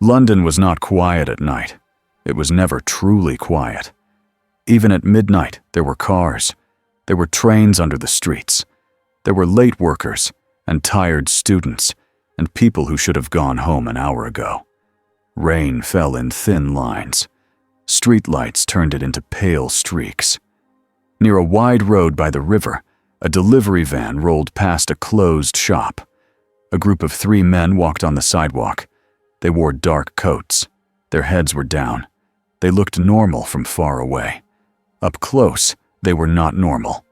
London was not quiet at night. It was never truly quiet. Even at midnight, there were cars. There were trains under the streets. There were late workers and tired students and people who should have gone home an hour ago. Rain fell in thin lines. Streetlights turned it into pale streaks. Near a wide road by the river, a delivery van rolled past a closed shop. A group of 3 men walked on the sidewalk. They wore dark coats. Their heads were down. They looked normal from far away. Up close, they were not normal.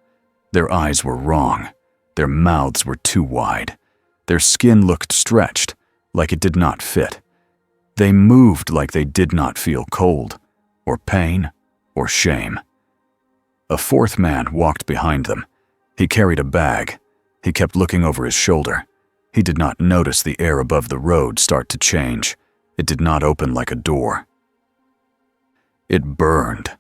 Their eyes were wrong. Their mouths were too wide. Their skin looked stretched, like it did not fit. They moved like they did not feel cold, or pain, or shame. A 4th man walked behind them. He carried a bag. He kept looking over his shoulder. He did not notice the air above the road start to change. It did not open like a door. It burned.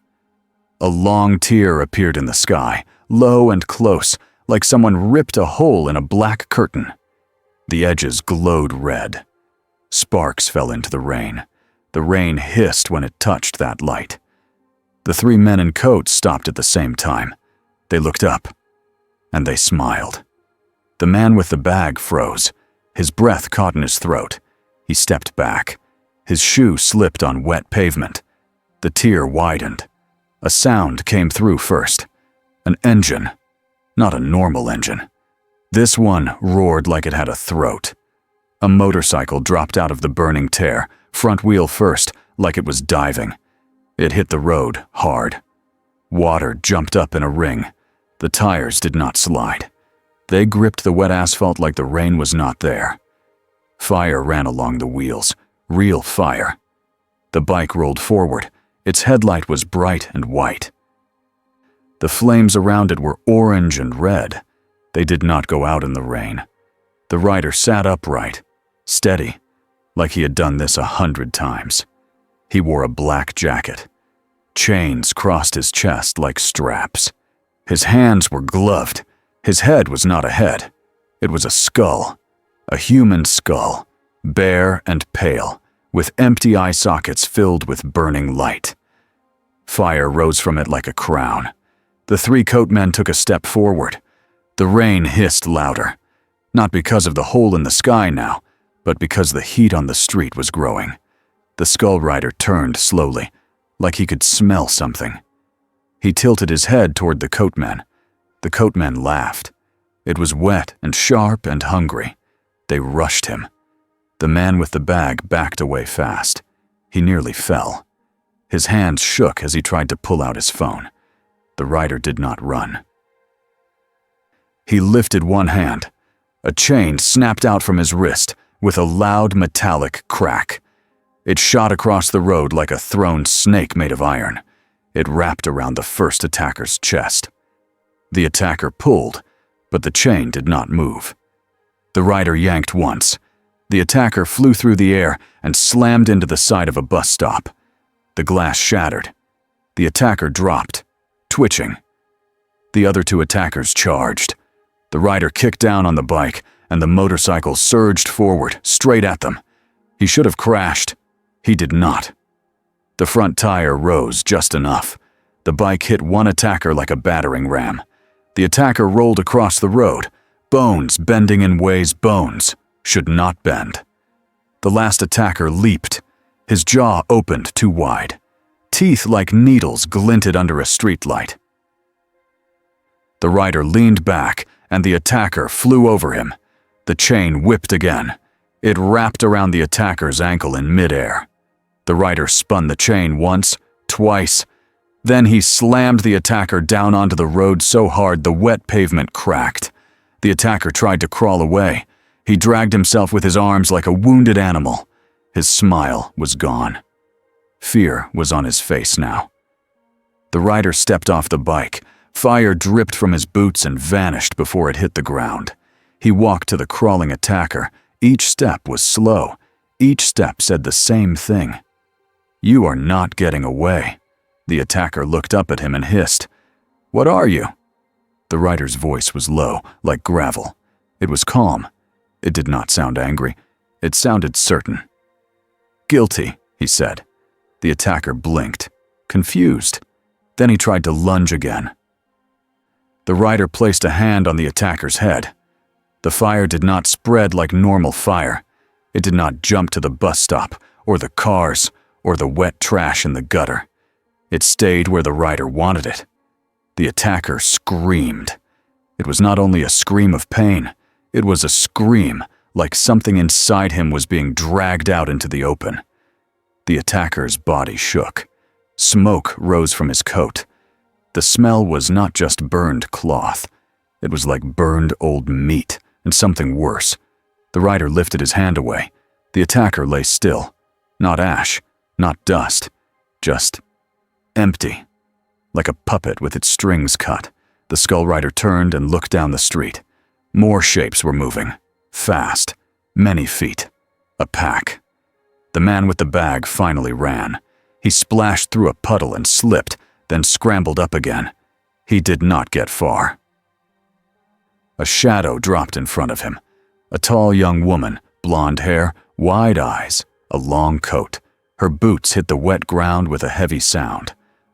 A long tear appeared in the sky, low and close, like someone ripped a hole in a black curtain. The edges glowed red. Sparks fell into the rain. The rain hissed when it touched that light. The 3 men in coats stopped at the same time. They looked up, and they smiled. The man with the bag froze. His breath caught in his throat. He stepped back. His shoe slipped on wet pavement. The tear widened. A sound came through first. An engine. Not a normal engine. This one roared like it had a throat. A motorcycle dropped out of the burning tear, front wheel first, like it was diving. It hit the road hard. Water jumped up in a ring. The tires did not slide. They gripped the wet asphalt like the rain was not there. Fire ran along the wheels. Real fire. The bike rolled forward. Its headlight was bright and white. The flames around it were orange and red. They did not go out in the rain. The rider sat upright, steady, like he had done this 100 times. He wore a black jacket. Chains crossed his chest like straps. His hands were gloved. His head was not a head. It was a skull. A human skull, bare and pale, with empty eye sockets filled with burning light. Fire rose from it like a crown. The 3 coat men took a step forward. The rain hissed louder, not because of the hole in the sky now, but because the heat on the street was growing. The skull rider turned slowly, like he could smell something. He tilted his head toward the coat men. The coat men laughed. It was wet and sharp and hungry. They rushed him. The man with the bag backed away fast. He nearly fell. His hands shook as he tried to pull out his phone. The rider did not run. He lifted one hand. A chain snapped out from his wrist with a loud metallic crack. It shot across the road like a thrown snake made of iron. It wrapped around the first attacker's chest. The attacker pulled, but the chain did not move. The rider yanked once. The attacker flew through the air and slammed into the side of a bus stop. The glass shattered. The attacker dropped, twitching. The other 2 attackers charged. The rider kicked down on the bike, and the motorcycle surged forward, straight at them. He should have crashed. He did not. The front tire rose just enough. The bike hit one attacker like a battering ram. The attacker rolled across the road, bones bending in ways bones should not bend. The last attacker leaped. His jaw opened too wide. Teeth like needles glinted under a streetlight. The rider leaned back, and the attacker flew over him. The chain whipped again. It wrapped around the attacker's ankle in midair. The rider spun the chain once, twice. Then he slammed the attacker down onto the road so hard the wet pavement cracked. The attacker tried to crawl away. He dragged himself with his arms like a wounded animal. His smile was gone. Fear was on his face now. The rider stepped off the bike. Fire dripped from his boots and vanished before it hit the ground. He walked to the crawling attacker. Each step was slow. Each step said the same thing. "You are not getting away." The attacker looked up at him and hissed, "What are you?" The rider's voice was low, like gravel. It was calm. It did not sound angry. It sounded certain. "Guilty," he said. The attacker blinked, confused. Then he tried to lunge again. The rider placed a hand on the attacker's head. The fire did not spread like normal fire. It did not jump to the bus stop, or the cars, or the wet trash in the gutter. It stayed where the rider wanted it. The attacker screamed. It was not only a scream of pain, it was a scream like something inside him was being dragged out into the open. The attacker's body shook. Smoke rose from his coat. The smell was not just burned cloth. It was like burned old meat and something worse. The rider lifted his hand away. The attacker lay still. Not ash, not dust, just empty. Like a puppet with its strings cut, the skull rider turned and looked down the street. More shapes were moving. Fast. Many feet. A pack. The man with the bag finally ran. He splashed through a puddle and slipped, then scrambled up again. He did not get far. A shadow dropped in front of him. A tall young woman, blonde hair, wide eyes, a long coat. Her boots hit the wet ground with a heavy sound.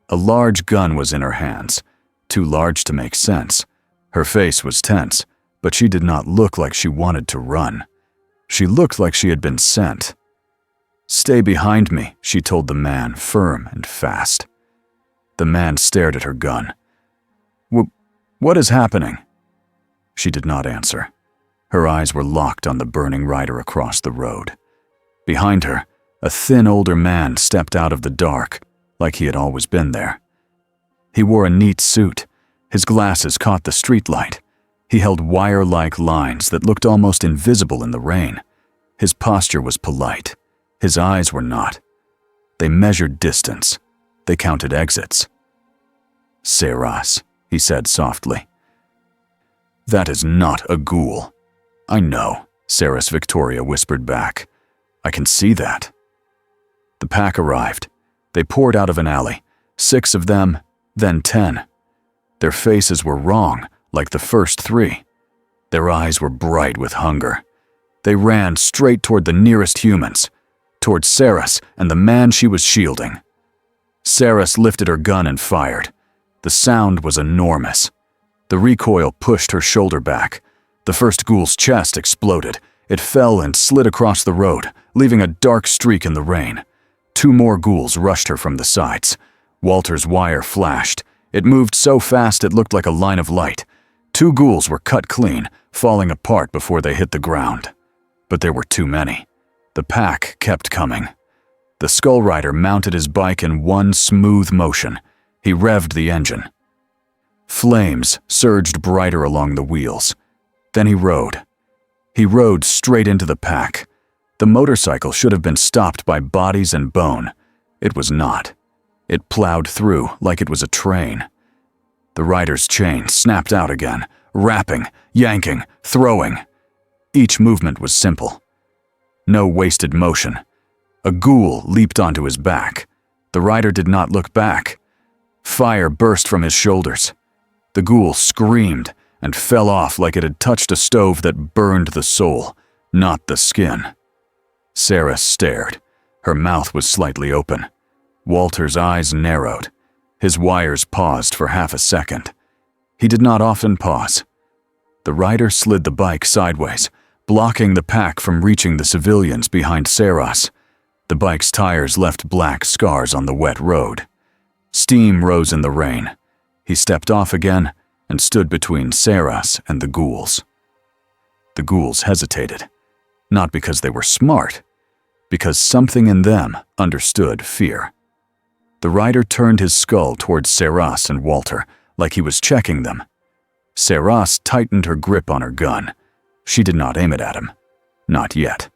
A large gun was in her hands, too large to make sense. Her face was tense, but she did not look like she wanted to run. She looked like she had been sent. "Stay behind me," she told the man, firm and fast. The man stared at her gun. What is happening?" She did not answer. Her eyes were locked on the burning rider across the road. Behind her, a thin older man stepped out of the dark, like he had always been there. He wore a neat suit. His glasses caught the streetlight. He held wire-like lines that looked almost invisible in the rain. His posture was polite. His eyes were not. They measured distance. They counted exits. "Seras," he said softly. "That is not a ghoul." "I know," Seras Victoria whispered back. "I can see that." The pack arrived. They poured out of an alley. 6 of them, then 10. Their faces were wrong, like the first 3. Their eyes were bright with hunger. They ran straight toward the nearest humans, toward Seras and the man she was shielding. Seras lifted her gun and fired. The sound was enormous. The recoil pushed her shoulder back. The first ghoul's chest exploded. It fell and slid across the road, leaving a dark streak in the rain. 2 more ghouls rushed her from the sides. Walter's wire flashed. It moved so fast it looked like a line of light. 2 ghouls were cut clean, falling apart before they hit the ground. But there were too many. The pack kept coming. The skull rider mounted his bike in one smooth motion. He revved the engine. Flames surged brighter along the wheels. Then he rode. He rode straight into the pack. The motorcycle should have been stopped by bodies and bone. It was not. It plowed through like it was a train. The rider's chain snapped out again, rapping, yanking, throwing. Each movement was simple. No wasted motion. A ghoul leaped onto his back. The rider did not look back. Fire burst from his shoulders. The ghoul screamed and fell off like it had touched a stove that burned the soul, not the skin. Sarah stared. Her mouth was slightly open. Walter's eyes narrowed. His wires paused for half a second. He did not often pause. The rider slid the bike sideways, blocking the pack from reaching the civilians behind Seras. The bike's tires left black scars on the wet road. Steam rose in the rain. He stepped off again and stood between Seras and the ghouls. The ghouls hesitated, not because they were smart, because something in them understood fear. The rider turned his skull towards Seras and Walter, like he was checking them. Seras tightened her grip on her gun. She did not aim it at him. Not yet.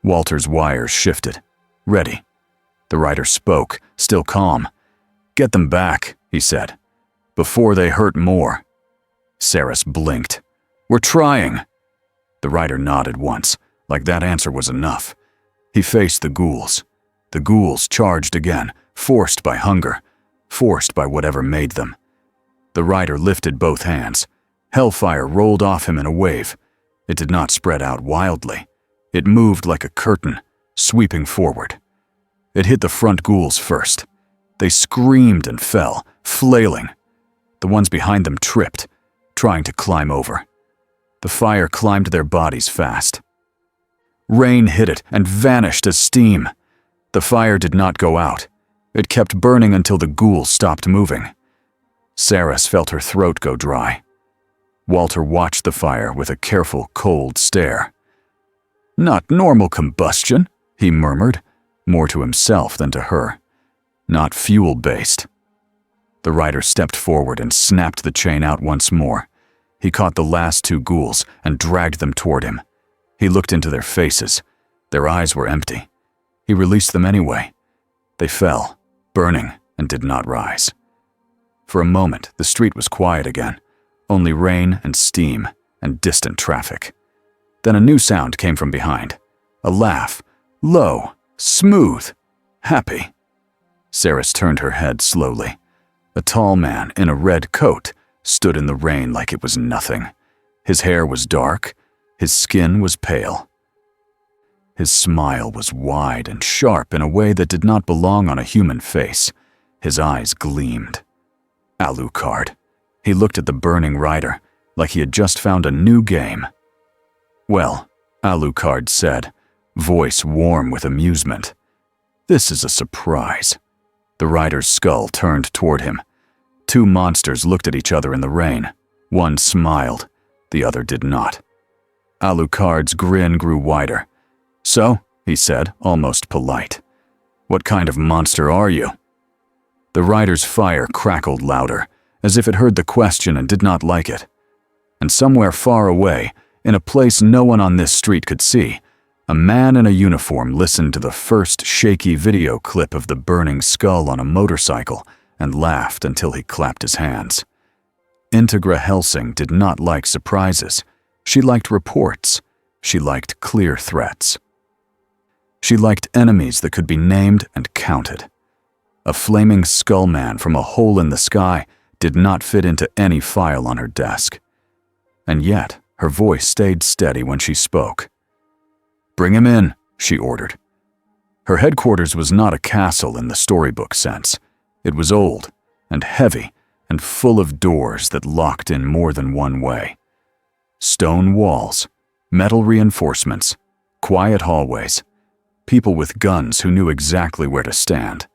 Walter's wires shifted. Ready. The rider spoke, still calm. "Get them back," he said, "before they hurt more." Seras blinked. "We're trying." The rider nodded once, like that answer was enough. He faced the ghouls. The ghouls charged again, forced by hunger, forced by whatever made them. The rider lifted both hands. Hellfire rolled off him in a wave. It did not spread out wildly. It moved like a curtain, sweeping forward. It hit the front ghouls first. They screamed and fell, flailing. The ones behind them tripped, trying to climb over. The fire climbed their bodies fast. Rain hit it and vanished as steam. The fire did not go out. It kept burning until the ghouls stopped moving. Saris felt her throat go dry. Walter watched the fire with a careful, cold stare. "Not normal combustion," he murmured, more to himself than to her. "Not fuel-based." The rider stepped forward and snapped the chain out once more. He caught the last two ghouls and dragged them toward him. He looked into their faces. Their eyes were empty. He released them anyway. They fell, burning, and did not rise. For a moment, the street was quiet again, only rain and steam and distant traffic. Then a new sound came from behind. A laugh, low, smooth, happy. Saris turned her head slowly. A tall man in a red coat stood in the rain like it was nothing. His hair was dark, his skin was pale. His smile was wide and sharp in a way that did not belong on a human face. His eyes gleamed. Alucard. He looked at the burning rider like he had just found a new game. "Well," Alucard said, voice warm with amusement, "this is a surprise." The rider's skull turned toward him. Two monsters looked at each other in the rain. One smiled, the other did not. Alucard's grin grew wider. "So," he said, almost polite, "what kind of monster are you?" The rider's fire crackled louder, as if it heard the question and did not like it. And somewhere far away, in a place no one on this street could see, a man in a uniform listened to the first shaky video clip of the burning skull on a motorcycle and laughed until he clapped his hands. Integra Hellsing did not like surprises. She liked reports. She liked clear threats. She liked enemies that could be named and counted. A flaming skull man from a hole in the sky did not fit into any file on her desk. And yet, her voice stayed steady when she spoke. "Bring him in," she ordered. Her headquarters was not a castle in the storybook sense. It was old and heavy and full of doors that locked in more than one way. Stone walls, metal reinforcements, quiet hallways, people with guns who knew exactly where to stand.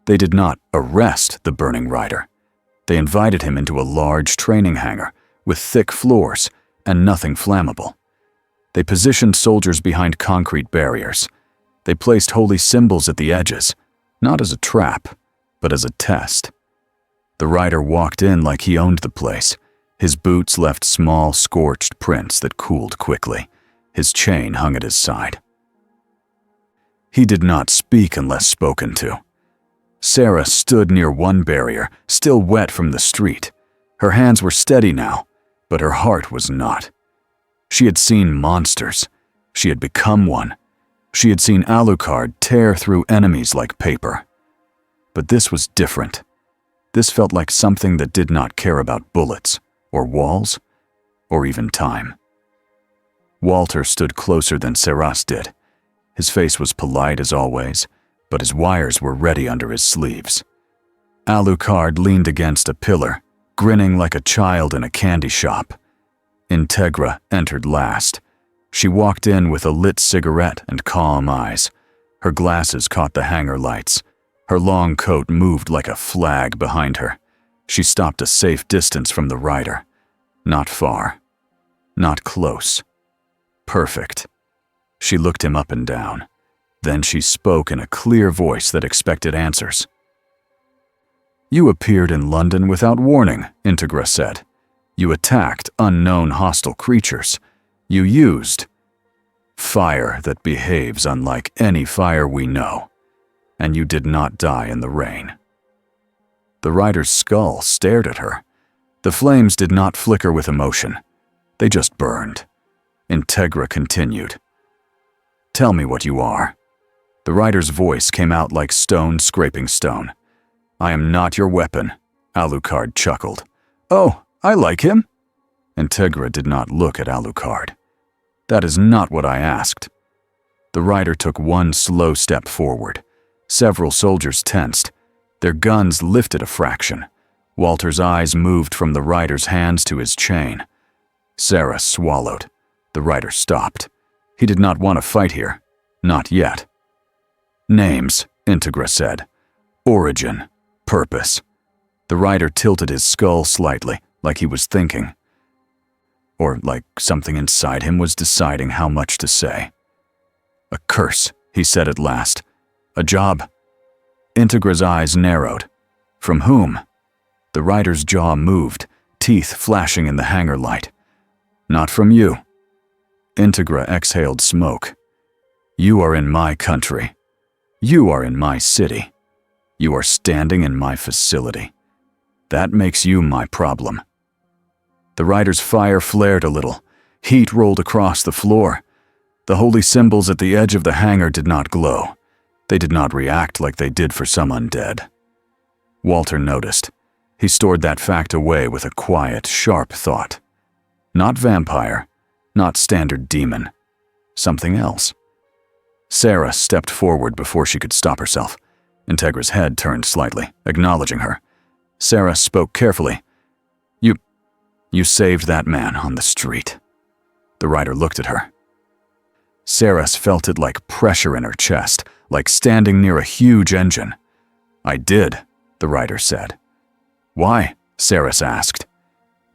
They did not arrest the burning rider. They invited him into a large training hangar with thick floors and nothing flammable. They positioned soldiers behind concrete barriers. They placed holy symbols at the edges, not as a trap, but as a test. The rider walked in like he owned the place. His boots left small, scorched prints that cooled quickly. His chain hung at his side. He did not speak unless spoken to. Sarah stood near one barrier, still wet from the street. Her hands were steady now, but her heart was not. She had seen monsters. She had become one. She had seen Alucard tear through enemies like paper. But this was different. This felt like something that did not care about bullets, or walls, or even time. Walter stood closer than Saras did. His face was polite as always, but his wires were ready under his sleeves. Alucard leaned against a pillar, grinning like a child in a candy shop. Integra entered last. She walked in with a lit cigarette and calm eyes. Her glasses caught the hangar lights. Her long coat moved like a flag behind her. She stopped a safe distance from the rider. Not far. Not close. Perfect. She looked him up and down. Then she spoke in a clear voice that expected answers. "You appeared in London without warning," Integra said. "You attacked unknown hostile creatures. You used fire that behaves unlike any fire we know. And you did not die in the rain." The rider's skull stared at her. The flames did not flicker with emotion. They just burned. Integra continued. "Tell me what you are." The rider's voice came out like stone scraping stone. "I am not your weapon," Alucard chuckled. "Oh, I like him." Integra did not look at Alucard. "That is not what I asked." The rider took one slow step forward. Several soldiers tensed. Their guns lifted a fraction. Walter's eyes moved from the rider's hands to his chain. Sarah swallowed. The rider stopped. He did not want to fight here. Not yet. Names, Integra said. Origin. Purpose. The rider tilted his skull slightly, like he was thinking. Or like something inside him was deciding how much to say. A curse, he said at last. A job. Integra's eyes narrowed. From whom? The rider's jaw moved, teeth flashing in the hangar light. Not from you. Integra exhaled smoke. You are in my country. You are in my city. You are standing in my facility. That makes you my problem. The rider's fire flared a little. Heat rolled across the floor. The holy symbols at the edge of the hangar did not glow. They did not react like they did for some undead. Walter noticed. He stored that fact away with a quiet, sharp thought. Not vampire, not standard demon. Something else. Sarah stepped forward before she could stop herself. Integra's head turned slightly, acknowledging her. Sarah spoke carefully. You saved that man on the street. The rider looked at her. Sarah felt it like pressure in her chest, like standing near a huge engine. I did, the rider said. Why? Sarah asked.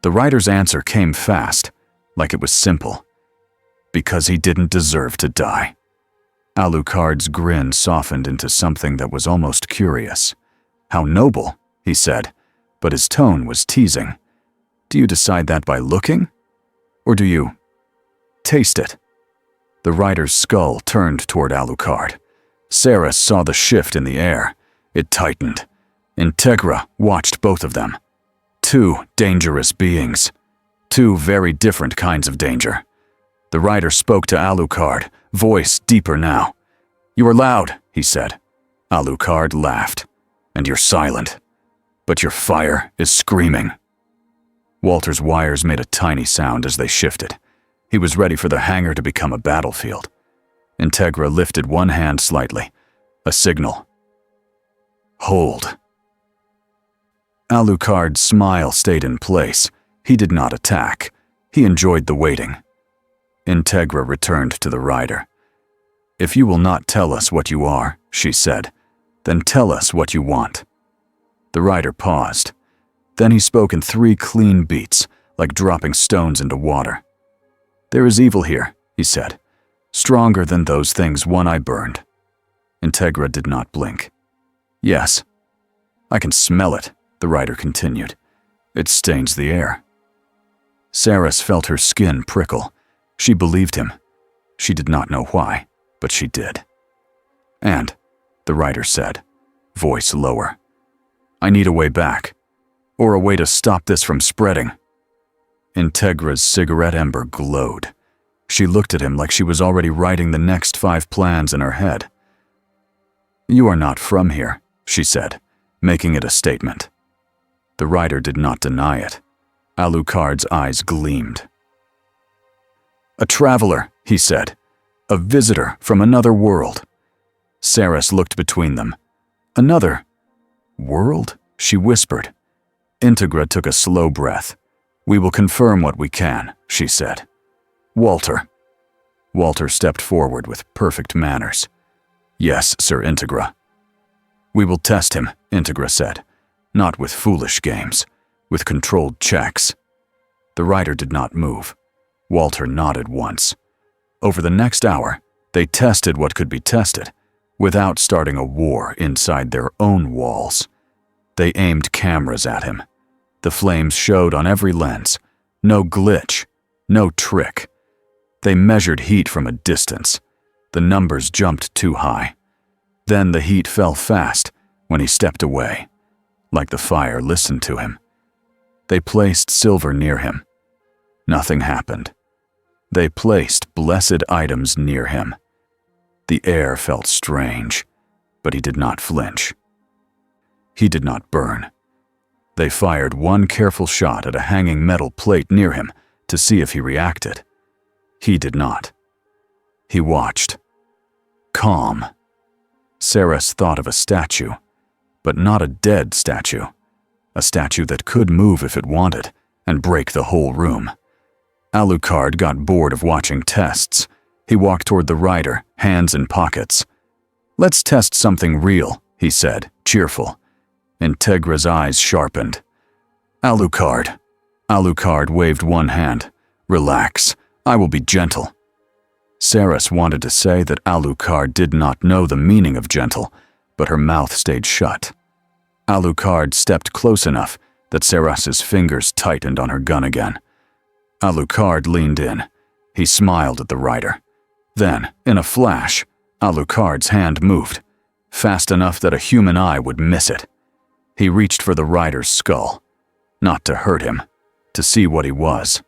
The rider's answer came fast, like it was simple. Because he didn't deserve to die. Alucard's grin softened into something that was almost curious. How noble, he said, but his tone was teasing. Do you decide that by looking? Or do you taste it? The rider's skull turned toward Alucard. Sarah saw the shift in the air. It tightened. Integra watched both of them. Two dangerous beings. Two very different kinds of danger. The rider spoke to Alucard, voice deeper now. You are loud, he said. Alucard laughed. And you're silent. But your fire is screaming. Walter's wires made a tiny sound as they shifted. He was ready for the hangar to become a battlefield. Integra lifted one hand slightly. A signal. Hold. Alucard's smile stayed in place. He did not attack. He enjoyed the waiting. Integra returned to the rider. If you will not tell us what you are, she said, then tell us what you want. The rider paused. Then he spoke in 3 clean beats, like dropping stones into water. There is evil here, he said, stronger than those things one eye burned. Integra did not blink. Yes. I can smell it, the rider continued. It stains the air. Sarah felt her skin prickle. She believed him. She did not know why, but she did. And, the rider said, voice lower, I need a way back, or a way to stop this from spreading. Integra's cigarette ember glowed. She looked at him like she was already writing the next 5 plans in her head. You are not from here, she said, making it a statement. The rider did not deny it. Alucard's eyes gleamed. A traveler, he said. A visitor from another world. Saris looked between them. Another world? She whispered. Integra took a slow breath. We will confirm what we can, she said. Walter. Walter stepped forward with perfect manners. Yes, Sir Integra. We will test him, Integra said. Not with foolish games, with controlled checks. The rider did not move. Walter nodded once. Over the next hour, they tested what could be tested, without starting a war inside their own walls. They aimed cameras at him. The flames showed on every lens. No glitch, no trick. They measured heat from a distance. The numbers jumped too high. Then the heat fell fast when he stepped away, like the fire listened to him. They placed silver near him. Nothing happened. They placed blessed items near him. The air felt strange, but he did not flinch. He did not burn. They fired one careful shot at a hanging metal plate near him to see if he reacted. He did not. He watched. calm. Saras thought of a statue, but not a dead statue. A statue that could move if it wanted and break the whole room. Alucard got bored of watching tests. He walked toward the rider, hands in pockets. "Let's test something real," he said, cheerful. Integra's eyes sharpened. "Alucard." Alucard waved one hand. "Relax. I will be gentle." Saras wanted to say that Alucard did not know the meaning of gentle, but her mouth stayed shut. Alucard stepped close enough that Saras's fingers tightened on her gun again. Alucard leaned in. He smiled at the rider. Then, in a flash, Alucard's hand moved, fast enough that a human eye would miss it. He reached for the rider's skull, not to hurt him, to see what he was.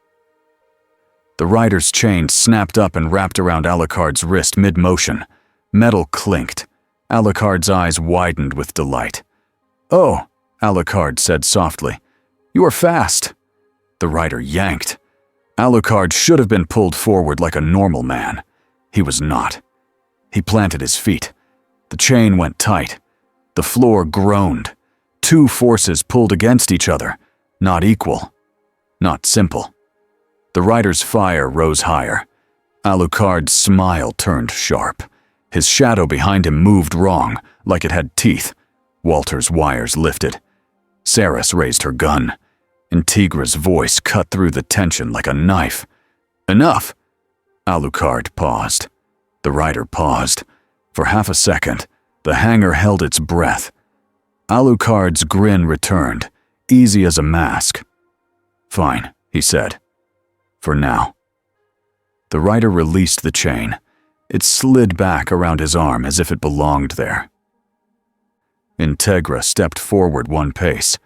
The rider's chain snapped up and wrapped around Alucard's wrist mid-motion. Metal clinked. Alucard's eyes widened with delight. "Oh," Alucard said softly. "You are fast." The rider yanked. Alucard should have been pulled forward like a normal man. He was not. He planted his feet. The chain went tight. The floor groaned. Two forces pulled against each other, not equal, not simple. The rider's fire rose higher. Alucard's smile turned sharp. His shadow behind him moved wrong, like it had teeth. Walter's wires lifted. Saras raised her gun. Integra's voice cut through the tension like a knife. "Enough!" Alucard paused. The rider paused. For half a second, the hangar held its breath. Alucard's grin returned, easy as a mask. "Fine," he said. "For now." The rider released the chain. It slid back around his arm as if it belonged there. Integra stepped forward one pace.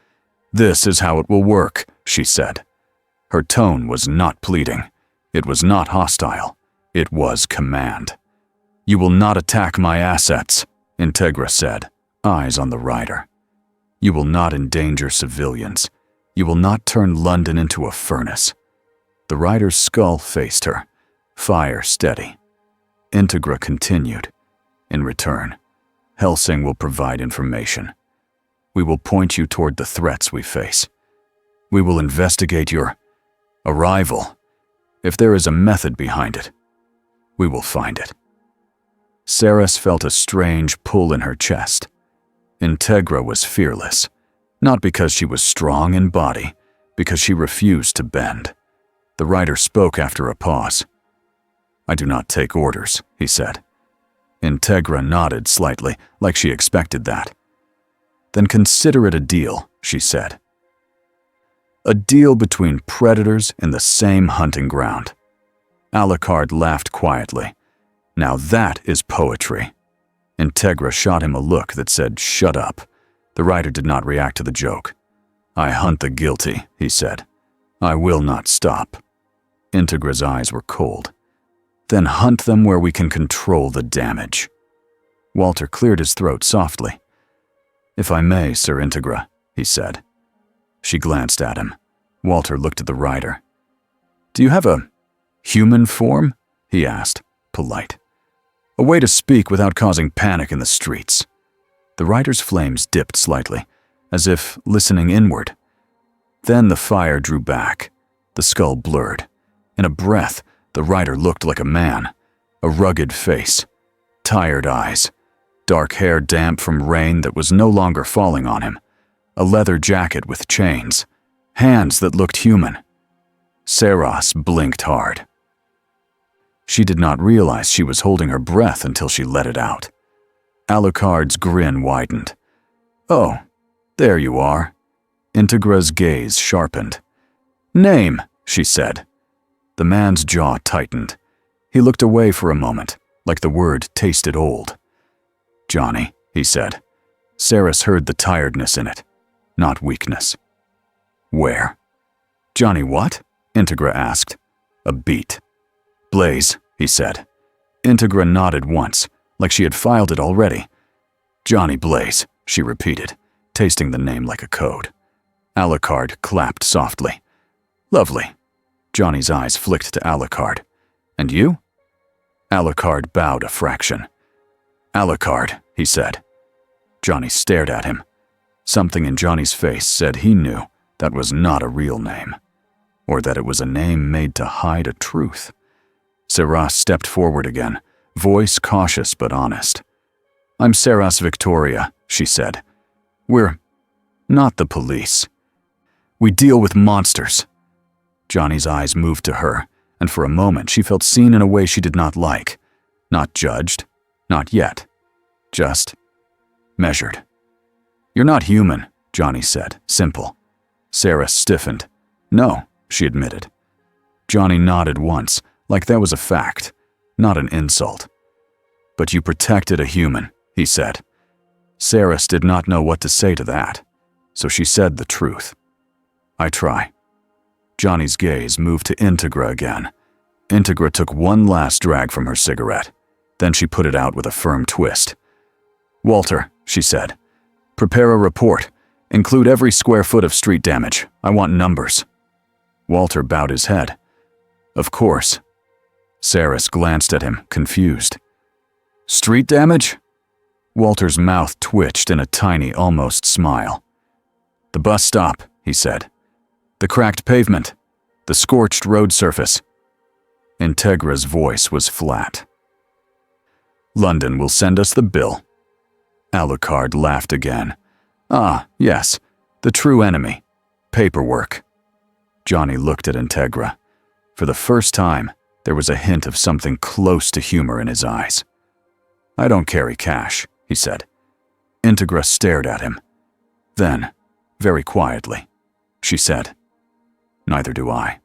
"This is how it will work," she said. Her tone was not pleading. It was not hostile. It was command. "You will not attack my assets," Integra said, eyes on the rider. "You will not endanger civilians. You will not turn London into a furnace." The rider's skull faced her, fire steady. Integra continued. "In return, Hellsing will provide information. We will point you toward the threats we face. We will investigate your arrival. If there is a method behind it, we will find it." Saras felt a strange pull in her chest. Integra was fearless, not because she was strong in body, because she refused to bend. The rider spoke after a pause. "I do not take orders," he said. Integra nodded slightly, like she expected that. "Then consider it a deal," she said. "A deal between predators in the same hunting ground." Alucard laughed quietly. "Now that is poetry." Integra shot him a look that said, "Shut up." The rider did not react to the joke. "I hunt the guilty," he said. "I will not stop." Integra's eyes were cold. "Then hunt them where we can control the damage." Walter cleared his throat softly. "If I may, Sir Integra," he said. She glanced at him. Walter looked at the rider. "Do you have a human form?" he asked, polite. "A way to speak without causing panic in the streets." The rider's flames dipped slightly, as if listening inward. Then the fire drew back. The skull blurred. In a breath, the rider looked like a man. A rugged face. Tired eyes. Dark hair damp from rain that was no longer falling on him. A leather jacket with chains. Hands that looked human. Saras blinked hard. She did not realize she was holding her breath until she let it out. Alucard's grin widened. "Oh, there you are." Integra's gaze sharpened. "Name," she said. The man's jaw tightened. He looked away for a moment, like the word tasted old. "Johnny," he said. Saras heard the tiredness in it, not weakness. "Where?" "Johnny what?" Integra asked. "A beat." "Blaze," he said. Integra nodded once, like she had filed it already. "Johnny Blaze," she repeated, tasting the name like a code. Alucard clapped softly. "Lovely." Johnny's eyes flicked to Alucard. "And you?" Alucard bowed a fraction. Alucard, he said. Johnny stared at him. Something in Johnny's face said he knew that was not a real name, or that it was a name made to hide a truth. Seras stepped forward again, voice cautious but honest. I'm Seras Victoria, she said. We're not the police. We deal with monsters. Johnny's eyes moved to her, and for a moment she felt seen in a way she did not like. Not judged, not yet. Just measured. You're not human, Johnny said, simple. Sarah stiffened. No, she admitted. Johnny nodded once, like that was a fact, not an insult. But you protected a human, he said. Saris did not know what to say to that, so she said the truth. I try. Johnny's gaze moved to Integra again. Integra took one last drag from her cigarette. Then she put it out with a firm twist. Walter, she said, prepare a report. Include every square foot of street damage. I want numbers. Walter bowed his head. Of course. Saris glanced at him, confused. Street damage? Walter's mouth twitched in a tiny, almost smile. The bus stop, he said. The cracked pavement. The scorched road surface. Integra's voice was flat. London will send us the bill. Alucard laughed again. Ah, yes, the true enemy. Paperwork. Johnny looked at Integra. For the first time, there was a hint of something close to humor in his eyes. I don't carry cash, he said. Integra stared at him. Then, very quietly, she said, neither do I.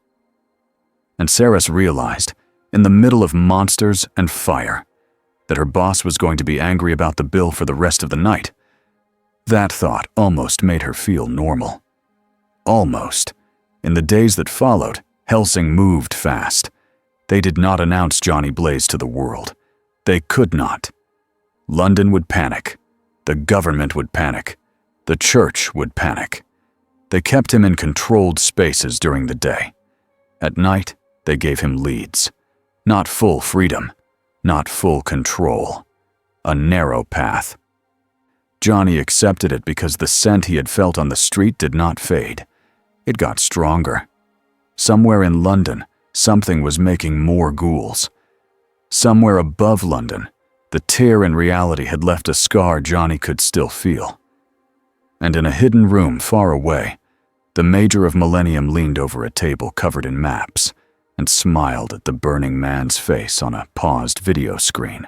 And Saris realized, in the middle of monsters and fire, that her boss was going to be angry about the bill for the rest of the night. That thought almost made her feel normal. Almost. In the days that followed, Hellsing moved fast. They did not announce Johnny Blaze to the world. They could not. London would panic. The government would panic. The church would panic. They kept him in controlled spaces during the day. At night, they gave him leads. Not full freedom. Not full control. A narrow path. Johnny accepted it because the scent he had felt on the street did not fade. It got stronger. Somewhere in London, something was making more ghouls. Somewhere above London, the tear in reality had left a scar Johnny could still feel. And in a hidden room far away, the Major of Millennium leaned over a table covered in maps and smiled at the burning man's face on a paused video screen.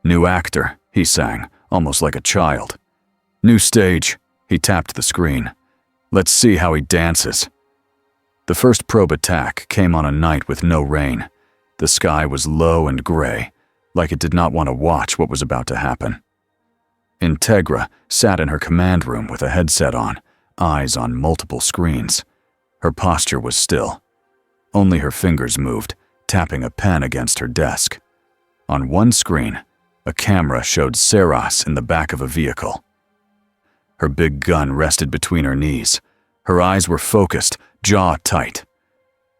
New actor, he sang, almost like a child. New stage, he tapped the screen. Let's see how he dances. The first probe attack came on a night with no rain. The sky was low and gray, like it did not want to watch what was about to happen. Integra sat in her command room with a headset on, eyes on multiple screens. Her posture was still. Only her fingers moved, tapping a pen against her desk. On one screen, a camera showed Saras in the back of a vehicle. Her big gun rested between her knees. Her eyes were focused, jaw tight.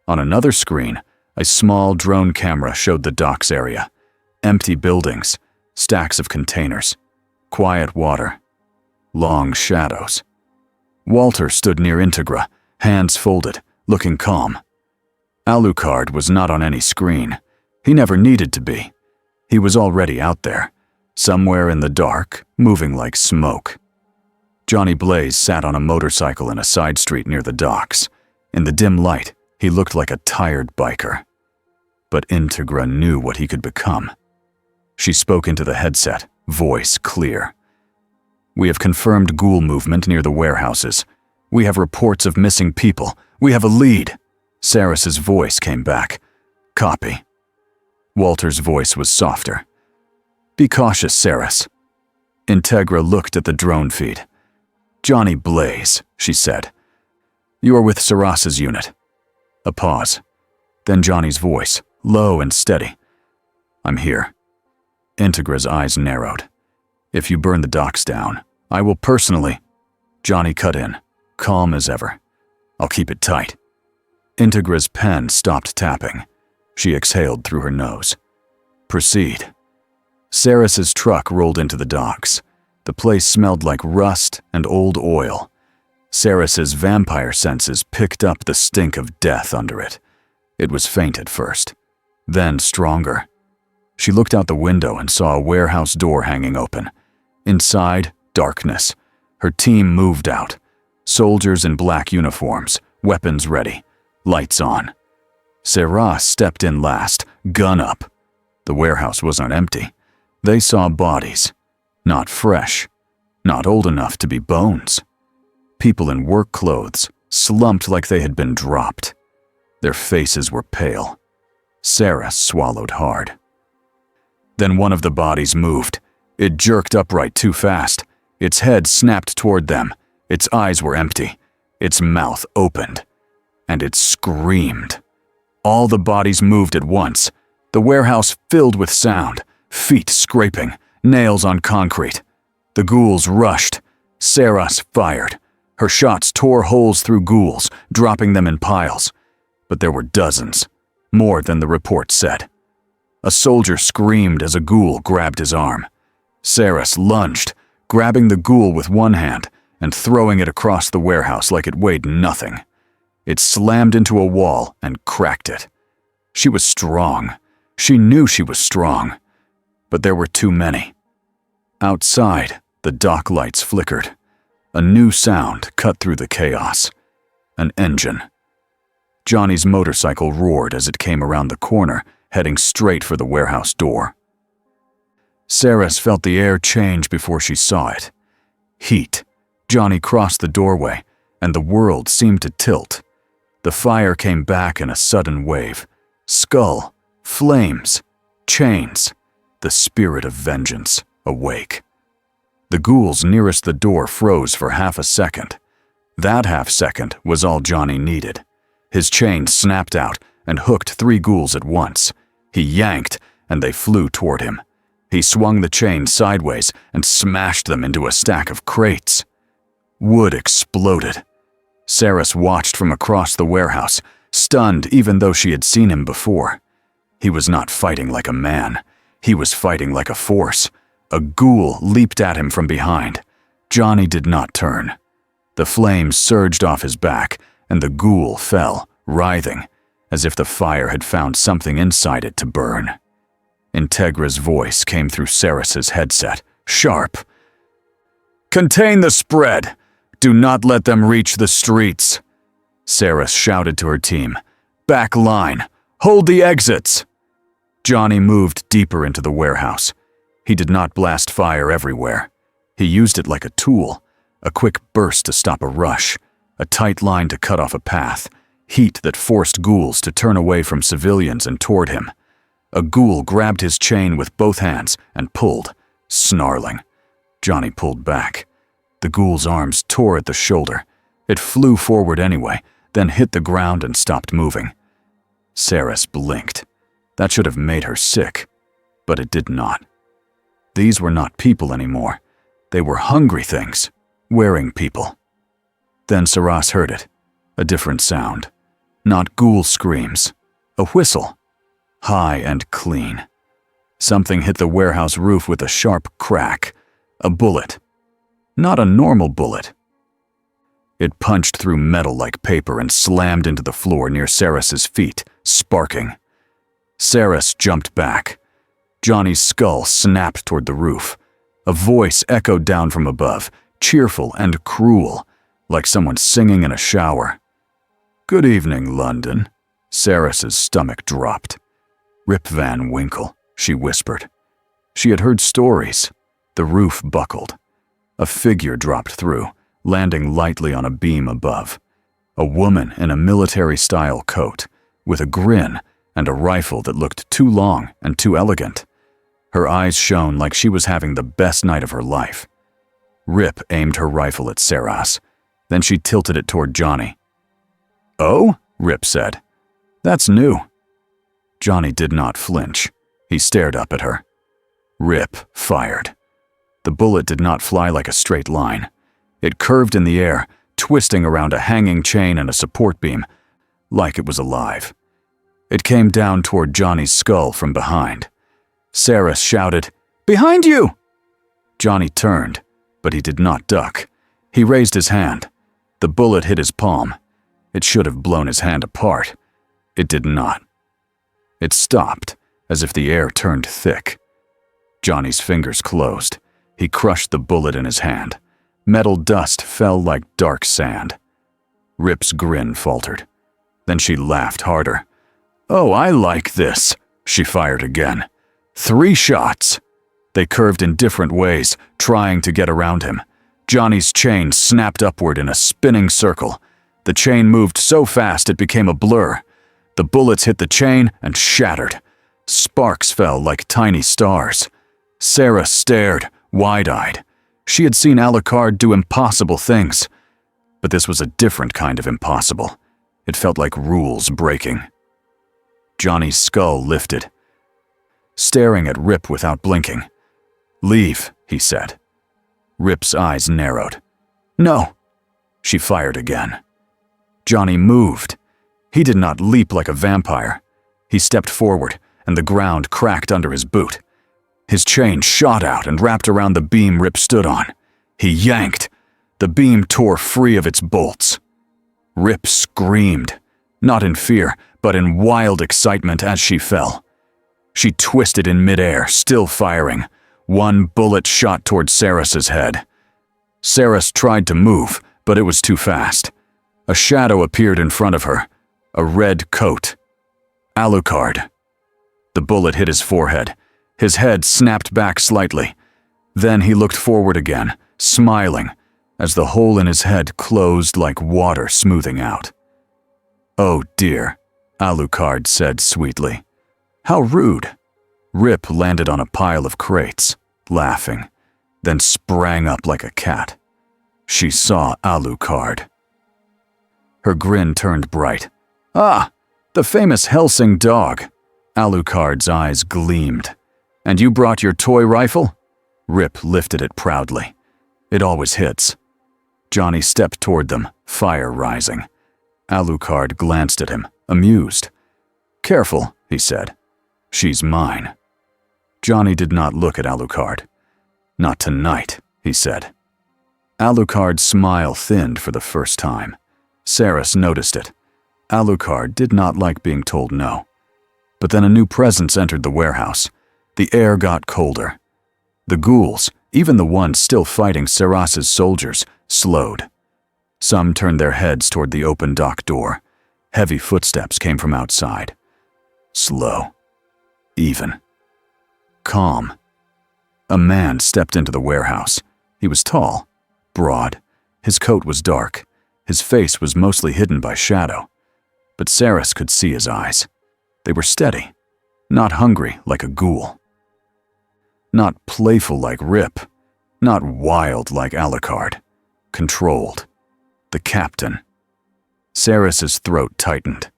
On another screen, a small drone camera showed the docks area. Empty buildings, stacks of containers, quiet water, long shadows. Walter stood near Integra, hands folded, looking calm. Alucard was not on any screen. He never needed to be. He was already out there, somewhere in the dark, moving like smoke. Johnny Blaze sat on a motorcycle in a side street near the docks. In the dim light, he looked like a tired biker. But Integra knew what he could become. She spoke into the headset, voice clear. We have confirmed ghoul movement near the warehouses. We have reports of missing people. We have a lead. Saris's voice came back. Copy. Walter's voice was softer. Be cautious, Saris. Integra looked at the drone feed. Johnny Blaze, she said. You are with Saras's unit. A pause. Then Johnny's voice, low and steady. I'm here. Integra's eyes narrowed. If you burn the docks down, I will personally... Johnny cut in, calm as ever. I'll keep it tight. Integra's pen stopped tapping. She exhaled through her nose. Proceed. Saris's truck rolled into the docks. The place smelled like rust and old oil. Saris's vampire senses picked up the stink of death under it. It was faint at first, then stronger. She looked out the window and saw a warehouse door hanging open. Inside, darkness. Her team moved out. Soldiers in black uniforms, weapons ready, lights on. Saras stepped in last, gun up. The warehouse wasn't empty. They saw bodies. Not fresh. Not old enough to be bones. People in work clothes, slumped like they had been dropped. Their faces were pale. Saras swallowed hard. Then one of the bodies moved. It jerked upright too fast. Its head snapped toward them. Its eyes were empty. Its mouth opened. And it screamed. All the bodies moved at once. The warehouse filled with sound. Feet scraping. Nails on concrete. The ghouls rushed. Saras fired. Her shots tore holes through ghouls, dropping them in piles. But there were dozens. More than the report said. A soldier screamed as a ghoul grabbed his arm. Saras lunged, grabbing the ghoul with one hand and throwing it across the warehouse like it weighed nothing. It slammed into a wall and cracked it. She was strong. She knew she was strong. But there were too many. Outside, the dock lights flickered. A new sound cut through the chaos. An engine. Johnny's motorcycle roared as it came around the corner, heading straight for the warehouse door. Saras felt the air change before she saw it. Heat. Johnny crossed the doorway, and the world seemed to tilt. The fire came back in a sudden wave. Skull, flames, chains. The spirit of vengeance, awake. The ghouls nearest the door froze for half a second. That half second was all Johnny needed. His chain snapped out and hooked 3 ghouls at once. He yanked, and they flew toward him. He swung the chain sideways and smashed them into a stack of crates. Wood exploded. Saras watched from across the warehouse, stunned even though she had seen him before. He was not fighting like a man. He was fighting like a force. A ghoul leaped at him from behind. Johnny did not turn. The flames surged off his back, and the ghoul fell, writhing, as if the fire had found something inside it to burn. Integra's voice came through Saras's headset, sharp. "Contain the spread! Do not let them reach the streets!" Saras shouted to her team. "Back line! Hold the exits!" Johnny moved deeper into the warehouse. He did not blast fire everywhere. He used it like a tool, a quick burst to stop a rush, a tight line to cut off a path, heat that forced ghouls to turn away from civilians and toward him. A ghoul grabbed his chain with both hands and pulled, snarling. Johnny pulled back. The ghoul's arms tore at the shoulder. It flew forward anyway, then hit the ground and stopped moving. Saras blinked. That should have made her sick, but it did not. These were not people anymore. They were hungry things, wearing people. Then Saras heard it, a different sound. Not ghoul screams, a whistle, high and clean. Something hit the warehouse roof with a sharp crack, a bullet. Not a normal bullet. It punched through metal like paper and slammed into the floor near Saras's feet, sparking. Saras jumped back. Johnny's skull snapped toward the roof. A voice echoed down from above, cheerful and cruel, like someone singing in a shower. "Good evening, London." Saras's stomach dropped. "Rip Van Winkle," she whispered. She had heard stories. The roof buckled. A figure dropped through, landing lightly on a beam above. A woman in a military-style coat, with a grin and a rifle that looked too long and too elegant. Her eyes shone like she was having the best night of her life. Rip aimed her rifle at Saras. Then she tilted it toward Johnny. "Oh?" Rip said. "That's new." Johnny did not flinch. He stared up at her. Rip fired. The bullet did not fly like a straight line. It curved in the air, twisting around a hanging chain and a support beam, like it was alive. It came down toward Johnny's skull from behind. Saras shouted, Behind you!" Johnny turned, but he did not duck. He raised his hand. The bullet hit his palm. It should have blown his hand apart. It did not. It stopped, as if the air turned thick. Johnny's fingers closed. He crushed the bullet in his hand. Metal dust fell like dark sand. Rip's grin faltered. Then she laughed harder. "Oh, I like this." She fired again. 3 shots. They curved in different ways, trying to get around him. Johnny's chain snapped upward in a spinning circle. The chain moved so fast it became a blur. The bullets hit the chain and shattered. Sparks fell like tiny stars. Sarah stared, wide-eyed. She had seen Alucard do impossible things. But this was a different kind of impossible. It felt like rules breaking. Johnny's skull lifted, staring at Rip without blinking. "Leave," he said. Rip's eyes narrowed. "No." She fired again. Johnny moved. He did not leap like a vampire. He stepped forward, and the ground cracked under his boot. His chain shot out and wrapped around the beam Rip stood on. He yanked. The beam tore free of its bolts. Rip screamed, not in fear, but in wild excitement as she fell. She twisted in midair, still firing. One bullet shot toward Saris's head. Saris tried to move, but it was too fast. A shadow appeared in front of her, a red coat. Alucard. The bullet hit his forehead. His head snapped back slightly. Then he looked forward again, smiling, as the hole in his head closed like water smoothing out. "Oh dear," Alucard said sweetly. "How rude." Rip landed on a pile of crates, laughing, then sprang up like a cat. She saw Alucard. Her grin turned bright. "Ah, the famous Hellsing dog." Alucard's eyes gleamed. "And you brought your toy rifle?" Rip lifted it proudly. "It always hits." Johnny stepped toward them, fire rising. Alucard glanced at him, amused. "Careful," he said. "She's mine." Johnny did not look at Alucard. "Not tonight," he said. Alucard's smile thinned for the first time. Saris noticed it. Alucard did not like being told no. But then a new presence entered the warehouse. The air got colder. The ghouls, even the ones still fighting Saras's soldiers, slowed. Some turned their heads toward the open dock door. Heavy footsteps came from outside. Slow. Even. Calm. A man stepped into the warehouse. He was tall, broad. His coat was dark. His face was mostly hidden by shadow. But Saris could see his eyes. They were steady, not hungry like a ghoul. Not playful like Rip, not wild like Alucard. Controlled. The captain. Saris's throat tightened.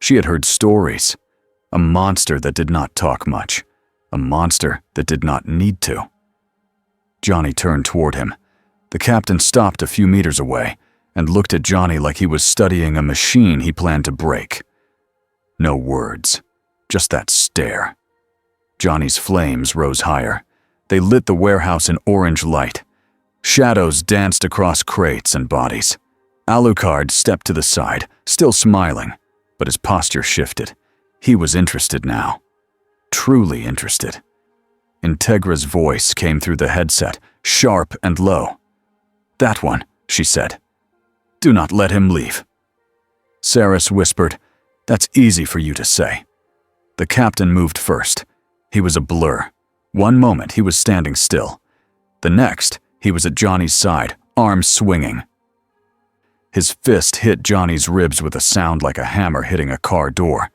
She had heard stories. A monster that did not talk much. A monster that did not need to. Johnny turned toward him. The captain stopped a few meters away and looked at Johnny like he was studying a machine he planned to break. No words, just that stare. Johnny's flames rose higher. They lit the warehouse in orange light. Shadows danced across crates and bodies. Alucard stepped to the side, still smiling, but his posture shifted. He was interested now. Truly interested. Integra's voice came through the headset, sharp and low. "That one," she said. "Do not let him leave." Saris whispered, "That's easy for you to say." The captain moved first. He was a blur. One moment he was standing still. The next, he was at Johnny's side, arms swinging. His fist hit Johnny's ribs with a sound like a hammer hitting a car door.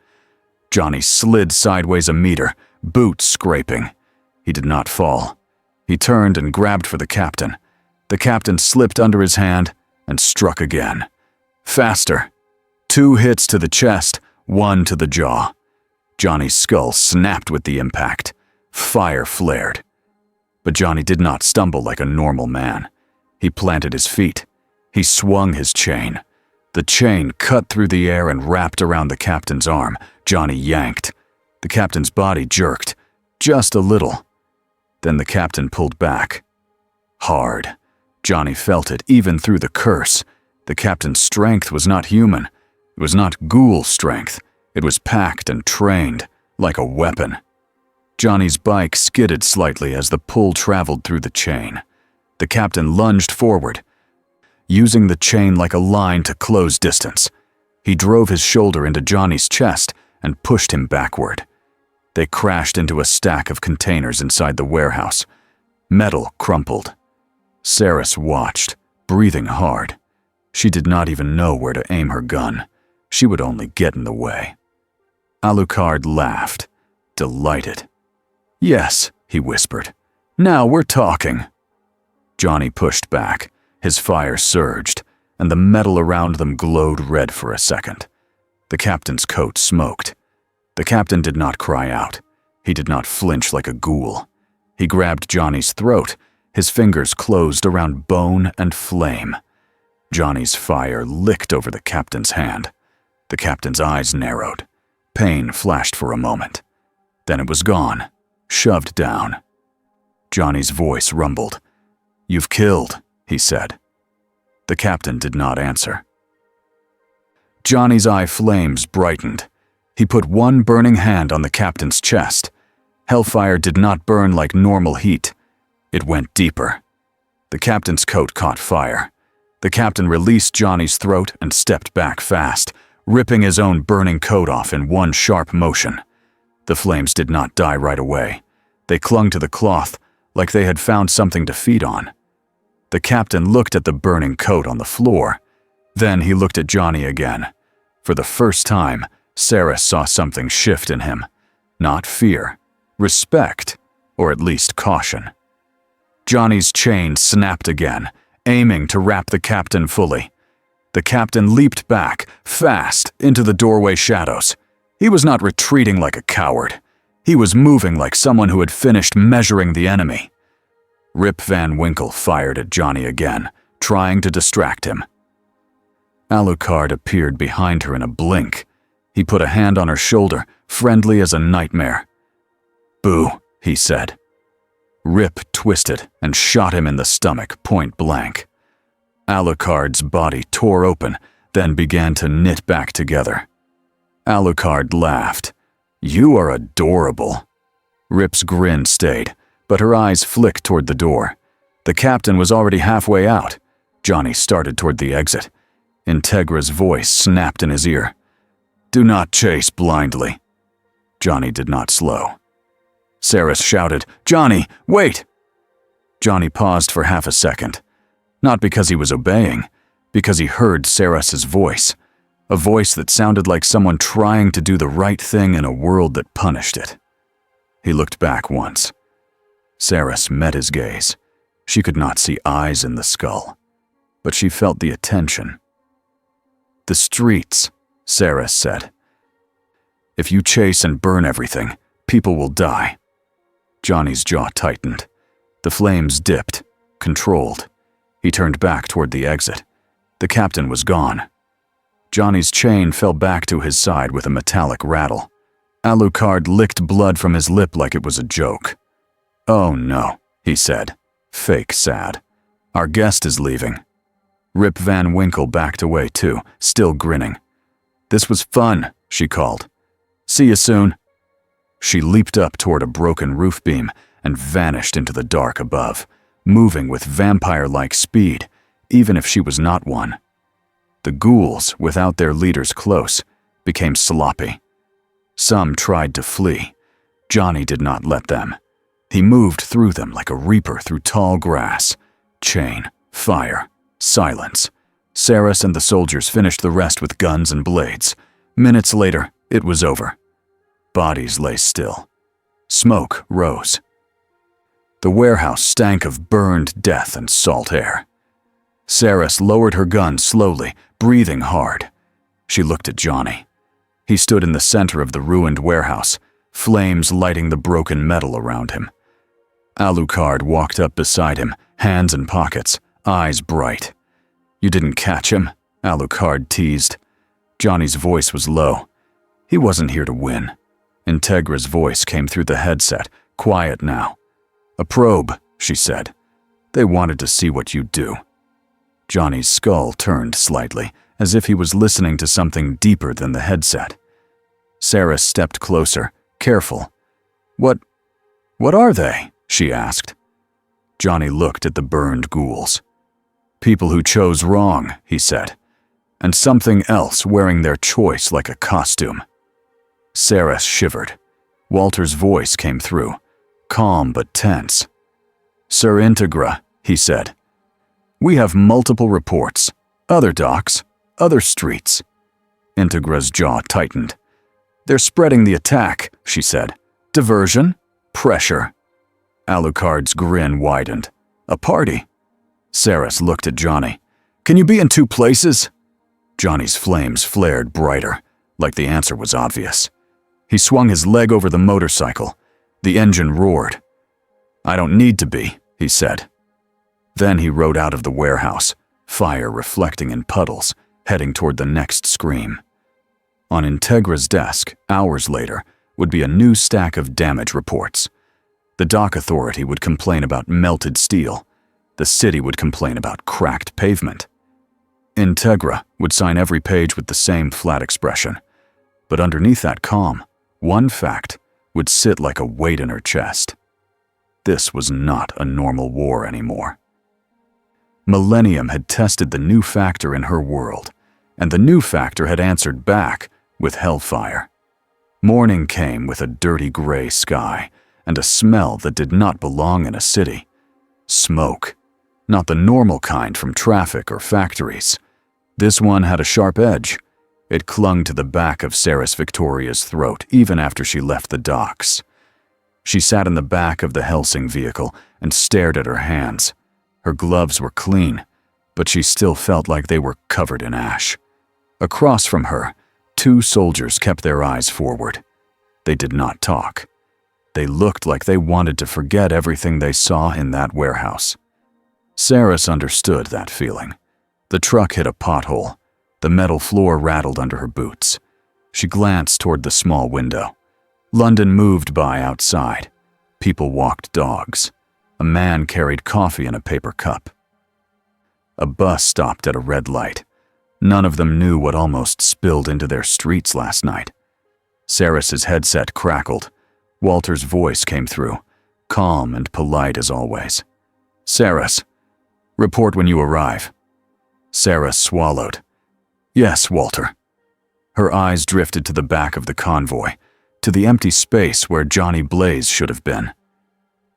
Johnny slid sideways a meter, boot scraping. He did not fall. He turned and grabbed for the captain. The captain slipped under his hand and struck again. Faster. 2 hits to the chest, 1 to the jaw. Johnny's skull snapped with the impact. Fire flared. But Johnny did not stumble like a normal man. He planted his feet. He swung his chain. The chain cut through the air and wrapped around the captain's arm. Johnny yanked. The captain's body jerked. Just a little. Then the captain pulled back. Hard. Johnny felt it, even through the curse. The captain's strength was not human. It was not ghoul strength. It was packed and trained, like a weapon. Johnny's bike skidded slightly as the pull traveled through the chain. The captain lunged forward, using the chain like a line to close distance. He drove his shoulder into Johnny's chest and pushed him backward. They crashed into a stack of containers inside the warehouse. Metal crumpled. Saris watched, breathing hard. She did not even know where to aim her gun. She would only get in the way. Alucard laughed, delighted. "Yes," he whispered. "Now we're talking." Johnny pushed back. His fire surged, and the metal around them glowed red for a second. The captain's coat smoked. The captain did not cry out. He did not flinch like a ghoul. He grabbed Johnny's throat. His fingers closed around bone and flame. Johnny's fire licked over the captain's hand. The captain's eyes narrowed. Pain flashed for a moment. Then it was gone, shoved down. Johnny's voice rumbled. "You've killed," he said. The captain did not answer. Johnny's eye flames brightened. He put one burning hand on the captain's chest. Hellfire did not burn like normal heat. It went deeper. The captain's coat caught fire. The captain released Johnny's throat and stepped back fast, ripping his own burning coat off in one sharp motion. The flames did not die right away. They clung to the cloth like they had found something to feed on. The captain looked at the burning coat on the floor. Then he looked at Johnny again. For the first time, Saris saw something shift in him. Not fear, respect, or at least caution. Johnny's chain snapped again, aiming to wrap the captain fully. The captain leaped back, fast, into the doorway shadows. He was not retreating like a coward. He was moving like someone who had finished measuring the enemy. Rip Van Winkle fired at Johnny again, trying to distract him. Alucard appeared behind her in a blink. He put a hand on her shoulder, friendly as a nightmare. "Boo," he said. Rip twisted and shot him in the stomach, point blank. Alucard's body tore open, then began to knit back together. Alucard laughed. "You are adorable." Rip's grin stayed, but her eyes flicked toward the door. The captain was already halfway out. Johnny started toward the exit. Integra's voice snapped in his ear. "Do not chase blindly." Johnny did not slow. Saris shouted, "Johnny, wait!" Johnny paused for half a second. Not because he was obeying, because he heard Saris's voice. A voice that sounded like someone trying to do the right thing in a world that punished it. He looked back once. Saris met his gaze. She could not see eyes in the skull, but she felt the attention. "The streets," Saris said. "If you chase and burn everything, people will die." Johnny's jaw tightened. The flames dipped, controlled. He turned back toward the exit. The captain was gone. Johnny's chain fell back to his side with a metallic rattle. Alucard licked blood from his lip like it was a joke. "Oh no," he said, fake sad. "Our guest is leaving." Rip Van Winkle backed away too, still grinning. "This was fun," she called. "See you soon." She leaped up toward a broken roof beam and vanished into the dark above, moving with vampire-like speed, even if she was not one. The ghouls, without their leaders close, became sloppy. Some tried to flee. Johnny did not let them. He moved through them like a reaper through tall grass. Chain, fire, silence. Saris and the soldiers finished the rest with guns and blades. Minutes later, it was over. Bodies lay still. Smoke rose. The warehouse stank of burned death and salt air. Saris lowered her gun slowly, breathing hard. She looked at Johnny. He stood in the center of the ruined warehouse, flames lighting the broken metal around him. Alucard walked up beside him, hands in pockets, eyes bright. "You didn't catch him?" Alucard teased. Johnny's voice was low. He wasn't here to win. Integra's voice came through the headset, quiet now. "A probe," she said. "They wanted to see what you'd do." Johnny's skull turned slightly, as if he was listening to something deeper than the headset. Sarah stepped closer, careful. What are they?" she asked. Johnny looked at the burned ghouls. "People who chose wrong," he said, "and something else wearing their choice like a costume." Sarah shivered. Walter's voice came through, calm but tense. "Sir Integra," he said, "we have multiple reports, other docks, other streets." Integra's jaw tightened. "They're spreading the attack," she said. "Diversion? Pressure." Alucard's grin widened. "A party?" Saris looked at Johnny. "Can you be in two places?" Johnny's flames flared brighter, like the answer was obvious. He swung his leg over the motorcycle. The engine roared. "I don't need to be," he said. Then he rode out of the warehouse, fire reflecting in puddles, heading toward the next scream. On Integra's desk, hours later, would be a new stack of damage reports. The dock authority would complain about melted steel. The city would complain about cracked pavement. Integra would sign every page with the same flat expression. But underneath that calm, one fact would sit like a weight in her chest. This was not a normal war anymore. Millennium had tested the new factor in her world, and the new factor had answered back with hellfire. Morning came with a dirty gray sky and a smell that did not belong in a city. Smoke. Not the normal kind from traffic or factories. This one had a sharp edge. It clung to the back of Saris Victoria's throat even after she left the docks. She sat in the back of the Hellsing vehicle and stared at her hands. Her gloves were clean, but she still felt like they were covered in ash. Across from her, two soldiers kept their eyes forward. They did not talk. They looked like they wanted to forget everything they saw in that warehouse. Saris understood that feeling. The truck hit a pothole. The metal floor rattled under her boots. She glanced toward the small window. London moved by outside. People walked dogs. A man carried coffee in a paper cup. A bus stopped at a red light. None of them knew what almost spilled into their streets last night. Saris's headset crackled. Walter's voice came through, calm and polite as always. "Saris, report when you arrive." Saris swallowed. "Yes, Walter." Her eyes drifted to the back of the convoy, to the empty space where Johnny Blaze should have been.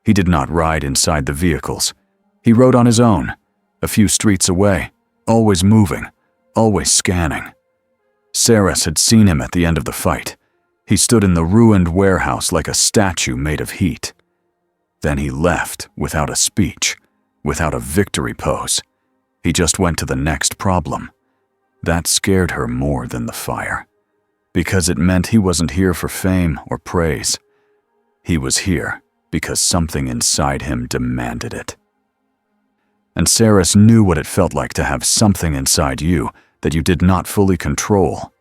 He did not ride inside the vehicles. He rode on his own, a few streets away, always moving, always scanning. Saris had seen him at the end of the fight. He stood in the ruined warehouse like a statue made of heat. Then he left without a speech, without a victory pose. He just went to the next problem. That scared her more than the fire, because it meant he wasn't here for fame or praise. He was here because something inside him demanded it. And Saris knew what it felt like to have something inside you that you did not fully control.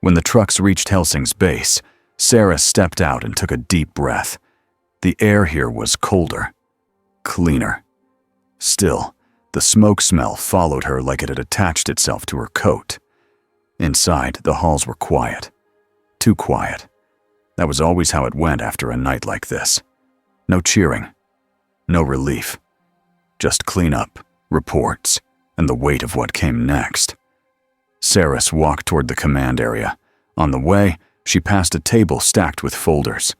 When the trucks reached Hellsing's base, Saris stepped out and took a deep breath. The air here was colder, cleaner. Still, the smoke smell followed her like it had attached itself to her coat. Inside, the halls were quiet. Too quiet. That was always how it went after a night like this. No cheering. No relief. Just cleanup, reports, and the weight of what came next. Saris walked toward the command area. On the way, she passed a table stacked with folders.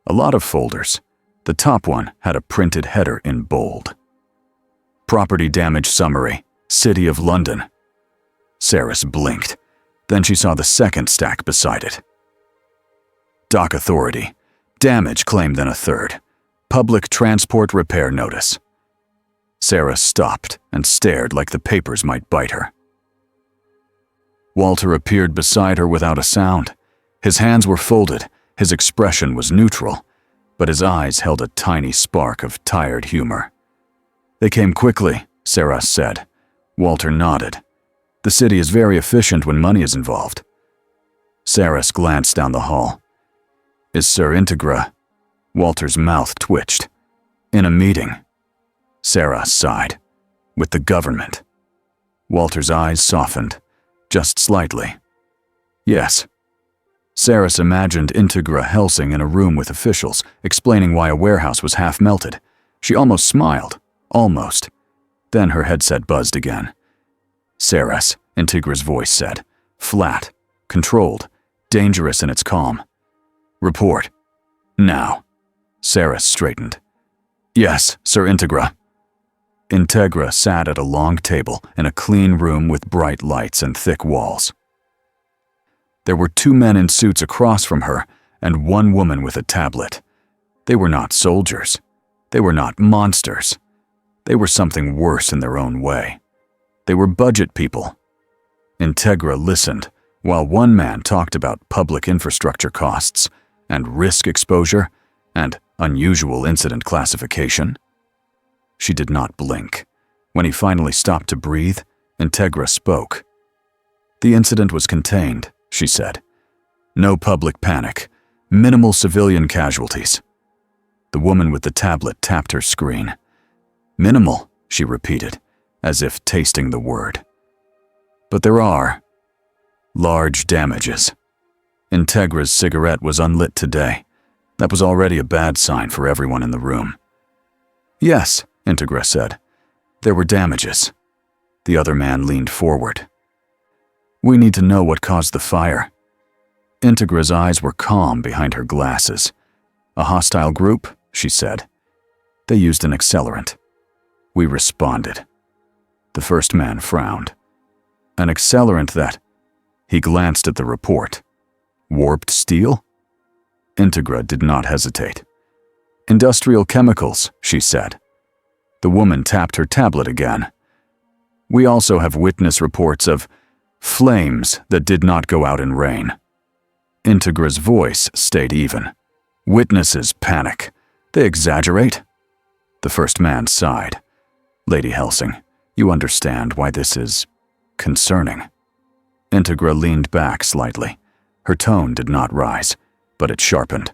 A lot of folders. The top one had a printed header in bold. Property damage summary, City of London. Saris blinked. Then she saw the second stack beside it. Dock authority. Damage claimed in a third. Public transport repair notice. Saris stopped and stared like the papers might bite her. Walter appeared beside her without a sound. His hands were folded, his expression was neutral, but his eyes held a tiny spark of tired humor. "They came quickly," Saris said. Walter nodded. "The city is very efficient when money is involved." Saris glanced down the hall. "Is Sir Integra?" Walter's mouth twitched. In a meeting. Sarah sighed. With the government. Walter's eyes softened, just slightly. Yes. Saris imagined Integra Hellsing in a room with officials, explaining why a warehouse was half melted. She almost smiled. Almost. Then her headset buzzed again. Saris, Integra's voice said. Flat. Controlled. Dangerous in its calm. Report. Now. Saris straightened. Yes, Sir Integra. Integra sat at a long table in a clean room with bright lights and thick walls. There were 2 men in suits across from her and 1 woman with a tablet. They were not soldiers. They were not monsters. They were something worse in their own way. They were budget people. Integra listened while 1 man talked about public infrastructure costs and risk exposure and unusual incident classification. She did not blink. When he finally stopped to breathe, Integra spoke. The incident was contained, she said. No public panic. Minimal civilian casualties. The woman with the tablet tapped her screen. Minimal, she repeated, as if tasting the word. But there are large damages. Integra's cigarette was unlit today. That was already a bad sign for everyone in the room. Yes, Integra said. There were damages. The other man leaned forward. We need to know what caused the fire. Integra's eyes were calm behind her glasses. A hostile group, she said. They used an accelerant. We responded. The first man frowned. An accelerant that... He glanced at the report. Warped steel? Integra did not hesitate. Industrial chemicals, she said. The woman tapped her tablet again. We also have witness reports of flames that did not go out in rain. Integra's voice stayed even. Witnesses panic. They exaggerate. The first man sighed. Lady Hellsing, you understand why this is concerning. Integra leaned back slightly. Her tone did not rise, but it sharpened.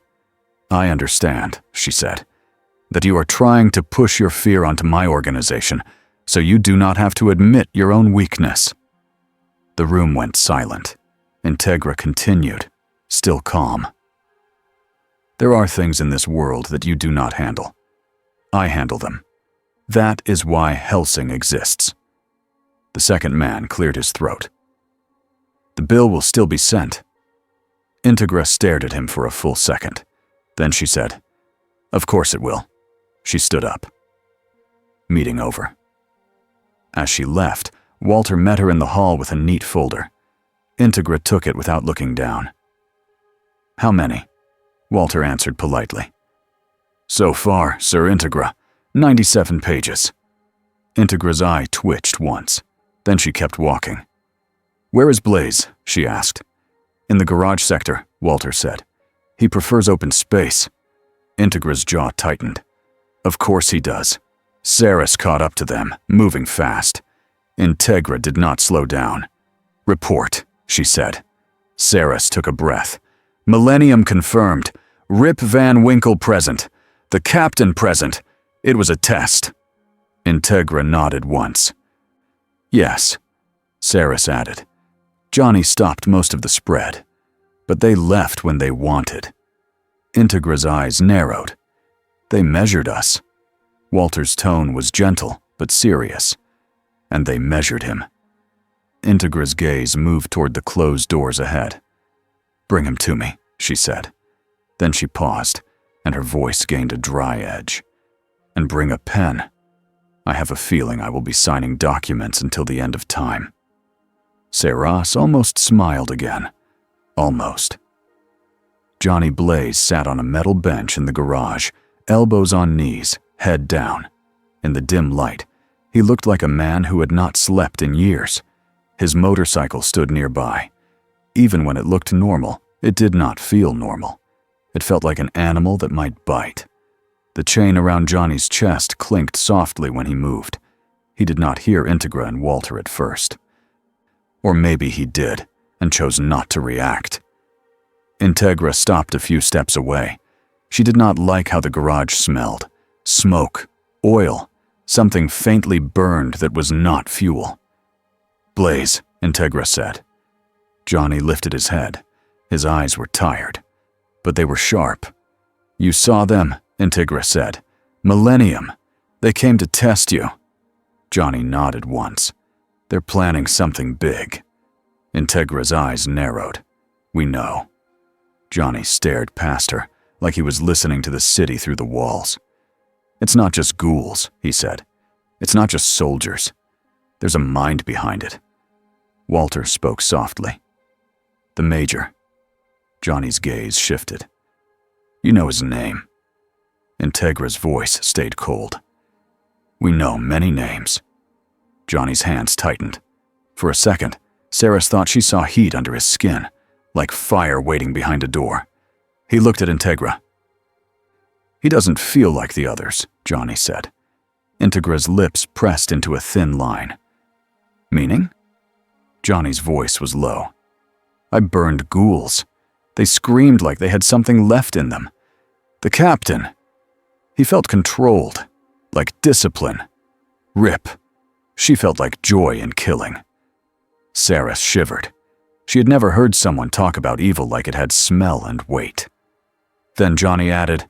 I understand, she said, that you are trying to push your fear onto my organization so you do not have to admit your own weakness. The room went silent. Integra continued, still calm. There are things in this world that you do not handle. I handle them. That is why Hellsing exists. The second man cleared his throat. The bill will still be sent. Integra stared at him for a full second. Then she said, Of course it will. She stood up. Meeting over. As she left, Walter met her in the hall with a neat folder. Integra took it without looking down. How many? Walter answered politely. So far, Sir Integra, 97 pages. Integra's eye twitched once. Then she kept walking. Where is Blaze? She asked. In the garage sector, Walter said. He prefers open space. Integra's jaw tightened. Of course he does. Saris caught up to them, moving fast. Integra did not slow down. Report, she said. Saris took a breath. Millennium confirmed. Rip Van Winkle present. The captain present. It was a test. Integra nodded once. Yes, Saris added. Johnny stopped most of the spread, but they left when they wanted. Integra's eyes narrowed. They measured us. Walter's tone was gentle, but serious. And they measured him. Integra's gaze moved toward the closed doors ahead. Bring him to me, she said. Then she paused, and her voice gained a dry edge. And bring a pen. I have a feeling I will be signing documents until the end of time. Saras almost smiled again. Almost. Johnny Blaze sat on a metal bench in the garage, elbows on knees, head down. In the dim light, he looked like a man who had not slept in years. His motorcycle stood nearby. Even when it looked normal, it did not feel normal. It felt like an animal that might bite. The chain around Johnny's chest clinked softly when he moved. He did not hear Integra and Walter at first. Or maybe he did, and chose not to react. Integra stopped a few steps away. She did not like how the garage smelled. Smoke, oil, something faintly burned that was not fuel. "Blaze," Integra said. Johnny lifted his head. His eyes were tired, but they were sharp. "You saw them," Integra said. "Millennium. They came to test you." Johnny nodded once. "They're planning something big." Integra's eyes narrowed. "We know." Johnny stared past her, like he was listening to the city through the walls. "It's not just ghouls," he said. "It's not just soldiers. There's a mind behind it." Walter spoke softly. "The Major." Johnny's gaze shifted. "You know his name." Integra's voice stayed cold. "We know many names." Johnny's hands tightened. For a second, Saris thought she saw heat under his skin, like fire waiting behind a door. He looked at Integra. "He doesn't feel like the others," Johnny said. Integra's lips pressed into a thin line. "Meaning?" Johnny's voice was low. "I burned ghouls. They screamed like they had something left in them. The captain. He felt controlled, like discipline. Rip. She felt like joy in killing." Saris shivered. She had never heard someone talk about evil like it had smell and weight. Then Johnny added,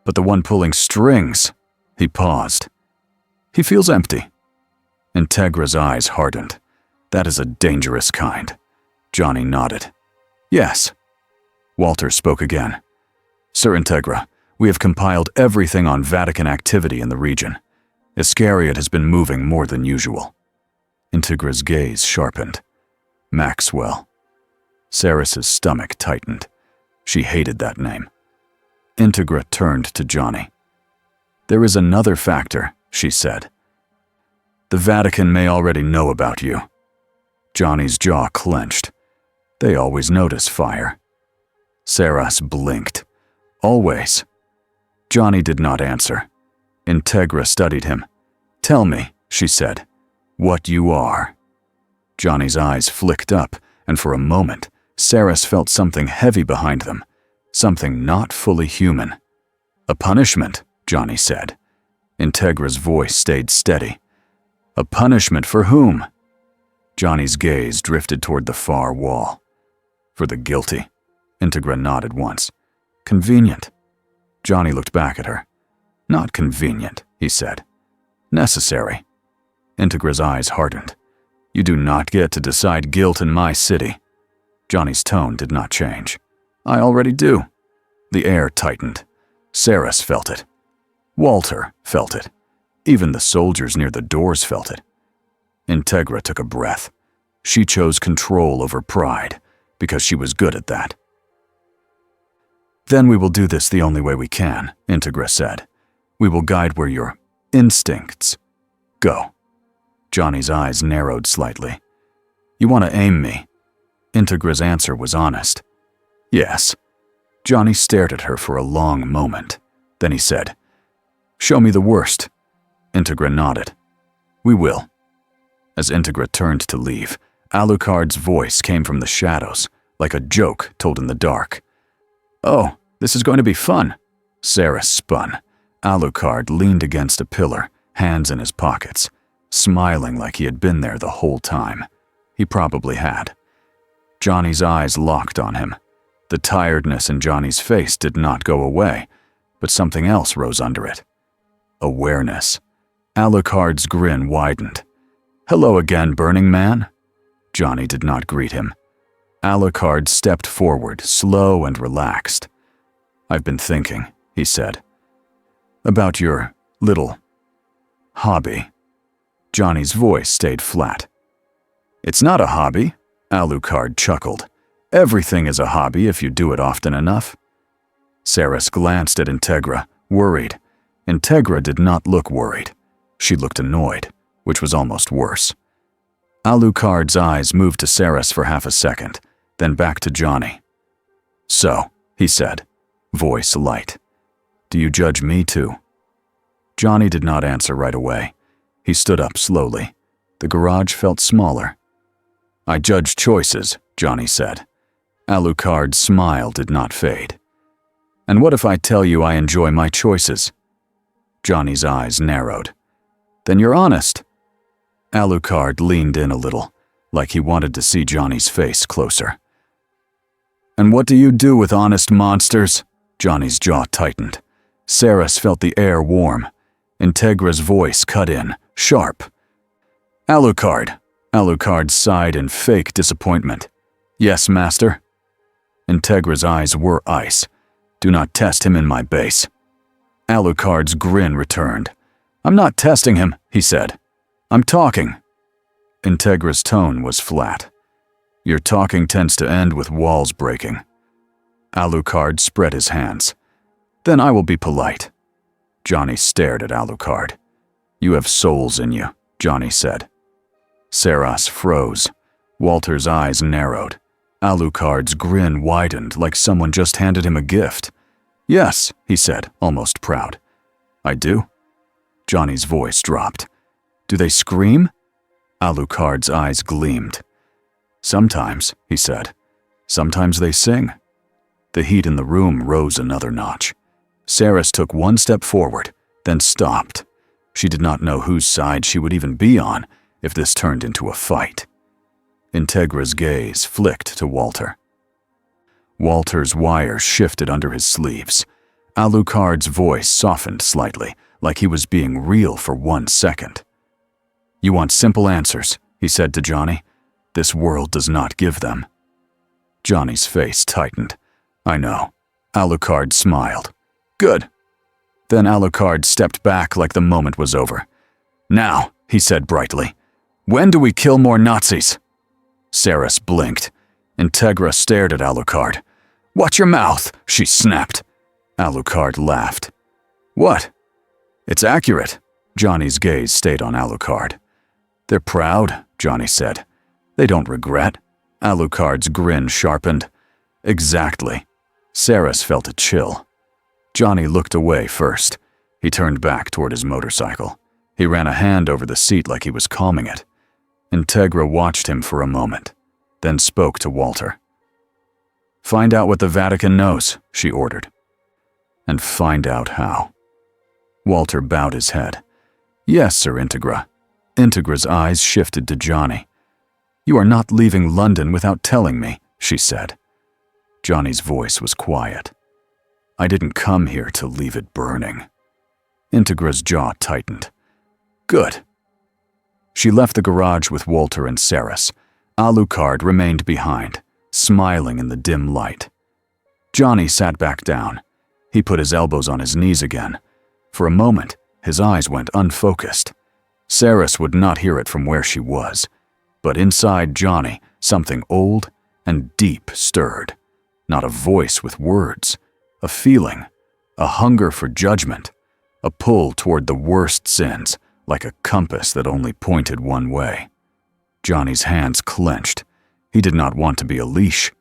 "But the one pulling strings." He paused. "He feels empty." Integra's eyes hardened. "That is a dangerous kind." Johnny nodded. "Yes." Walter spoke again. "Sir Integra, we have compiled everything on Vatican activity in the region. Iscariot has been moving more than usual." Integra's gaze sharpened. "Maxwell." Saris's stomach tightened. She hated that name. Integra turned to Johnny. "There is another factor," she said. "The Vatican may already know about you." Johnny's jaw clenched. "They always notice fire." Saris blinked. "Always." Johnny did not answer. Integra studied him. "Tell me," she said, "what you are." Johnny's eyes flicked up, and for a moment, Saris felt something heavy behind them, something not fully human. "A punishment," Johnny said. Integra's voice stayed steady. "A punishment for whom?" Johnny's gaze drifted toward the far wall. "For the guilty." Integra nodded once. "Convenient." Johnny looked back at her. "Not convenient," he said. "Necessary." Integra's eyes hardened. "You do not get to decide guilt in my city." Johnny's tone did not change. "I already do." The air tightened. Saris felt it. Walter felt it. Even the soldiers near the doors felt it. Integra took a breath. She chose control over pride, because she was good at that. "Then we will do this the only way we can," Integra said. "We will guide where your instincts go." Johnny's eyes narrowed slightly. "You want to aim me?" Integra's answer was honest. "Yes." Johnny stared at her for a long moment. Then he said, "Show me the worst." Integra nodded. "We will." As Integra turned to leave, Alucard's voice came from the shadows, like a joke told in the dark. "Oh, this is going to be fun." Saris spun. Alucard leaned against a pillar, hands in his pockets, smiling like he had been there the whole time. He probably had. Johnny's eyes locked on him. The tiredness in Johnny's face did not go away, but something else rose under it. Awareness. Alucard's grin widened. "Hello again, Burning Man." Johnny did not greet him. Alucard stepped forward, slow and relaxed. "I've been thinking," he said, "about your little hobby." Johnny's voice stayed flat. "It's not a hobby," Alucard chuckled. "Everything is a hobby if you do it often enough." Saris glanced at Integra, worried. Integra did not look worried. She looked annoyed, which was almost worse. Alucard's eyes moved to Saris for half a second, then back to Johnny. "So," he said, voice light, "do you judge me too?" Johnny did not answer right away. He stood up slowly. The garage felt smaller. "I judge choices," Johnny said. Alucard's smile did not fade. "And what if I tell you I enjoy my choices?" Johnny's eyes narrowed. Then you're honest. Alucard leaned in a little, like he wanted to see Johnny's face closer. And what do you do with honest monsters? Johnny's jaw tightened. Saras felt the air warm. Integra's voice cut in, sharp. Alucard. Alucard sighed in fake disappointment. Yes, master. Integra's eyes were ice. Do not test him in my base. Alucard's grin returned. I'm not testing him, he said. I'm talking. Integra's tone was flat. Your talking tends to end with walls breaking. Alucard spread his hands. Then I will be polite. Johnny stared at Alucard. You have souls in you, Johnny said. Saras froze. Walter's eyes narrowed. Alucard's grin widened like someone just handed him a gift. Yes, he said, almost proud. I do. Johnny's voice dropped. Do they scream? Alucard's eyes gleamed. Sometimes, he said. Sometimes they sing. The heat in the room rose another notch. Saras took one step forward, then stopped. She did not know whose side she would even be on if this turned into a fight. Integra's gaze flicked to Walter. Walter's wires shifted under his sleeves. Alucard's voice softened slightly, like he was being real for 1 second. You want simple answers, he said to Johnny. This world does not give them. Johnny's face tightened. I know. Alucard smiled. Good. Then Alucard stepped back like the moment was over. Now, he said brightly, when do we kill more Nazis? Saras blinked. Integra stared at Alucard. Watch your mouth, she snapped. Alucard laughed. What? It's accurate. Johnny's gaze stayed on Alucard. They're proud, Johnny said. They don't regret. Alucard's grin sharpened. Exactly. Saras felt a chill. Johnny looked away first. He turned back toward his motorcycle. He ran a hand over the seat like he was calming it. Integra watched him for a moment, then spoke to Walter. Find out what the Vatican knows, she ordered. And find out how. Walter bowed his head. Yes, Sir Integra. Integra's eyes shifted to Johnny. You are not leaving London without telling me, she said. Johnny's voice was quiet. I didn't come here to leave it burning. Integra's jaw tightened. Good. She left the garage with Walter and Saras. Alucard remained behind, smiling in the dim light. Johnny sat back down. He put his elbows on his knees again. For a moment, his eyes went unfocused. Saras would not hear it from where she was. But inside Johnny, something old and deep stirred. Not a voice with words, a feeling, a hunger for judgment, a pull toward the worst sins, like a compass that only pointed one way. Johnny's hands clenched. He did not want to be a leash,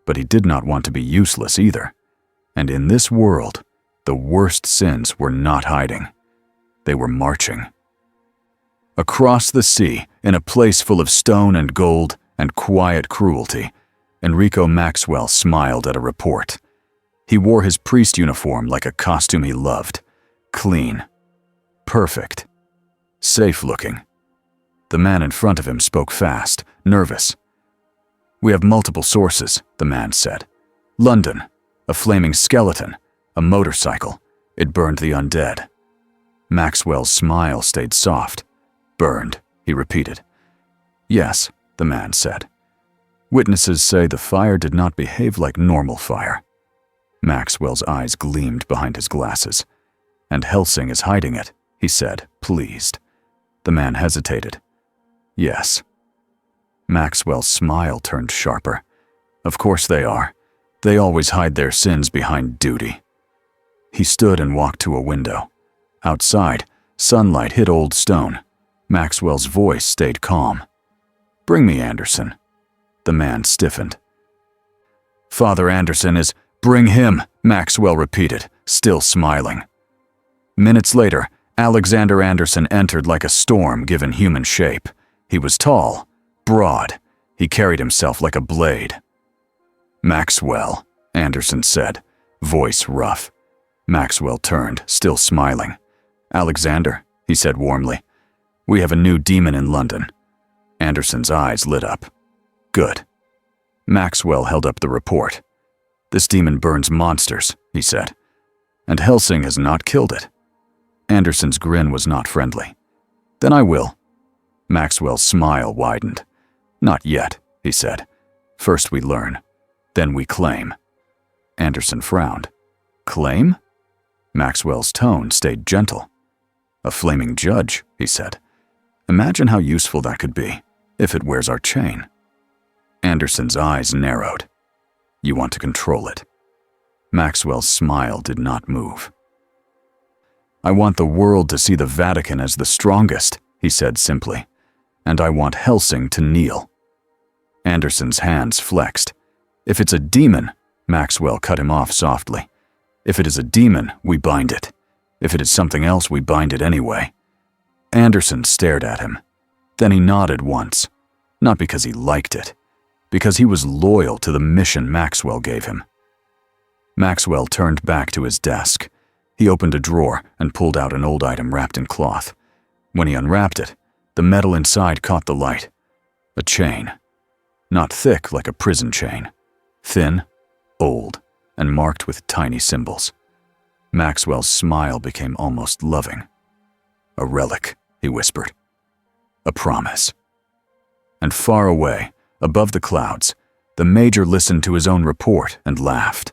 but he did not want to be useless either. And in this world, the worst sins were not hiding. They were marching. Across the sea, in a place full of stone and gold and quiet cruelty, Enrico Maxwell smiled at a report. He wore his priest uniform like a costume he loved. Clean. Perfect. Safe-looking. The man in front of him spoke fast, nervous. We have multiple sources, the man said. London. A flaming skeleton. A motorcycle. It burned the undead. Maxwell's smile stayed soft. Burned, he repeated. Yes, the man said. Witnesses say the fire did not behave like normal fire. Maxwell's eyes gleamed behind his glasses. And Hellsing is hiding it, he said, pleased. The man hesitated. Yes. Maxwell's smile turned sharper. Of course they are. They always hide their sins behind duty. He stood and walked to a window. Outside, sunlight hit old stone. Maxwell's voice stayed calm. Bring me Anderson. The man stiffened. Father Anderson is... Bring him, Maxwell repeated, still smiling. Minutes later, Alexander Anderson entered like a storm given human shape. He was tall, broad. He carried himself like a blade. Maxwell, Anderson said, voice rough. Maxwell turned, still smiling. "Alexander," he said warmly, "we have a new demon in London." Anderson's eyes lit up. "Good." Maxwell held up the report. "This demon burns monsters," he said, "and Hellsing has not killed it." Anderson's grin was not friendly. "Then I will." Maxwell's smile widened. "Not yet," he said. "First we learn, then we claim." Anderson frowned. "Claim?" Maxwell's tone stayed gentle. "A flaming judge," he said. "Imagine how useful that could be, if it wears our chain." Anderson's eyes narrowed. "You want to control it." Maxwell's smile did not move. "I want the world to see the Vatican as the strongest," he said simply, "and I want Hellsing to kneel." Anderson's hands flexed. "If it's a demon," Maxwell cut him off softly. "If it is a demon, we bind it. If it is something else, we bind it anyway." Anderson stared at him. Then he nodded once, not because he liked it, because he was loyal to the mission Maxwell gave him. Maxwell turned back to his desk. He opened a drawer and pulled out an old item wrapped in cloth. When he unwrapped it, the metal inside caught the light. A chain. Not thick like a prison chain. Thin, old, and marked with tiny symbols. Maxwell's smile became almost loving. "A relic," he whispered. "A promise." And far away, above the clouds, the Major listened to his own report and laughed.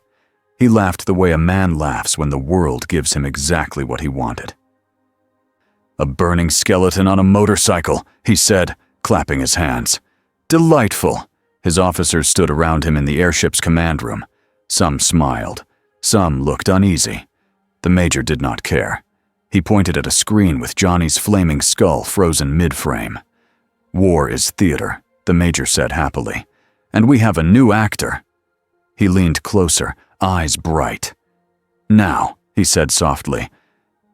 He laughed the way a man laughs when the world gives him exactly what he wanted. "A burning skeleton on a motorcycle," he said, clapping his hands. "Delightful." His officers stood around him in the airship's command room. Some smiled. Some looked uneasy. The Major did not care. He pointed at a screen with Johnny's flaming skull frozen mid-frame. "War is theater," the Major said happily. "And we have a new actor." He leaned closer, eyes bright. "Now," he said softly,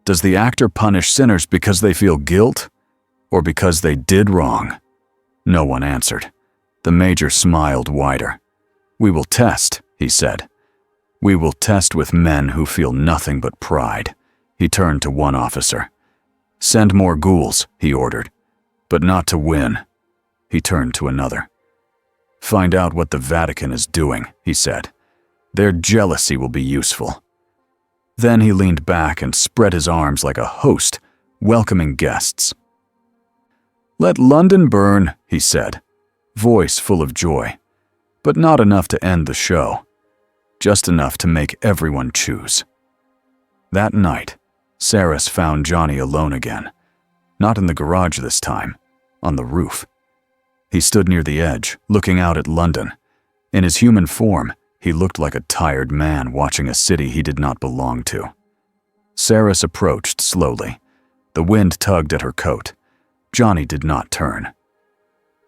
"does the actor punish sinners because they feel guilt, or because they did wrong?" No one answered. The Major smiled wider. "We will test," he said. "We will test with men who feel nothing but pride." He turned to one officer. "Send more ghouls," he ordered. "But not to win." He turned to another. "Find out what the Vatican is doing," he said. "Their jealousy will be useful." Then he leaned back and spread his arms like a host, welcoming guests. "Let London burn," he said, voice full of joy, but not enough to end the show, just enough to make everyone choose. That night, Saris found Johnny alone again, not in the garage this time, on the roof. He stood near the edge, looking out at London. In his human form, he looked like a tired man watching a city he did not belong to. Saris approached slowly. The wind tugged at her coat. Johnny did not turn.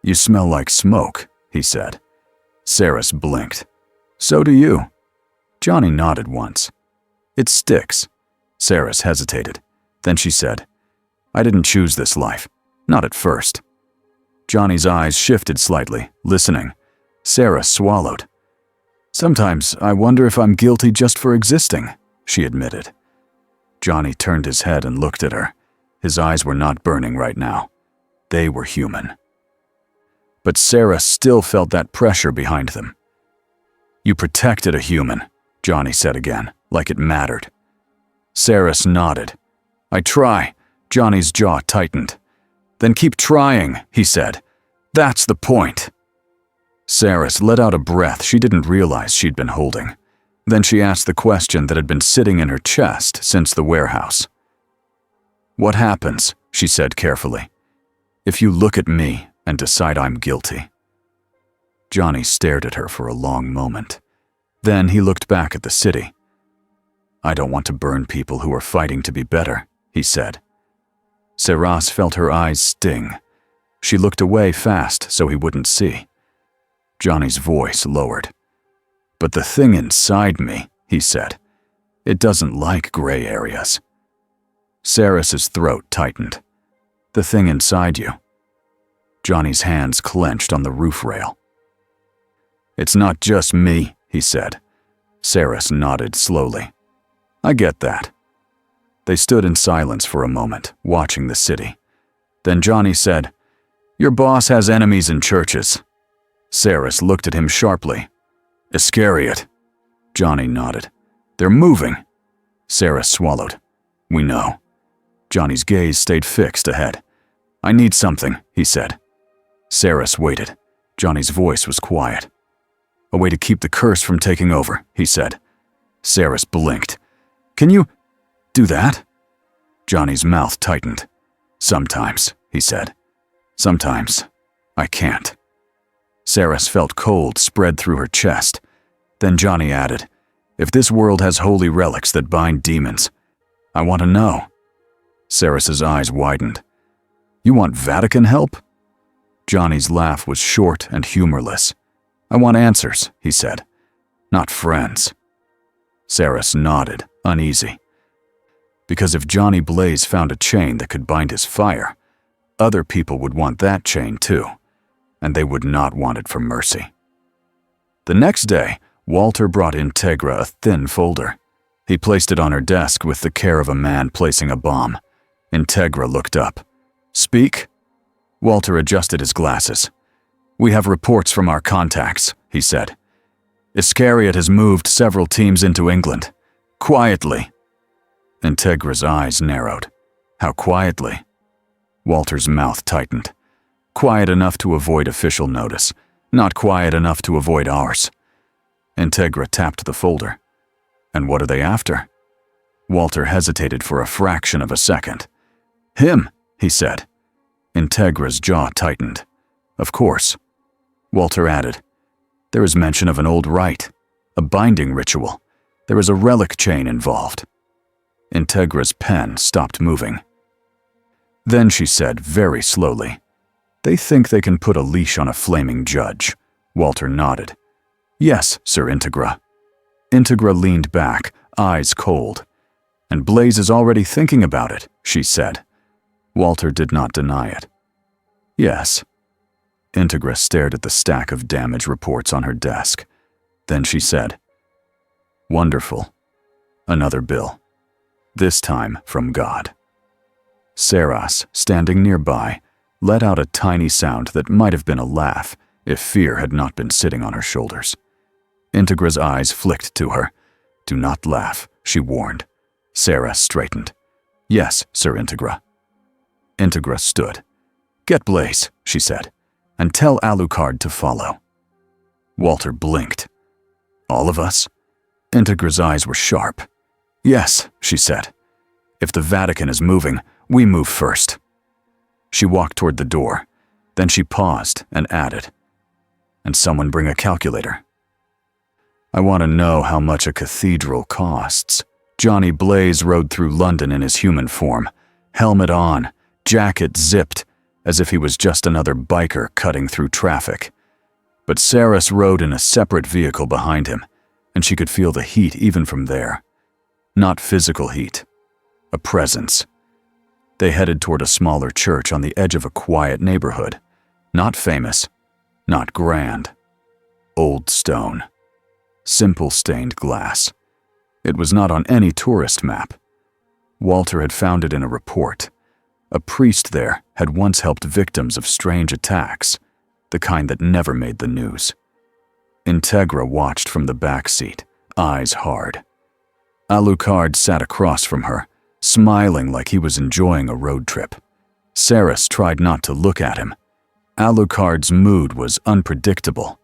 "You smell like smoke," he said. Saris blinked. "So do you." Johnny nodded once. "It sticks." Saris hesitated. Then she said, "I didn't choose this life. Not at first." Johnny's eyes shifted slightly, listening. Saris swallowed. "Sometimes I wonder if I'm guilty just for existing," she admitted. Johnny turned his head and looked at her. His eyes were not burning right now. They were human. But Saris still felt that pressure behind them. "You protected a human," Johnny said again, like it mattered. Saris nodded. "I try." Johnny's jaw tightened. "Then keep trying," he said. "That's the point." Saris let out a breath she didn't realize she'd been holding. Then she asked the question that had been sitting in her chest since the warehouse. "What happens," she said carefully, "if you look at me and decide I'm guilty?" Johnny stared at her for a long moment. Then he looked back at the city. "I don't want to burn people who are fighting to be better," he said. Saras felt her eyes sting. She looked away fast so he wouldn't see. Johnny's voice lowered. "But the thing inside me," he said, "it doesn't like gray areas." Saras's throat tightened. "The thing inside you." Johnny's hands clenched on the roof rail. "It's not just me," he said. Saras nodded slowly. "I get that." They stood in silence for a moment, watching the city. Then Johnny said, "Your boss has enemies in churches." Saris looked at him sharply. "Iscariot." Johnny nodded. "They're moving." Saris swallowed. "We know." Johnny's gaze stayed fixed ahead. "I need something," he said. Saris waited. Johnny's voice was quiet. "A way to keep the curse from taking over," he said. Saris blinked. "Can you do that?" Johnny's mouth tightened. "Sometimes," he said. "Sometimes I can't." Saris felt cold spread through her chest. Then Johnny added, "If this world has holy relics that bind demons, I want to know." Saris's eyes widened. "You want Vatican help?" Johnny's laugh was short and humorless. "I want answers," he said. "Not friends." Saris nodded, uneasy. Because if Johnny Blaze found a chain that could bind his fire, other people would want that chain too, and they would not want it for mercy. The next day, Walter brought Integra a thin folder. He placed it on her desk with the care of a man placing a bomb. Integra looked up. "Speak?" Walter adjusted his glasses. "We have reports from our contacts," he said. "Iscariot has moved several teams into England. Quietly." Integra's eyes narrowed. "How quietly?" Walter's mouth tightened. "Quiet enough to avoid official notice, not quiet enough to avoid ours." Integra tapped the folder. "And what are they after?" Walter hesitated for a fraction of a second. "Him," he said. Integra's jaw tightened. "Of course." Walter added, "There is mention of an old rite, a binding ritual. There is a relic chain involved." Integra's pen stopped moving. Then she said very slowly, "They think they can put a leash on a flaming judge." Walter nodded. "Yes, Sir Integra." Integra leaned back, eyes cold. "And Blaze is already thinking about it," she said. Walter did not deny it. "Yes." Integra stared at the stack of damage reports on her desk. Then she said, "Wonderful. Another bill. This time from God." Saras, standing nearby, let out a tiny sound that might have been a laugh if fear had not been sitting on her shoulders. Integra's eyes flicked to her. "Do not laugh," she warned. Saras straightened. "Yes, Sir Integra." Integra stood. "Get Blaze," she said, "and tell Alucard to follow." Walter blinked. "All of us?" Integra's eyes were sharp. "Yes," she said. "If the Vatican is moving, we move first." She walked toward the door. Then she paused and added, "And someone bring a calculator." "I want to know how much a cathedral costs." Johnny Blaze rode through London in his human form, helmet on, jacket zipped, as if he was just another biker cutting through traffic. But Saris rode in a separate vehicle behind him, and she could feel the heat even from there. Not physical heat, a presence. They headed toward a smaller church on the edge of a quiet neighborhood. Not famous, not grand. Old stone. Simple stained glass. It was not on any tourist map. Walter had found it in a report. A priest there had once helped victims of strange attacks, the kind that never made the news. Integra watched from the back seat, eyes hard. Alucard sat across from her, smiling like he was enjoying a road trip. Saris tried not to look at him. Alucard's mood was unpredictable,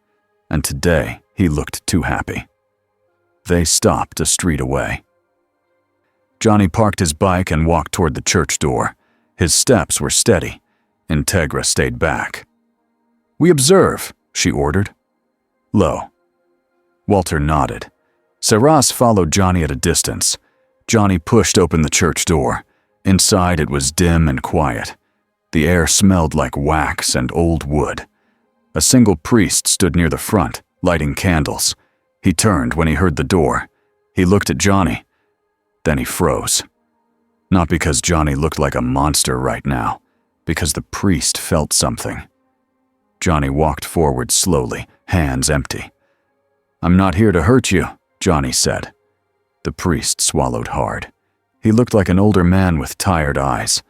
and today he looked too happy. They stopped a street away. Johnny parked his bike and walked toward the church door. His steps were steady. Integra stayed back. "We observe," she ordered. "Low." Walter nodded. Saras followed Johnny at a distance. Johnny pushed open the church door. Inside it was dim and quiet. The air smelled like wax and old wood. A single priest stood near the front, lighting candles. He turned when he heard the door. He looked at Johnny. Then he froze. Not because Johnny looked like a monster right now, because the priest felt something. Johnny walked forward slowly, hands empty. "I'm not here to hurt you," Johnny said. The priest swallowed hard. He looked like an older man with tired eyes,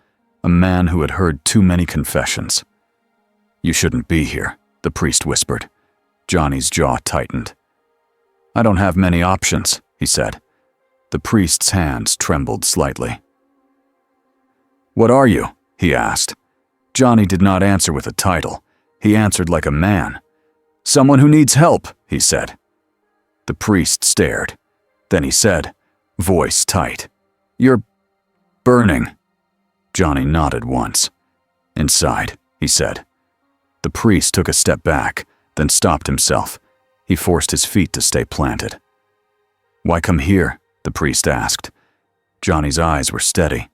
a man who had heard too many confessions. "You shouldn't be here," the priest whispered. Johnny's jaw tightened. "I don't have many options," he said. The priest's hands trembled slightly. "What are you?" he asked. Johnny did not answer with a title. He answered like a man. "Someone who needs help," he said. The priest stared. Then he said, voice tight, "You're burning." Johnny nodded once. "Inside," he said. The priest took a step back, then stopped himself. He forced his feet to stay planted. "Why come here?" the priest asked. Johnny's eyes were steady.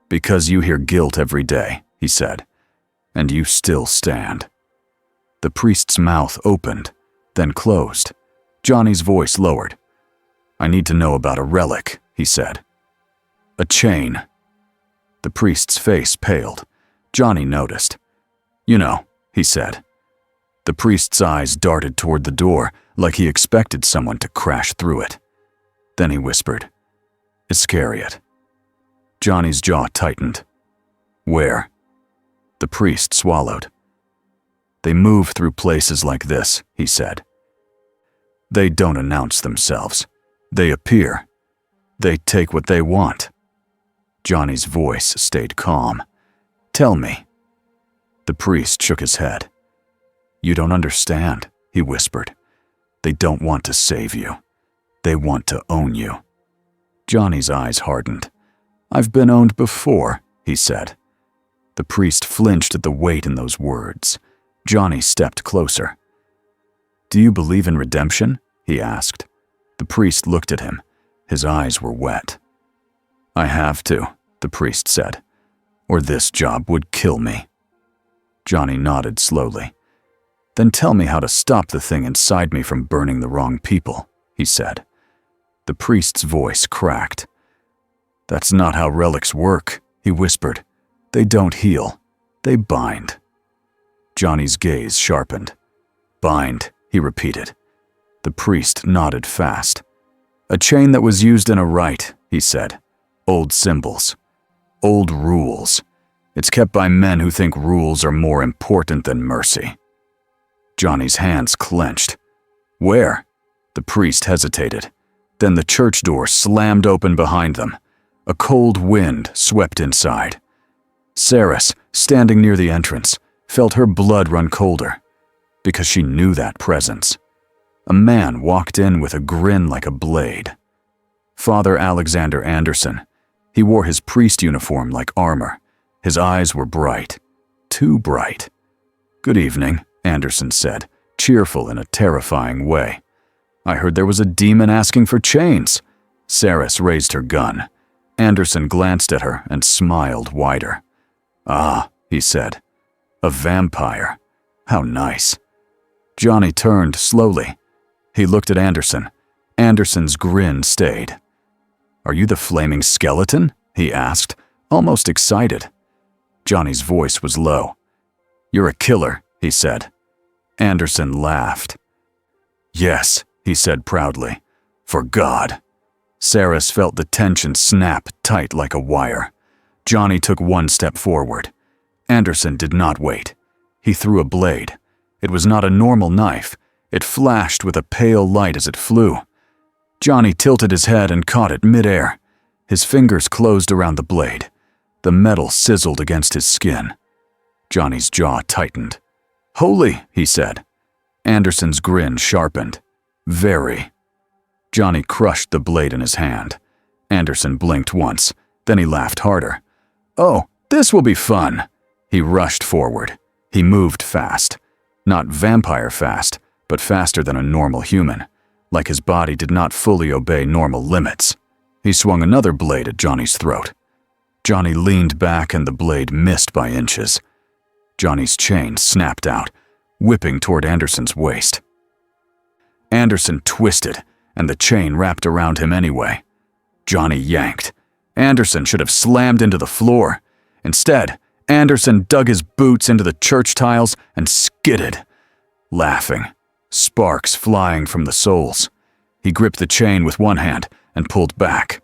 "Because you hear guilt every day," he said, "and you still stand." The priest's mouth opened, then closed. Johnny's voice lowered. "I need to know about a relic," he said. "A chain." The priest's face paled. Johnny noticed. "You know," he said. The priest's eyes darted toward the door, like he expected someone to crash through it. Then he whispered, "Iscariot." Johnny's jaw tightened. "Where?" The priest swallowed. "They move through places like this," he said. "They don't announce themselves. They appear. They take what they want." Johnny's voice stayed calm. "Tell me." The priest shook his head. "You don't understand," he whispered. "They don't want to save you. They want to own you." Johnny's eyes hardened. "I've been owned before," he said. The priest flinched at the weight in those words. Johnny stepped closer. "Do you believe in redemption?" he asked. The priest looked at him. His eyes were wet. "I have to," the priest said, "or this job would kill me." Johnny nodded slowly. "Then tell me how to stop the thing inside me from burning the wrong people," he said. The priest's voice cracked. "That's not how relics work," he whispered. "They don't heal. They bind." Johnny's gaze sharpened. "Bind," he repeated. The priest nodded fast. "A chain that was used in a rite," he said. "Old symbols. Old rules. It's kept by men who think rules are more important than mercy." Johnny's hands clenched. "Where?" The priest hesitated. Then the church door slammed open behind them. A cold wind swept inside. Saris, standing near the entrance, felt her blood run colder, because she knew that presence. A man walked in with a grin like a blade. Father Alexander Anderson. He wore his priest uniform like armor. His eyes were bright. Too bright. "Good evening," Anderson said, cheerful in a terrifying way. "I heard there was a demon asking for chains." Saris raised her gun. Anderson glanced at her and smiled wider. "Ah," he said. "A vampire. How nice." Johnny turned slowly. He looked at Anderson. Anderson's grin stayed. "Are you the flaming skeleton?" he asked, almost excited. Johnny's voice was low. "You're a killer," he said. Anderson laughed. "Yes," he said proudly. "For God." Saris felt the tension snap tight like a wire. Johnny took one step forward. Anderson did not wait. He threw a blade. It was not a normal knife. It flashed with a pale light as it flew. Johnny tilted his head and caught it midair. His fingers closed around the blade. The metal sizzled against his skin. Johnny's jaw tightened. "Holy," he said. Anderson's grin sharpened. "Very." Johnny crushed the blade in his hand. Anderson blinked once, then he laughed harder. "Oh, this will be fun." He rushed forward. He moved fast. Not vampire fast, but faster than a normal human, like his body did not fully obey normal limits. He swung another blade at Johnny's throat. Johnny leaned back and the blade missed by inches. Johnny's chain snapped out, whipping toward Anderson's waist. Anderson twisted, and the chain wrapped around him anyway. Johnny yanked. Anderson should have slammed into the floor. Instead, Anderson dug his boots into the church tiles and skidded, laughing, sparks flying from the soles. He gripped the chain with one hand and pulled back.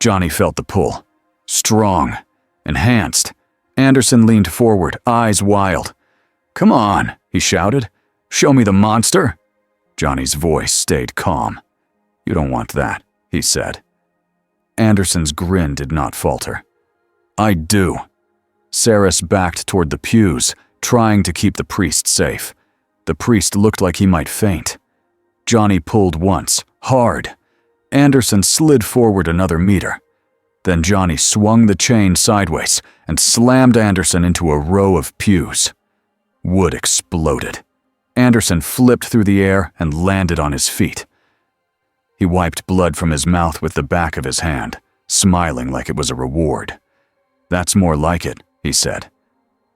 Johnny felt the pull. Strong. Enhanced. Anderson leaned forward, eyes wild. "Come on," he shouted. "Show me the monster." Johnny's voice stayed calm. "You don't want that," he said. Anderson's grin did not falter. "I do." Saris backed toward the pews, trying to keep the priest safe. The priest looked like he might faint. Johnny pulled once, hard. Anderson slid forward another meter. Then Johnny swung the chain sideways and slammed Anderson into a row of pews. Wood exploded. Anderson flipped through the air and landed on his feet. He wiped blood from his mouth with the back of his hand, smiling like it was a reward. "That's more like it," he said.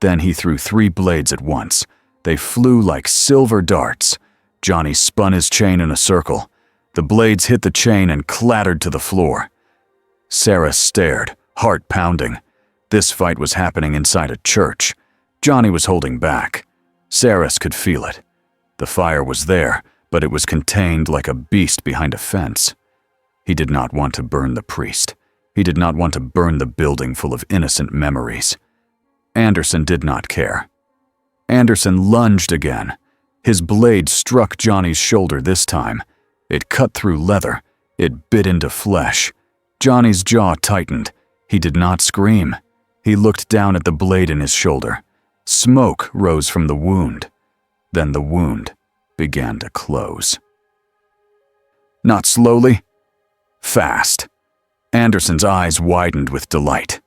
Then he threw 3 blades at once. They flew like silver darts. Johnny spun his chain in a circle. The blades hit the chain and clattered to the floor. Saris stared, heart pounding. This fight was happening inside a church. Johnny was holding back. Saris could feel it. The fire was there, but it was contained like a beast behind a fence. He did not want to burn the priest. He did not want to burn the building full of innocent memories. Anderson did not care. Anderson lunged again. His blade struck Johnny's shoulder this time. It cut through leather. It bit into flesh. Johnny's jaw tightened. He did not scream. He looked down at the blade in his shoulder. Smoke rose from the wound. Then the wound began to close. Not slowly. Fast. Anderson's eyes widened with delight.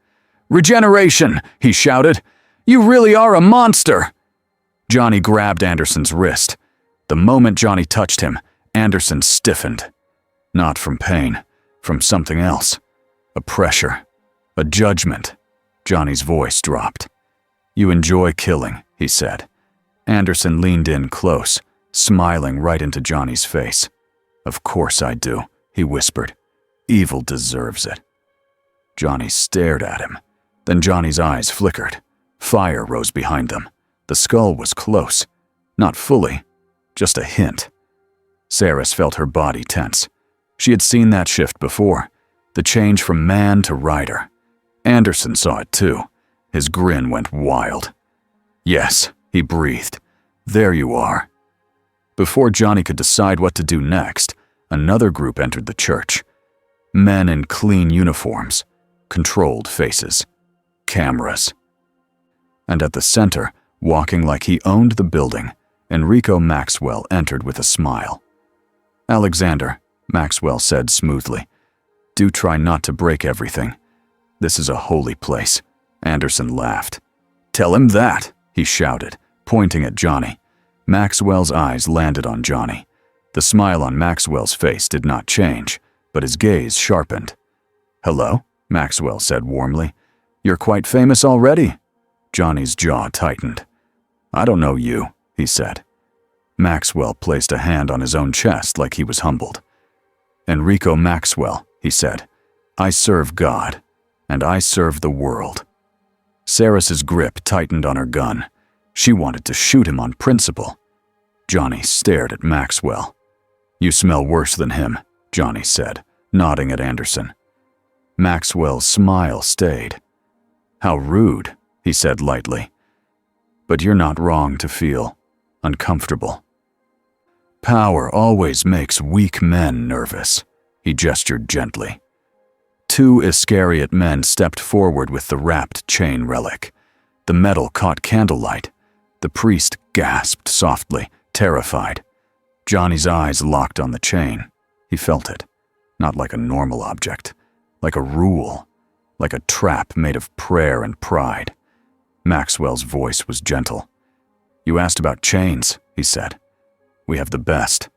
"Regeneration!" he shouted. "You really are a monster!" Johnny grabbed Anderson's wrist. The moment Johnny touched him, Anderson stiffened. Not from pain, from something else. A pressure. A judgment. Johnny's voice dropped. "You enjoy killing," he said. Anderson leaned in close, smiling right into Johnny's face. "Of course I do," he whispered. "Evil deserves it." Johnny stared at him. Then Johnny's eyes flickered. Fire rose behind them. The skull was close. Not fully, just a hint. Saris felt her body tense. She had seen that shift before, the change from man to rider. Anderson saw it too. His grin went wild. "Yes," he breathed. "There you are." Before Johnny could decide what to do next, another group entered the church. Men in clean uniforms, controlled faces, cameras. And at the center, walking like he owned the building, Enrico Maxwell entered with a smile. "Alexander," Maxwell said smoothly, "do try not to break everything. This is a holy place." Anderson laughed. "Tell him that," he shouted, pointing at Johnny. Maxwell's eyes landed on Johnny. The smile on Maxwell's face did not change, but his gaze sharpened. "Hello," Maxwell said warmly. "You're quite famous already." Johnny's jaw tightened. "I don't know you," he said. Maxwell placed a hand on his own chest like he was humbled. "Enrico Maxwell," he said. "I serve God, and I serve the world." Saris's grip tightened on her gun. She wanted to shoot him on principle. Johnny stared at Maxwell. "You smell worse than him," Johnny said, nodding at Anderson. Maxwell's smile stayed. "How rude," he said lightly. "But you're not wrong to feel uncomfortable. Power always makes weak men nervous," he gestured gently. 2 Iscariot men stepped forward with the wrapped chain relic. The metal caught candlelight. The priest gasped softly, terrified. Johnny's eyes locked on the chain. He felt it, not like a normal object, like a rule, like a trap made of prayer and pride. Maxwell's voice was gentle. "You asked about chains," he said. "We have the best."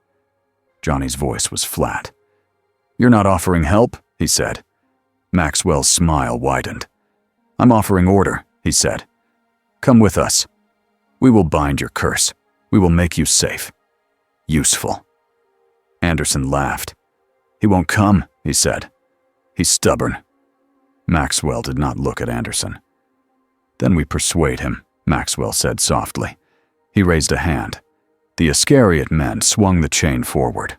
Johnny's voice was flat. "You're not offering help," he said. Maxwell's smile widened. "I'm offering order," he said. "Come with us. We will bind your curse. We will make you safe. Useful." Anderson laughed. "He won't come," he said. "He's stubborn." Maxwell did not look at Anderson. "Then we persuade him," Maxwell said softly. He raised a hand. The Iscariot men swung the chain forward.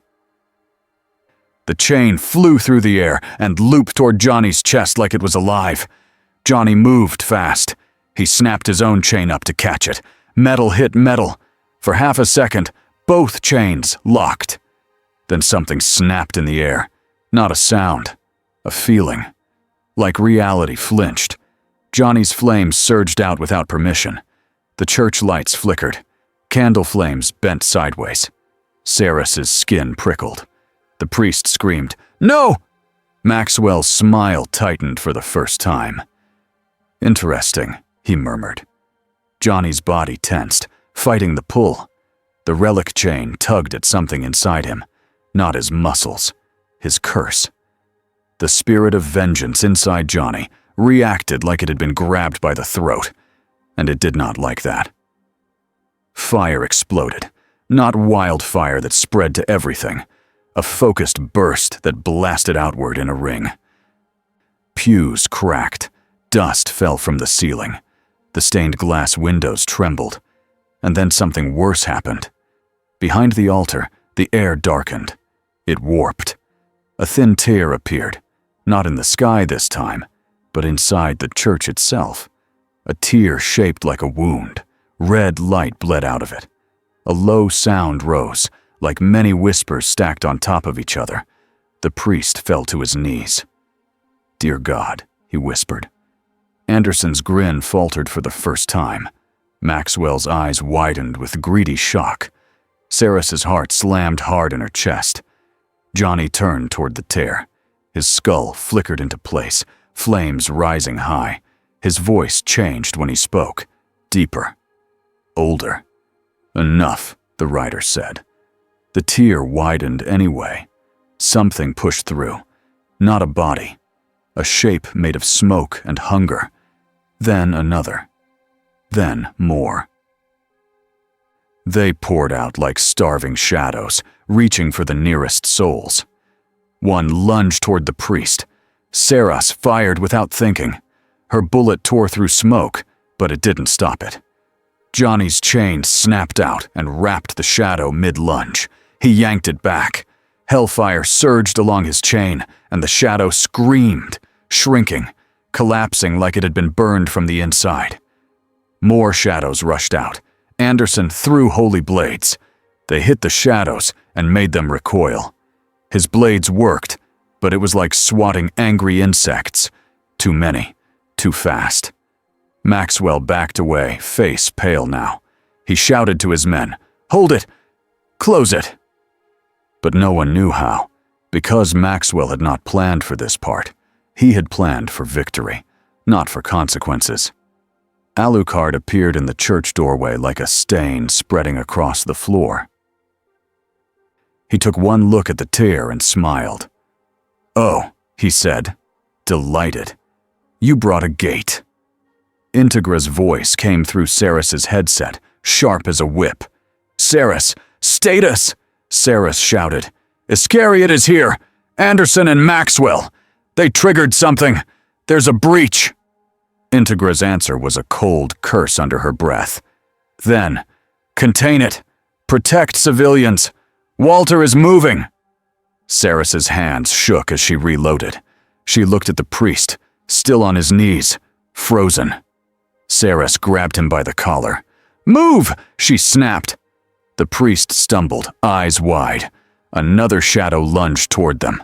The chain flew through the air and looped toward Johnny's chest like it was alive. Johnny moved fast. He snapped his own chain up to catch it. Metal hit metal. For half a second, both chains locked. Then something snapped in the air. Not a sound, a feeling. Like reality flinched. Johnny's flames surged out without permission. The church lights flickered. Candle flames bent sideways. Sarah's skin prickled. The priest screamed, "No!" Maxwell's smile tightened for the first time. "Interesting," he murmured. Johnny's body tensed, fighting the pull. The relic chain tugged at something inside him, not his muscles, his curse. The spirit of vengeance inside Johnny reacted like it had been grabbed by the throat, and it did not like that. Fire exploded, not wildfire that spread to everything, a focused burst that blasted outward in a ring. Pews cracked, dust fell from the ceiling, the stained glass windows trembled, and then something worse happened. Behind the altar, the air darkened. It warped. A thin tear appeared, not in the sky this time, but inside the church itself. A tear shaped like a wound. Red light bled out of it. A low sound rose, like many whispers stacked on top of each other. The priest fell to his knees. "Dear God," he whispered. Anderson's grin faltered for the first time. Maxwell's eyes widened with greedy shock. Sarah's heart slammed hard in her chest. Johnny turned toward the tear. His skull flickered into place, flames rising high. His voice changed when he spoke, deeper, older. "Enough," the rider said. The tear widened anyway. Something pushed through. Not a body. A shape made of smoke and hunger. Then another. Then more. They poured out like starving shadows, reaching for the nearest souls. One lunged toward the priest. Saras fired without thinking. Her bullet tore through smoke, but it didn't stop it. Johnny's chain snapped out and wrapped the shadow mid-lunge. He yanked it back. Hellfire surged along his chain, and the shadow screamed, shrinking, collapsing like it had been burned from the inside. More shadows rushed out. Anderson threw holy blades. They hit the shadows and made them recoil. His blades worked, but it was like swatting angry insects. Too many, too fast. Maxwell backed away, face pale now. He shouted to his men, "Hold it! Close it!" But no one knew how, because Maxwell had not planned for this part. He had planned for victory, not for consequences. Alucard appeared in the church doorway like a stain spreading across the floor. He took one look at the tear and smiled. "Oh," he said, delighted. "You brought a gate." Integra's voice came through Saras's headset, sharp as a whip. "Saras, status!" Saras shouted. "Iscariot is here! Anderson and Maxwell! They triggered something! There's a breach!" Integra's answer was a cold curse under her breath. Then, "Contain it! Protect civilians! Walter is moving!" Saras's hands shook as she reloaded. She looked at the priest, still on his knees, frozen. Saras grabbed him by the collar. "Move!" she snapped. The priest stumbled, eyes wide. Another shadow lunged toward them.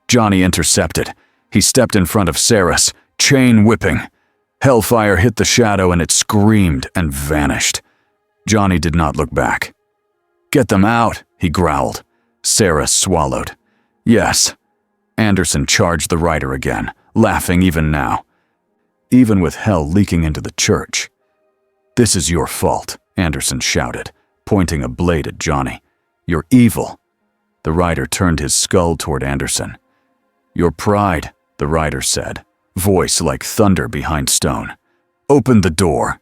Johnny intercepted. He stepped in front of Saras, chain whipping. Hellfire hit the shadow and it screamed and vanished. Johnny did not look back. "Get them out," he growled. Saras swallowed. "Yes." Anderson charged the rider again, laughing even now. Even with hell leaking into the church. "This is your fault," Anderson shouted, pointing a blade at Johnny. "You're evil." The rider turned his skull toward Anderson. "Your pride," the rider said, voice like thunder behind stone. "Open the door."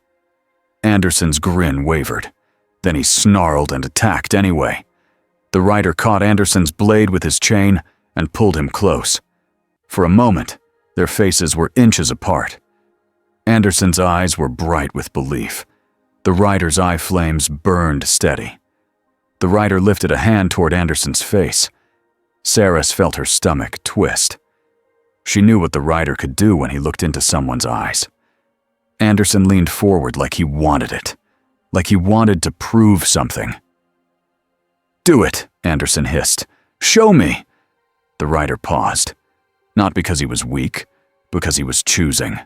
Anderson's grin wavered. Then he snarled and attacked anyway. The rider caught Anderson's blade with his chain and pulled him close. For a moment, their faces were inches apart. Anderson's eyes were bright with belief. The rider's eye flames burned steady. The rider lifted a hand toward Anderson's face. Saris felt her stomach twist. She knew what the rider could do when he looked into someone's eyes. Anderson leaned forward like he wanted it, like he wanted to prove something. "Do it," Anderson hissed. "Show me." The rider paused, not because he was weak, because he was choosing.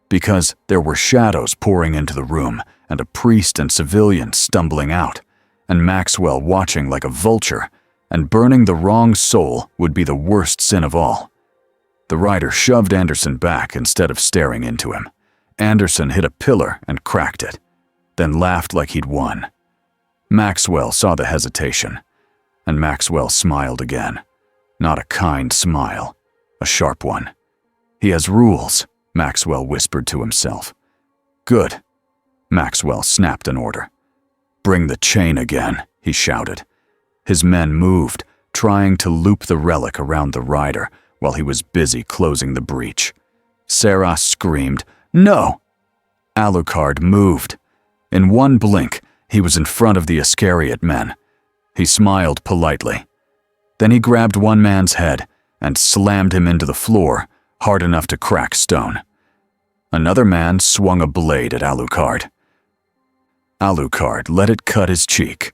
Because there were shadows pouring into the room, and a priest and civilian stumbling out, and Maxwell watching like a vulture, and burning the wrong soul would be the worst sin of all. The rider shoved Anderson back instead of staring into him. Anderson hit a pillar and cracked it, then laughed like he'd won. Maxwell saw the hesitation, and Maxwell smiled again. Not a kind smile, a sharp one. "He has rules," Maxwell whispered to himself. "Good." Maxwell snapped an order. "Bring the chain again," he shouted. His men moved, trying to loop the relic around the rider while he was busy closing the breach. Saras screamed, "No!" Alucard moved. In one blink, he was in front of the Iscariot men. He smiled politely. Then he grabbed one man's head and slammed him into the floor, hard enough to crack stone. Another man swung a blade at Alucard. Alucard let it cut his cheek.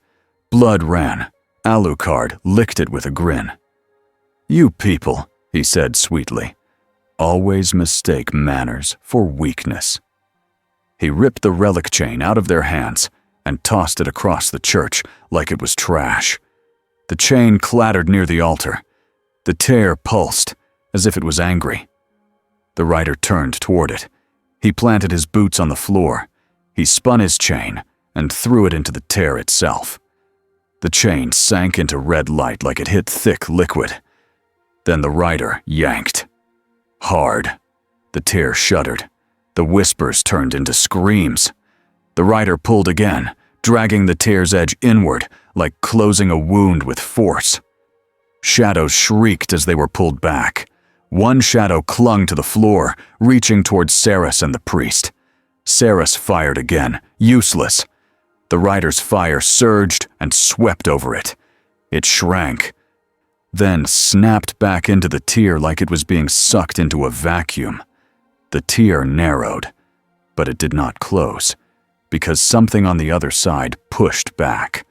Blood ran. Alucard licked it with a grin. "You people," he said sweetly, "always mistake manners for weakness." He ripped the relic chain out of their hands and tossed it across the church like it was trash. The chain clattered near the altar. The tear pulsed, as if it was angry. The rider turned toward it. He planted his boots on the floor. He spun his chain and threw it into the tear itself. The chain sank into red light like it hit thick liquid. Then the rider yanked. Hard. The tear shuddered. The whispers turned into screams. The rider pulled again, dragging the tear's edge inward, like closing a wound with force. Shadows shrieked as they were pulled back. One shadow clung to the floor, reaching towards Saris and the priest. Saris fired again, useless. The rider's fire surged and swept over it. It shrank, then snapped back into the tear like it was being sucked into a vacuum. The tear narrowed, but it did not close, because something on the other side pushed back.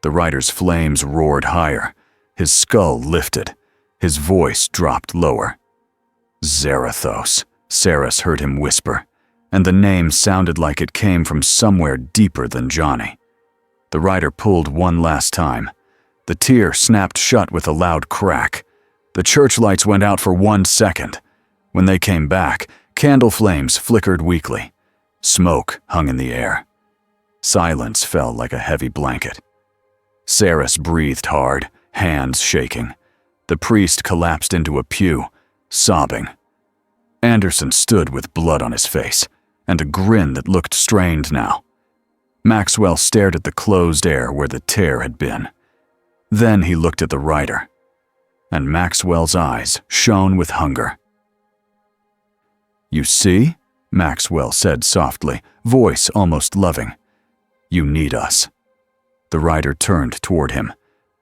The rider's flames roared higher. His skull lifted. His voice dropped lower. "Zarathos," Saris heard him whisper, and the name sounded like it came from somewhere deeper than Johnny. The rider pulled one last time. The tear snapped shut with a loud crack. The church lights went out for 1 second. When they came back, candle flames flickered weakly. Smoke hung in the air. Silence fell like a heavy blanket. Saris breathed hard, hands shaking. The priest collapsed into a pew, sobbing. Anderson stood with blood on his face, and a grin that looked strained now. Maxwell stared at the closed air where the tear had been. Then he looked at the rider, and Maxwell's eyes shone with hunger. "You see?" Maxwell said softly, voice almost loving. "You need us." The rider turned toward him.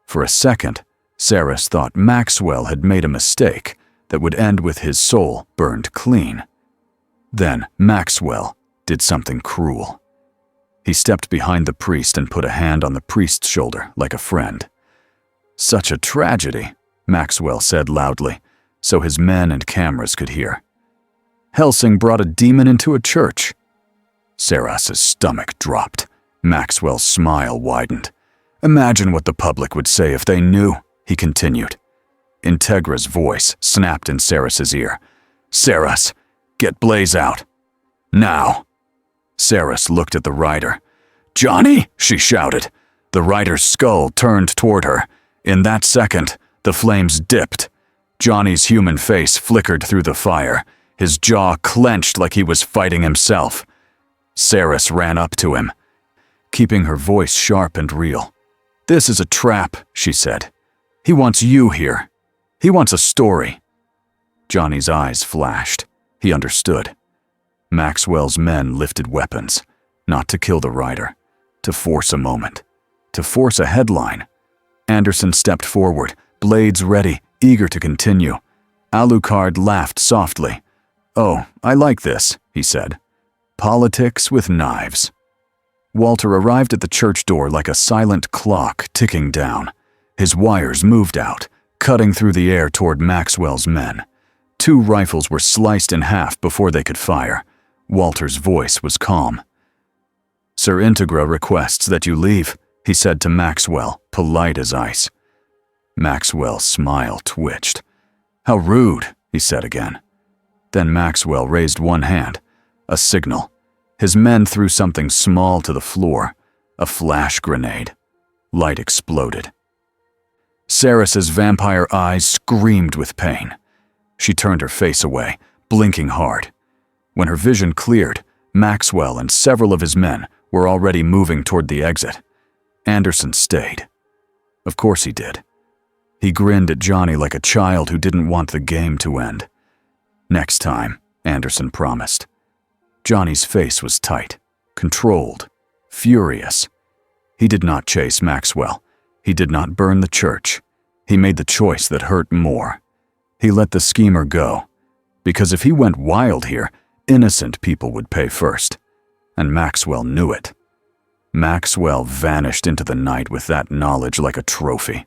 For a second, Saris thought Maxwell had made a mistake that would end with his soul burned clean. Then Maxwell did something cruel. He stepped behind the priest and put a hand on the priest's shoulder like a friend. "Such a tragedy," Maxwell said loudly, so his men and cameras could hear. "Hellsing brought a demon into a church." Saras's stomach dropped. Maxwell's smile widened. "Imagine what the public would say if they knew," he continued. Integra's voice snapped in Saras's ear. "Saras, get Blaze out. Now." Saras looked at the rider. "Johnny!" she shouted. The rider's skull turned toward her. In that second, the flames dipped. Johnny's human face flickered through the fire. His jaw clenched like he was fighting himself. Saras ran up to him, keeping her voice sharp and real. "This is a trap," she said. "He wants you here. He wants a story." Johnny's eyes flashed. He understood. Maxwell's men lifted weapons, not to kill the rider, to force a moment, to force a headline. Anderson stepped forward, blades ready, eager to continue. Alucard laughed softly. "Oh, I like this," he said. "Politics with knives." Walter arrived at the church door like a silent clock ticking down. His wires moved out, cutting through the air toward Maxwell's men. 2 rifles were sliced in half before they could fire. Walter's voice was calm. "Sir Integra requests that you leave," he said to Maxwell, polite as ice. Maxwell's smile twitched. "How rude," he said again. Then Maxwell raised one hand, a signal. His men threw something small to the floor, a flash grenade. Light exploded. Ceres's vampire eyes screamed with pain. She turned her face away, blinking hard. When her vision cleared, Maxwell and several of his men were already moving toward the exit. Anderson stayed. Of course he did. He grinned at Johnny like a child who didn't want the game to end. Next time, Anderson promised. Johnny's face was tight, controlled, furious. He did not chase Maxwell. He did not burn the church. He made the choice that hurt more. He let the schemer go, because if he went wild here, innocent people would pay first. And Maxwell knew it. Maxwell vanished into the night with that knowledge like a trophy.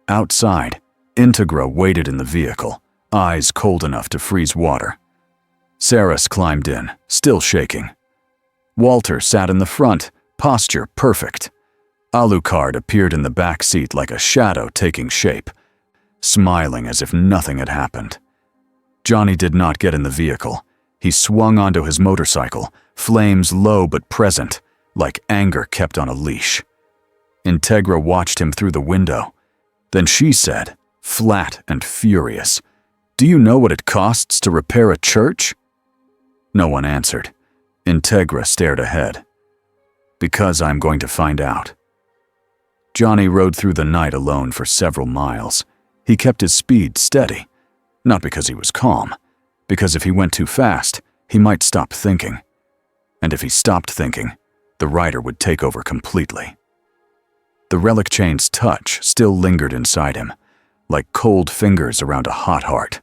Outside, Integra waited in the vehicle, eyes cold enough to freeze water. Ceres climbed in, still shaking. Walter sat in the front, posture perfect. Alucard appeared in the back seat like a shadow taking shape, smiling as if nothing had happened. Johnny did not get in the vehicle. He swung onto his motorcycle, flames low but present, like anger kept on a leash. Integra watched him through the window. Then she said, flat and furious, "Do you know what it costs to repair a church?" No one answered. Integra stared ahead. "Because I'm going to find out." Johnny rode through the night alone for several miles. He kept his speed steady, not because he was calm, because if he went too fast, he might stop thinking. And if he stopped thinking, the rider would take over completely. The relic chain's touch still lingered inside him, like cold fingers around a hot heart.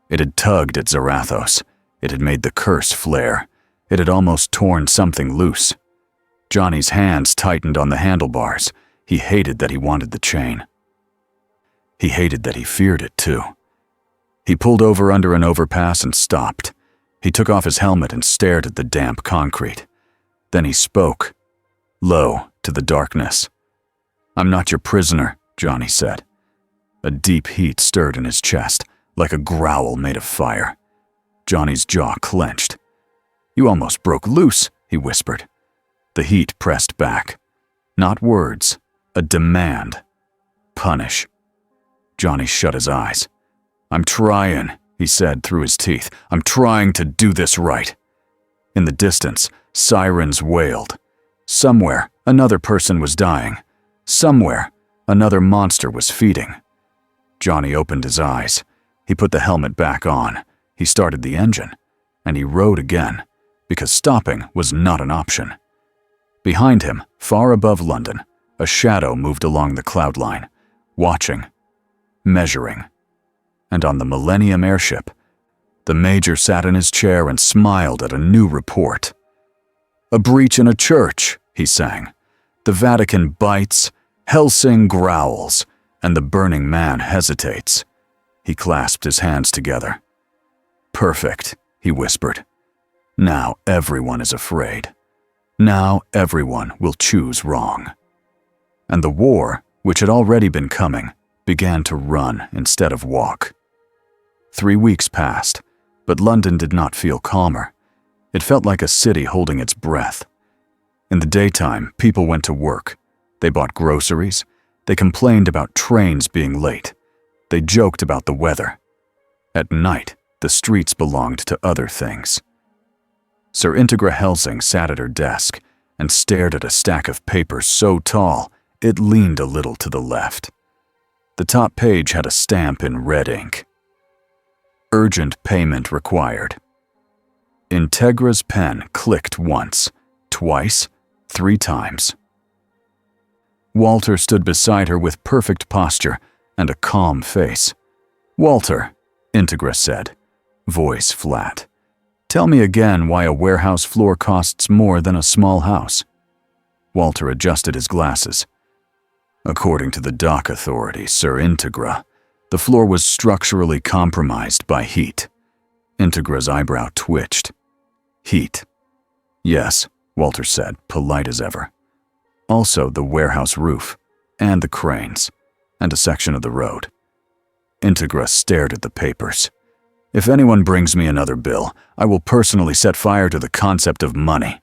It had tugged at Zarathos. It had made the curse flare. It had almost torn something loose. Johnny's hands tightened on the handlebars. He hated that he wanted the chain. He hated that he feared it too. He pulled over under an overpass and stopped. He took off his helmet and stared at the damp concrete. Then he spoke, low to the darkness. "I'm not your prisoner," Johnny said. A deep heat stirred in his chest, like a growl made of fire. Johnny's jaw clenched. "You almost broke loose," he whispered. The heat pressed back. Not words, a demand. "Punish." Johnny shut his eyes. "I'm trying," he said through his teeth. "I'm trying to do this right." In the distance, sirens wailed. Somewhere, another person was dying. Somewhere, another monster was feeding. Johnny opened his eyes. He put the helmet back on. He started the engine. And he rode again, because stopping was not an option. Behind him, far above London, a shadow moved along the cloud line, watching, measuring. And on the Millennium airship, the Major sat in his chair and smiled at a new report. "A breach in a church," he sang. "The Vatican bites, Hellsing growls, and the burning man hesitates." He clasped his hands together. "Perfect," he whispered. "Now everyone is afraid. Now everyone will choose wrong." And the war, which had already been coming, began to run instead of walk. 3 weeks passed, but London did not feel calmer. It felt like a city holding its breath. In the daytime, people went to work. They bought groceries. They complained about trains being late. They joked about the weather. At night, the streets belonged to other things. Sir Integra Hellsing sat at her desk and stared at a stack of papers so tall it leaned a little to the left. The top page had a stamp in red ink. Urgent payment required. Integra's pen clicked once, twice, 3 times. Walter stood beside her with perfect posture and a calm face. "Walter," Integra said, voice flat, "tell me again why a warehouse floor costs more than a small house." Walter adjusted his glasses. "According to the dock authority, Sir Integra, the floor was structurally compromised by heat." Integra's eyebrow twitched. "Heat." "Yes," Walter said, polite as ever. "Also the warehouse roof, and the cranes, and a section of the road." Integra stared at the papers. "If anyone brings me another bill, I will personally set fire to the concept of money."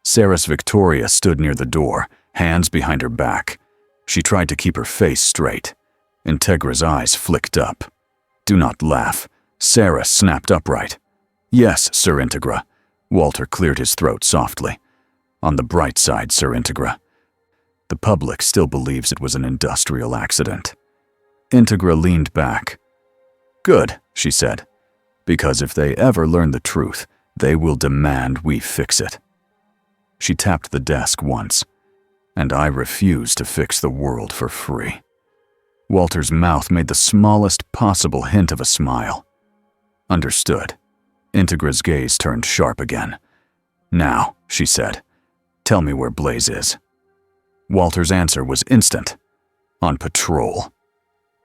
Saris Victoria stood near the door, hands behind her back. She tried to keep her face straight. Integra's eyes flicked up. "Do not laugh." Saris snapped upright. "Yes, Sir Integra." Walter cleared his throat softly. "On the bright side, Sir Integra, the public still believes it was an industrial accident." Integra leaned back. "Good," she said, "because if they ever learn the truth, they will demand we fix it." She tapped the desk once. "And I refuse to fix the world for free." Walter's mouth made the smallest possible hint of a smile. "Understood." Integra's gaze turned sharp again. "Now," she said, "tell me where Blaze is." Walter's answer was instant. "On patrol."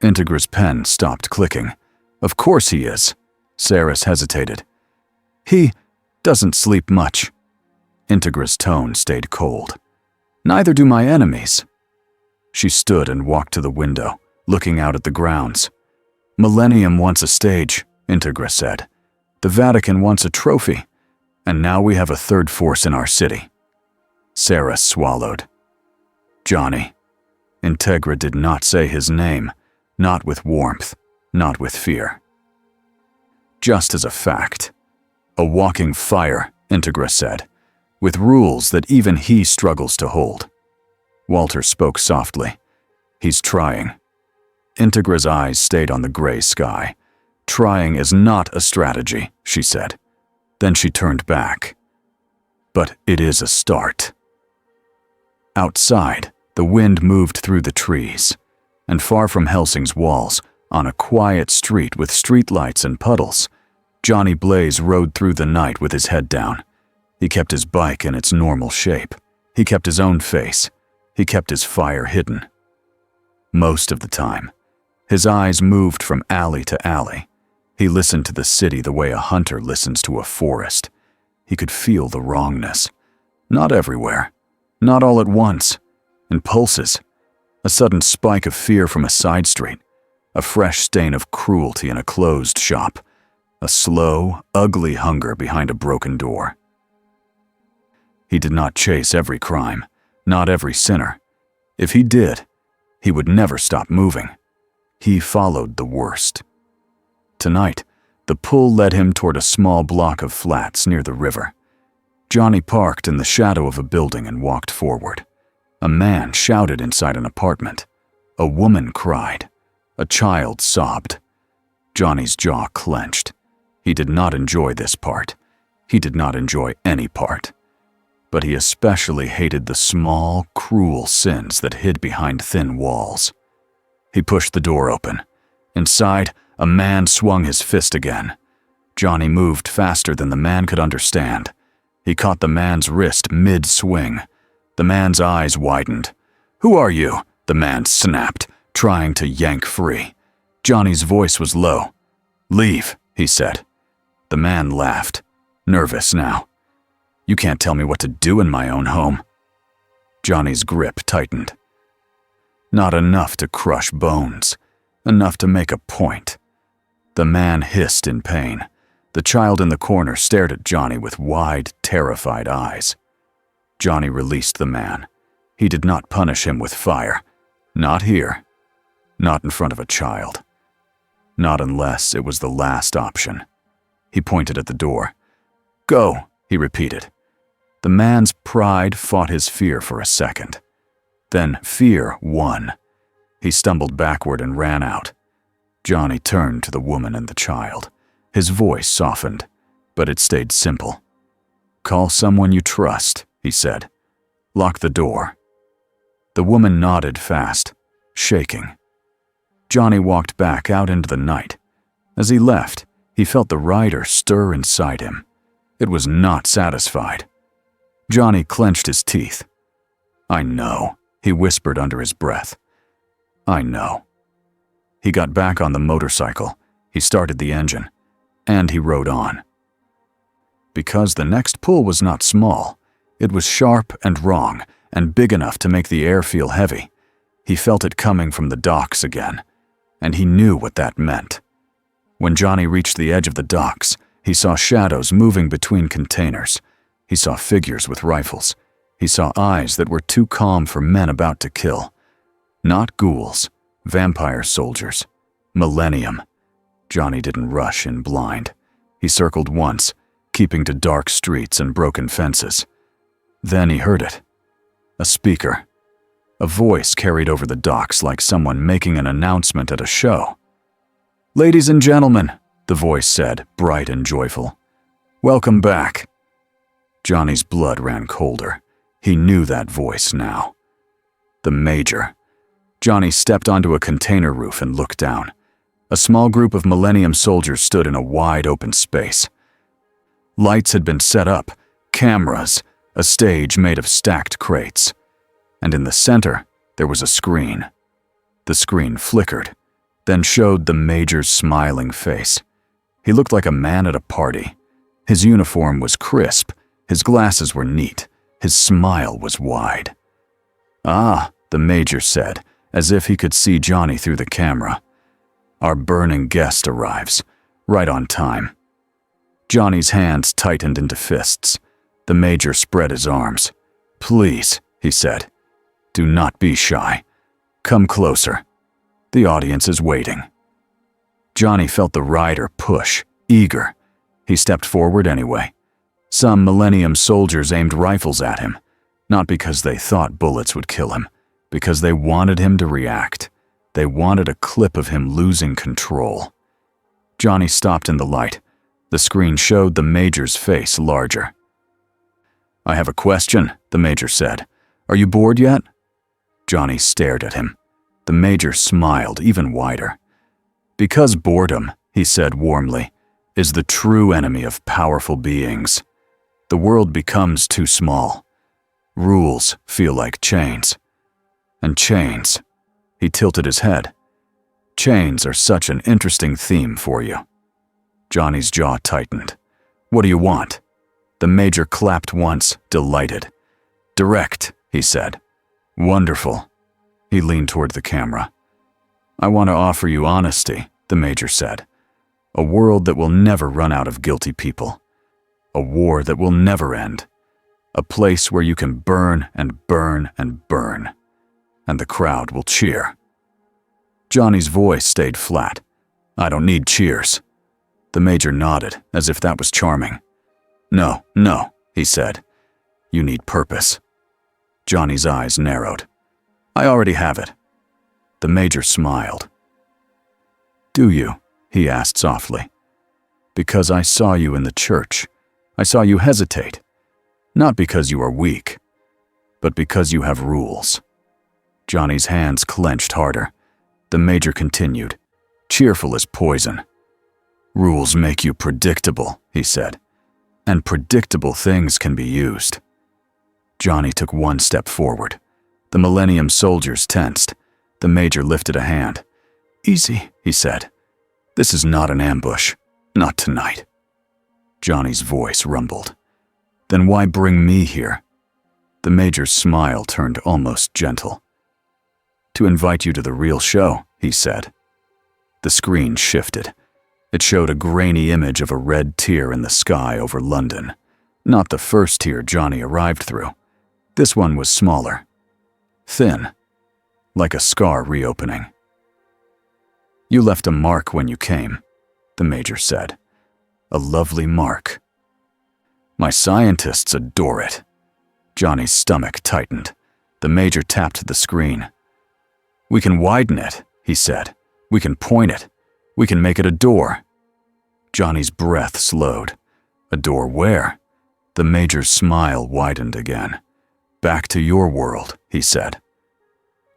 Integra's pen stopped clicking. "Of course he is." Saris hesitated. "He doesn't sleep much." Integra's tone stayed cold. "Neither do my enemies." She stood and walked to the window, looking out at the grounds. "Millennium wants a stage," Integra said. "The Vatican wants a trophy. And now we have a third force in our city." Saris swallowed. "Johnny." Integra did not say his name, not with warmth, not with fear. "Just as a fact. A walking fire," Integra said, "with rules that even he struggles to hold." Walter spoke softly. "He's trying." Integra's eyes stayed on the gray sky. "Trying is not a strategy," she said. Then she turned back. "But it is a start." Outside, the wind moved through the trees, and far from Hellsing's walls, on a quiet street with streetlights and puddles, Johnny Blaze rode through the night with his head down. He kept his bike in its normal shape. He kept his own face. He kept his fire hidden. Most of the time, his eyes moved from alley to alley. He listened to the city the way a hunter listens to a forest. He could feel the wrongness. Not everywhere. Not all at once. In pulses. A sudden spike of fear from a side street. A fresh stain of cruelty in a closed shop. A slow, ugly hunger behind a broken door. He did not chase every crime, not every sinner. If he did, he would never stop moving. He followed the worst. Tonight, the pull led him toward a small block of flats near the river. Johnny parked in the shadow of a building and walked forward. A man shouted inside an apartment. A woman cried. A child sobbed. Johnny's jaw clenched. He did not enjoy this part. He did not enjoy any part. But he especially hated the small, cruel sins that hid behind thin walls. He pushed the door open. Inside, a man swung his fist again. Johnny moved faster than the man could understand. He caught the man's wrist mid-swing. The man's eyes widened. "Who are you?" the man snapped, trying to yank free. Johnny's voice was low. "Leave," he said. The man laughed, nervous now. "You can't tell me what to do in my own home." Johnny's grip tightened. Not enough to crush bones, enough to make a point. The man hissed in pain. The child in the corner stared at Johnny with wide, terrified eyes. Johnny released the man. He did not punish him with fire. Not here. Not in front of a child. Not unless it was the last option. He pointed at the door. "Go," he repeated. The man's pride fought his fear for a second. Then fear won. He stumbled backward and ran out. Johnny turned to the woman and the child. His voice softened, but it stayed simple. "Call someone you trust," he said. "Lock the door." The woman nodded fast, shaking. Johnny walked back out into the night. As he left, he felt the rider stir inside him. It was not satisfied. Johnny clenched his teeth. "I know," he whispered under his breath. "I know." He got back on the motorcycle, he started the engine, and he rode on. Because the next pull was not small, it was sharp and wrong and big enough to make the air feel heavy. He felt it coming from the docks again, and he knew what that meant. When Johnny reached the edge of the docks, he saw shadows moving between containers. He saw figures with rifles. He saw eyes that were too calm for men about to kill. Not ghouls, vampire soldiers. Millennium. Johnny didn't rush in blind. He circled once, keeping to dark streets and broken fences. Then he heard it. A speaker. A voice carried over the docks like someone making an announcement at a show. "Ladies and gentlemen," the voice said, bright and joyful. "Welcome back." Johnny's blood ran colder. He knew that voice now. The Major. Johnny stepped onto a container roof and looked down. A small group of Millennium soldiers stood in a wide open space. Lights had been set up, cameras, a stage made of stacked crates. And in the center, there was a screen. The screen flickered, then showed the Major's smiling face. He looked like a man at a party. His uniform was crisp, his glasses were neat, his smile was wide. "Ah," the Major said, as if he could see Johnny through the camera. "Our burning guest arrives, right on time." Johnny's hands tightened into fists. The Major spread his arms. "Please," he said, "do not be shy. Come closer. The audience is waiting." Johnny felt the rider push, eager. He stepped forward anyway. Some Millennium soldiers aimed rifles at him, not because they thought bullets would kill him, because they wanted him to react. They wanted a clip of him losing control. Johnny stopped in the light. The screen showed the Major's face larger. "I have a question," the Major said. "Are you bored yet?" Johnny stared at him. The Major smiled even wider. "Because boredom," he said warmly, "is the true enemy of powerful beings. The world becomes too small. Rules feel like chains. And chains," he tilted his head. "Chains are such an interesting theme for you." Johnny's jaw tightened. "What do you want?" The Major clapped once, delighted. "Direct," he said. "Wonderful." He leaned toward the camera. "I want to offer you honesty," the Major said. "A world that will never run out of guilty people. A war that will never end. A place where you can burn and burn and burn. And the crowd will cheer." Johnny's voice stayed flat. "I don't need cheers." The Major nodded, as if that was charming. No, he said. "You need purpose." Johnny's eyes narrowed. "I already have it." The Major smiled. "Do you?" he asked softly. "Because I saw you in the church. I saw you hesitate. Not because you are weak, but because you have rules." Johnny's hands clenched harder. The Major continued, cheerful as poison. "Rules make you predictable," he said. "And predictable things can be used." Johnny took one step forward. The Millennium soldiers tensed. The Major lifted a hand. "Easy," he said. "This is not an ambush. Not tonight." Johnny's voice rumbled. "Then why bring me here?" The Major's smile turned almost gentle. "To invite you to the real show," he said. The screen shifted. It showed a grainy image of a red tear in the sky over London. Not the first tear Johnny arrived through. This one was smaller. Thin. Like a scar reopening. "You left a mark when you came," the Major said. "A lovely mark. My scientists adore it." Johnny's stomach tightened. The Major tapped the screen. "We can widen it," he said. "We can point it. We can make it a door." Johnny's breath slowed. "A door where?" The Major's smile widened again. "Back to your world," he said.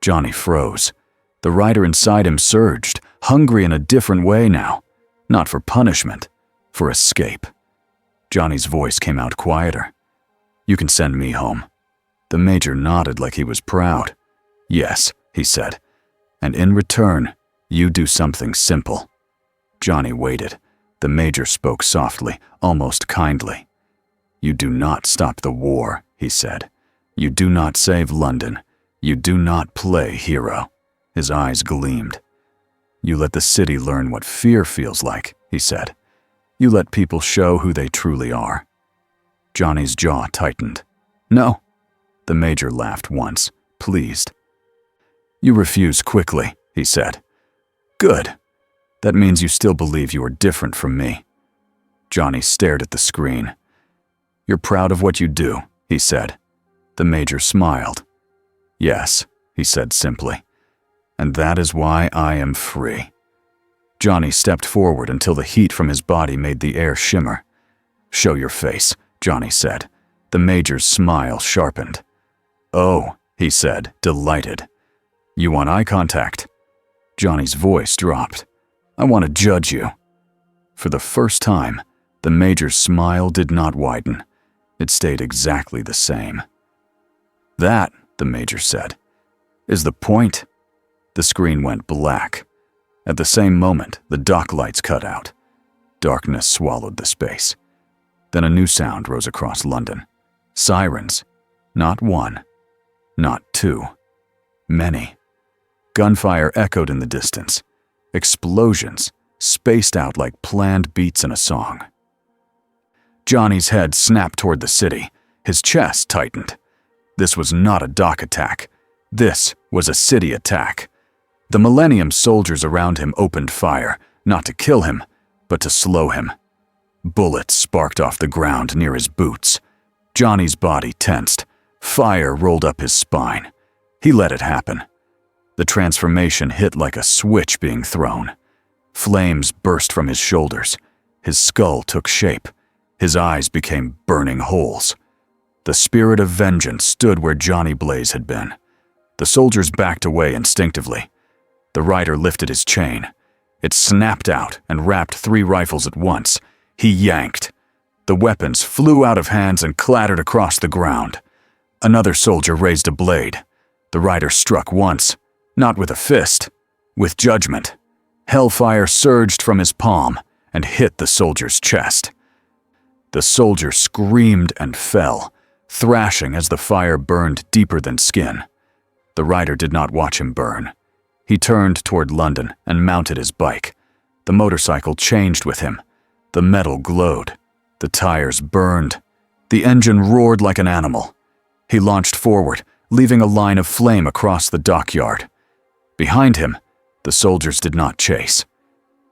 Johnny froze. The rider inside him surged, hungry in a different way now. Not for punishment, for escape. Johnny's voice came out quieter. "You can send me home." The Major nodded like he was proud. "Yes," he said. "And in return, you do something simple." Johnny waited. The Major spoke softly, almost kindly. "You do not stop the war," he said. "You do not save London. You do not play hero." His eyes gleamed. "You let the city learn what fear feels like," he said. "You let people show who they truly are." Johnny's jaw tightened. "No." The Major laughed once, pleased. "You refuse quickly," he said. "Good. That means you still believe you are different from me." Johnny stared at the screen. "You're proud of what you do," he said. The Major smiled. "Yes," he said simply. "And that is why I am free." Johnny stepped forward until the heat from his body made the air shimmer. "Show your face," Johnny said. The Major's smile sharpened. "Oh," he said, delighted. "You want eye contact?" Johnny's voice dropped. "I want to judge you." For the first time, the Major's smile did not widen. It stayed exactly the same. "That," the Major said, "is the point." The screen went black. At the same moment, the dock lights cut out. Darkness swallowed the space. Then a new sound rose across London. Sirens. Not one. Not two. Many. Gunfire echoed in the distance. Explosions, spaced out like planned beats in a song. Johnny's head snapped toward the city. His chest tightened. This was not a dock attack. This was a city attack. The Millennium soldiers around him opened fire, not to kill him, but to slow him. Bullets sparked off the ground near his boots. Johnny's body tensed. Fire rolled up his spine. He let it happen. The transformation hit like a switch being thrown. Flames burst from his shoulders. His skull took shape. His eyes became burning holes. The spirit of vengeance stood where Johnny Blaze had been. The soldiers backed away instinctively. The rider lifted his chain. It snapped out and wrapped 3 rifles at once. He yanked. The weapons flew out of hands and clattered across the ground. Another soldier raised a blade. The rider struck once, not with a fist, with judgment. Hellfire surged from his palm and hit the soldier's chest. The soldier screamed and fell, thrashing as the fire burned deeper than skin. The rider did not watch him burn. He turned toward London and mounted his bike. The motorcycle changed with him. The metal glowed. The tires burned. The engine roared like an animal. He launched forward, leaving a line of flame across the dockyard. Behind him, the soldiers did not chase.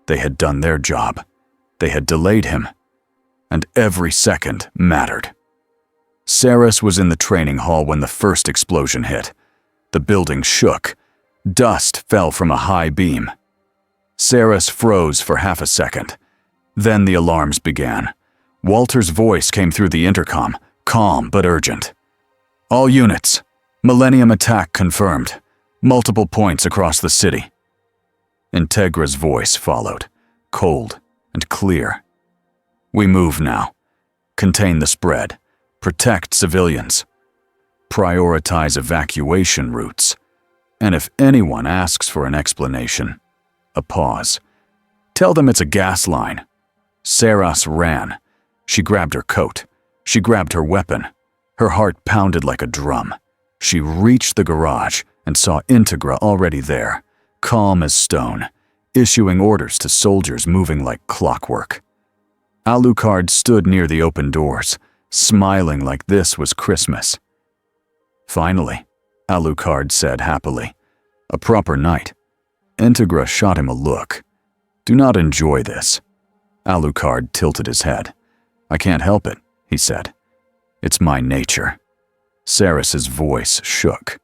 They had done their job. They had delayed him. And every second mattered. Saris was in the training hall when the first explosion hit. The building shook. Dust fell from a high beam. Saris froze for half a second. Then the alarms began. Walter's voice came through the intercom, calm but urgent. "All units. Millennium attack confirmed. Multiple points across the city." Integra's voice followed, cold and clear. "We move now. Contain the spread. Protect civilians. Prioritize evacuation routes. And if anyone asks for an explanation," a pause, "tell them it's a gas line." Saras ran. She grabbed her coat. She grabbed her weapon. Her heart pounded like a drum. She reached the garage and saw Integra already there, calm as stone, issuing orders to soldiers moving like clockwork. Alucard stood near the open doors, smiling like this was Christmas. "Finally," Alucard said happily. "A proper night." Integra shot him a look. "Do not enjoy this." Alucard tilted his head. "I can't help it," he said. "It's my nature." Saris's voice shook.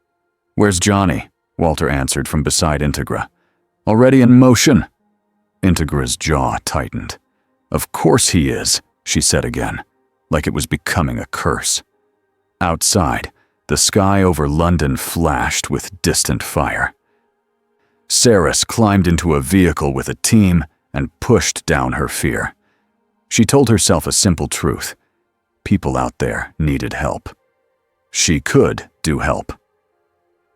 "Where's Johnny?" Walter answered from beside Integra. "Already in motion." Integra's jaw tightened. "Of course he is," she said again, like it was becoming a curse. Outside, The sky over London flashed with distant fire. Saris climbed into a vehicle with a team and pushed down her fear. She told herself a simple truth. People out there needed help. She could do help.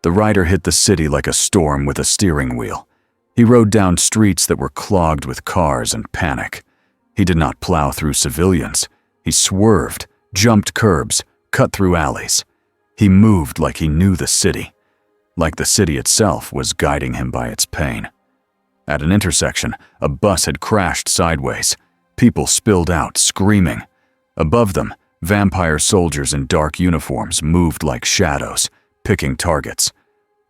The rider hit the city like a storm with a steering wheel. He rode down streets that were clogged with cars and panic. He did not plow through civilians. He swerved, jumped curbs, cut through alleys. He moved like he knew the city, like the city itself was guiding him by its pain. At an intersection, a bus had crashed sideways. People spilled out, screaming. Above them, vampire soldiers in dark uniforms moved like shadows, picking targets.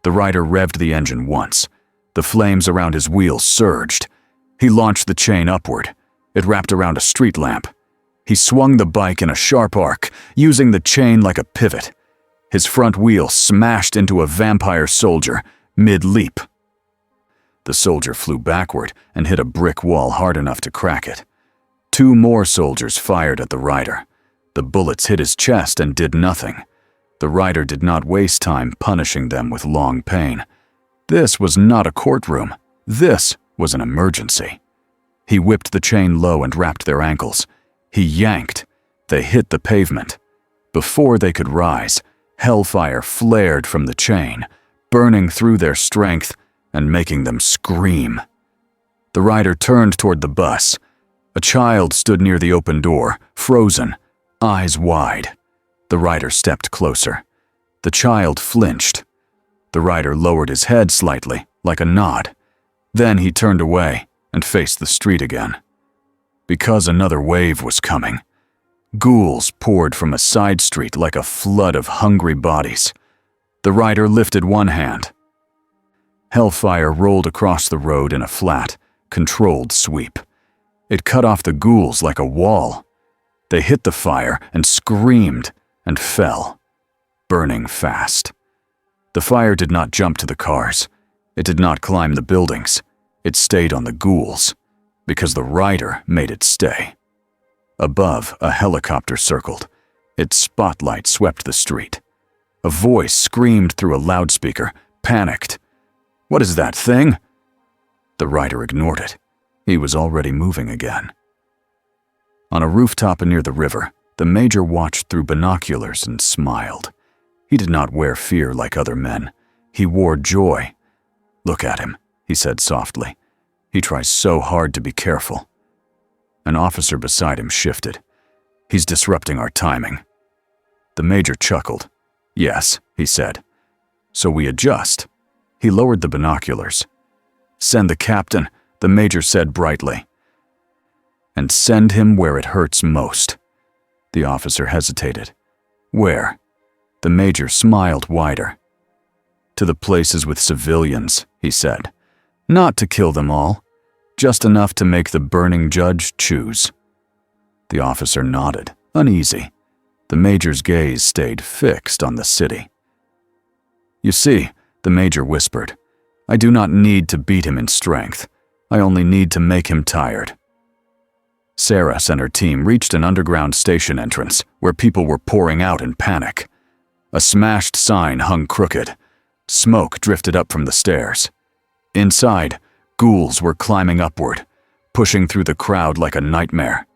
The rider revved the engine once. The flames around his wheels surged. He launched the chain upward. It wrapped around a street lamp. He swung the bike in a sharp arc, using the chain like a pivot. His front wheel smashed into a vampire soldier, mid-leap. The soldier flew backward and hit a brick wall hard enough to crack it. 2 more soldiers fired at the rider. The bullets hit his chest and did nothing. The rider did not waste time punishing them with long pain. This was not a courtroom. This was an emergency. He whipped the chain low and wrapped their ankles. He yanked. They hit the pavement. Before they could rise, hellfire flared from the chain, burning through their strength and making them scream. The rider turned toward the bus. A child stood near the open door, frozen, eyes wide. The rider stepped closer. The child flinched. The rider lowered his head slightly, like a nod. Then he turned away and faced the street again. Because another wave was coming. Ghouls poured from a side street like a flood of hungry bodies. The rider lifted one hand. Hellfire rolled across the road in a flat, controlled sweep. It cut off the ghouls like a wall. They hit the fire and screamed and fell, burning fast. The fire did not jump to the cars. It did not climb the buildings. It stayed on the ghouls, because the rider made it stay. Above, a helicopter circled. Its spotlight swept the street. A voice screamed through a loudspeaker, panicked. "What is that thing?" The rider ignored it. He was already moving again. On a rooftop near the river, the major watched through binoculars and smiled. He did not wear fear like other men. He wore joy. "Look at him," he said softly. "He tries so hard to be careful." An officer beside him shifted. "He's disrupting our timing." The major chuckled. "Yes," he said. "So we adjust." He lowered the binoculars. "Send the captain," the major said brightly. "And send him where it hurts most." The officer hesitated. "Where?" The major smiled wider. "To the places with civilians," he said. "Not to kill them all. Just enough to make the burning judge choose." The officer nodded, uneasy. The major's gaze stayed fixed on the city. "You see," the major whispered, "I do not need to beat him in strength. I only need to make him tired." Saris and her team reached an underground station entrance where people were pouring out in panic. A smashed sign hung crooked. Smoke drifted up from the stairs. Inside, ghouls were climbing upward, pushing through the crowd like a nightmare.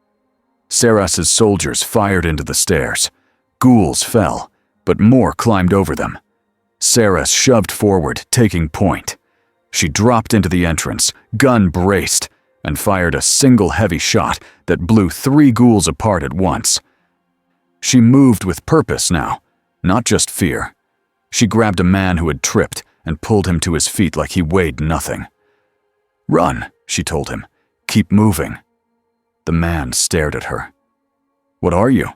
Saras's soldiers fired into the stairs. Ghouls fell, but more climbed over them. Saras shoved forward, taking point. She dropped into the entrance, gun braced, and fired a single heavy shot that blew 3 ghouls apart at once. She moved with purpose now, not just fear. She grabbed a man who had tripped and pulled him to his feet like he weighed nothing. "Run," she told him. "Keep moving." The man stared at her. "What are you?"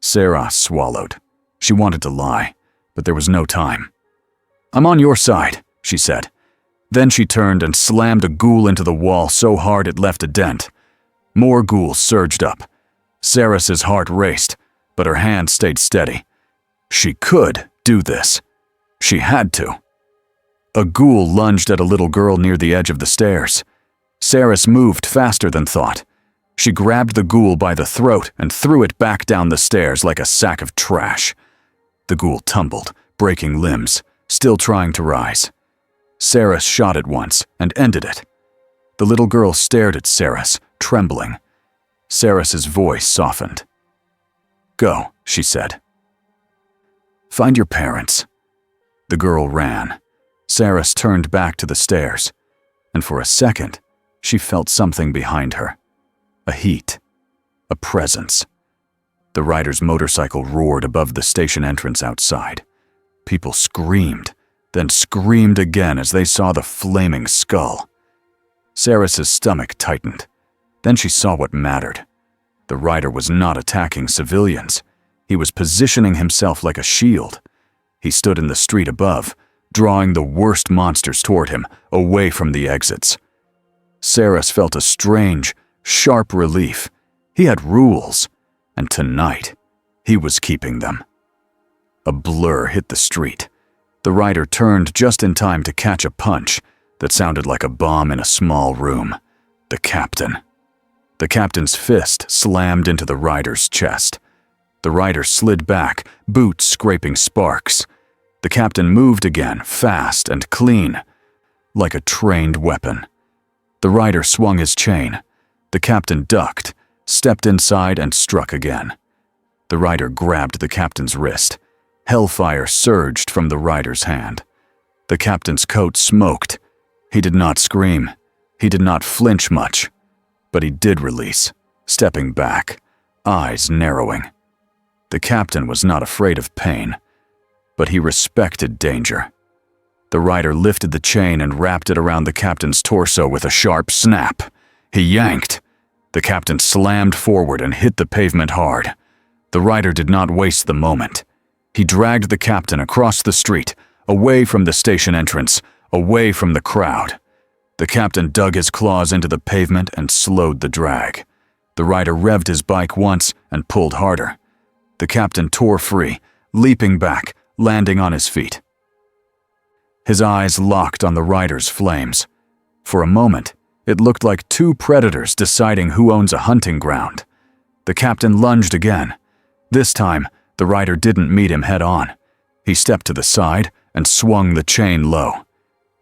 Saras swallowed. She wanted to lie, but there was no time. "I'm on your side," she said. Then she turned and slammed a ghoul into the wall so hard it left a dent. More ghouls surged up. Saras's heart raced, but her hand stayed steady. She could do this. She had to. A ghoul lunged at a little girl near the edge of the stairs. Saras moved faster than thought. She grabbed the ghoul by the throat and threw it back down the stairs like a sack of trash. The ghoul tumbled, breaking limbs, still trying to rise. Saras shot it once and ended it. The little girl stared at Saras, trembling. Saras's voice softened. "Go," she said. "Find your parents." The girl ran. Saras turned back to the stairs, and for a second, she felt something behind her. A heat. A presence. The rider's motorcycle roared above the station entrance outside. People screamed, then screamed again as they saw the flaming skull. Saras's stomach tightened. Then she saw what mattered. The rider was not attacking civilians. He was positioning himself like a shield. He stood in the street above, drawing the worst monsters toward him, away from the exits. Saras felt a strange, sharp relief. He had rules, and tonight, he was keeping them. A blur hit the street. The rider turned just in time to catch a punch that sounded like a bomb in a small room. The captain. The captain's fist slammed into the rider's chest. The rider slid back, boots scraping sparks. The captain moved again, fast and clean, like a trained weapon. The rider swung his chain. The captain ducked, stepped inside and struck again. The rider grabbed the captain's wrist. Hellfire surged from the rider's hand. The captain's coat smoked. He did not scream. He did not flinch much. But he did release, stepping back, eyes narrowing. The captain was not afraid of pain, but he respected danger. The rider lifted the chain and wrapped it around the captain's torso with a sharp snap. He yanked. The captain slammed forward and hit the pavement hard. The rider did not waste the moment. He dragged the captain across the street, away from the station entrance, away from the crowd. The captain dug his claws into the pavement and slowed the drag. The rider revved his bike once and pulled harder. The captain tore free, leaping back, landing on his feet. His eyes locked on the rider's flames. For a moment, it looked like two predators deciding who owns a hunting ground. The captain lunged again. This time, the rider didn't meet him head on. He stepped to the side and swung the chain low.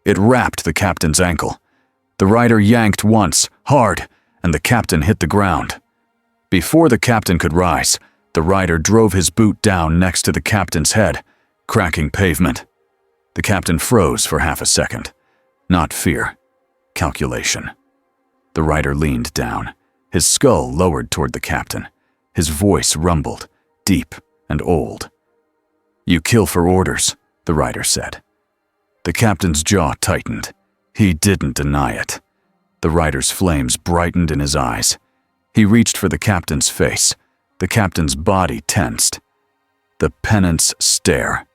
It wrapped the captain's ankle. The rider yanked once, hard, and the captain hit the ground. Before the captain could rise, the rider drove his boot down next to the captain's head, cracking pavement. The captain froze for half a second. Not fear. Calculation. The rider leaned down, his skull lowered toward the captain. His voice rumbled, deep and old. "You kill for orders," the rider said. The captain's jaw tightened. He didn't deny it. The rider's flames brightened in his eyes. He reached for the captain's face. The captain's body tensed. The penance stare.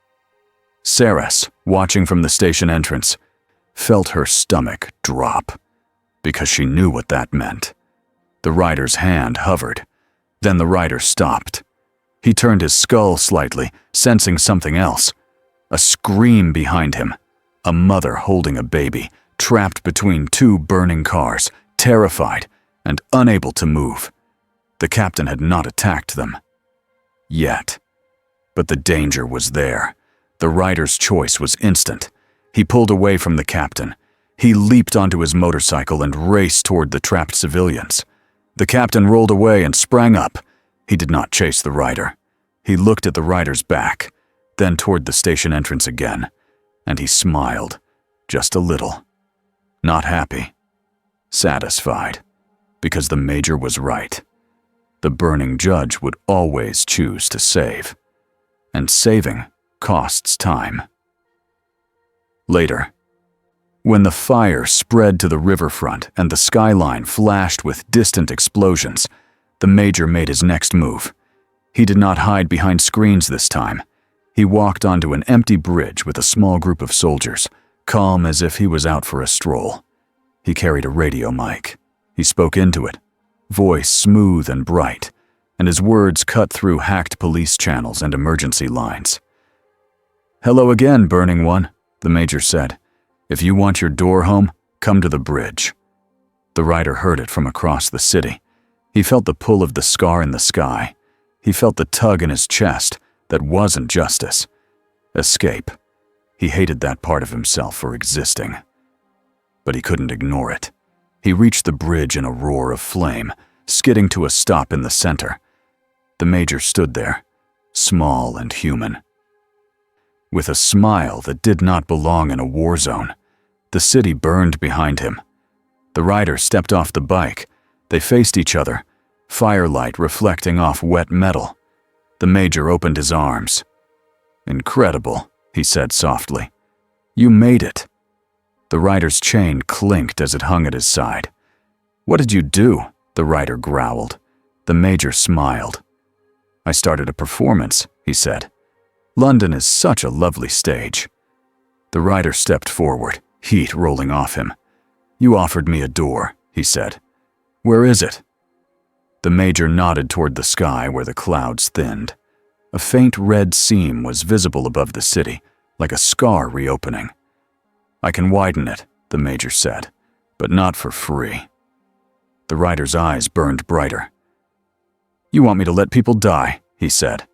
Saras, watching from the station entrance, felt her stomach drop, because she knew what that meant. The rider's hand hovered. Then the rider stopped. He turned his skull slightly, sensing something else. A scream behind him. A mother holding a baby, trapped between two burning cars, terrified and unable to move. The captain had not attacked them. Yet. But the danger was there. The rider's choice was instant. He pulled away from the captain. He leaped onto his motorcycle and raced toward the trapped civilians. The captain rolled away and sprang up. He did not chase the rider. He looked at the rider's back, then toward the station entrance again, and he smiled, just a little. Not happy. Satisfied, because the major was right. The burning judge would always choose to save, and saving costs time. Later, when the fire spread to the riverfront and the skyline flashed with distant explosions, the major made his next move. He did not hide behind screens this time. He walked onto an empty bridge with a small group of soldiers, calm as if he was out for a stroll. He carried a radio mic. He spoke into it, voice smooth and bright, and his words cut through hacked police channels and emergency lines. "Hello again, Burning One," the major said. "If you want your door home, come to the bridge." The rider heard it from across the city. He felt the pull of the scar in the sky. He felt the tug in his chest, That wasn't justice. Escape. He hated that part of himself for existing. But he couldn't ignore it. He reached the bridge in a roar of flame, skidding to a stop in the center. The Major stood there, small and human. With a smile that did not belong in a war zone, the city burned behind him. The rider stepped off the bike. They faced each other, firelight reflecting off wet metal. The Major opened his arms. "Incredible," he said softly. "You made it." The rider's chain clinked as it hung at his side. "What did you do?" the rider growled. The Major smiled. "I started a performance," he said. "London is such a lovely stage." The rider stepped forward, heat rolling off him. "You offered me a door," he said. "Where is it?" The Major nodded toward the sky where the clouds thinned. A faint red seam was visible above the city, like a scar reopening. "I can widen it," the Major said, "but not for free." The rider's eyes burned brighter. "You want me to let people die," he said.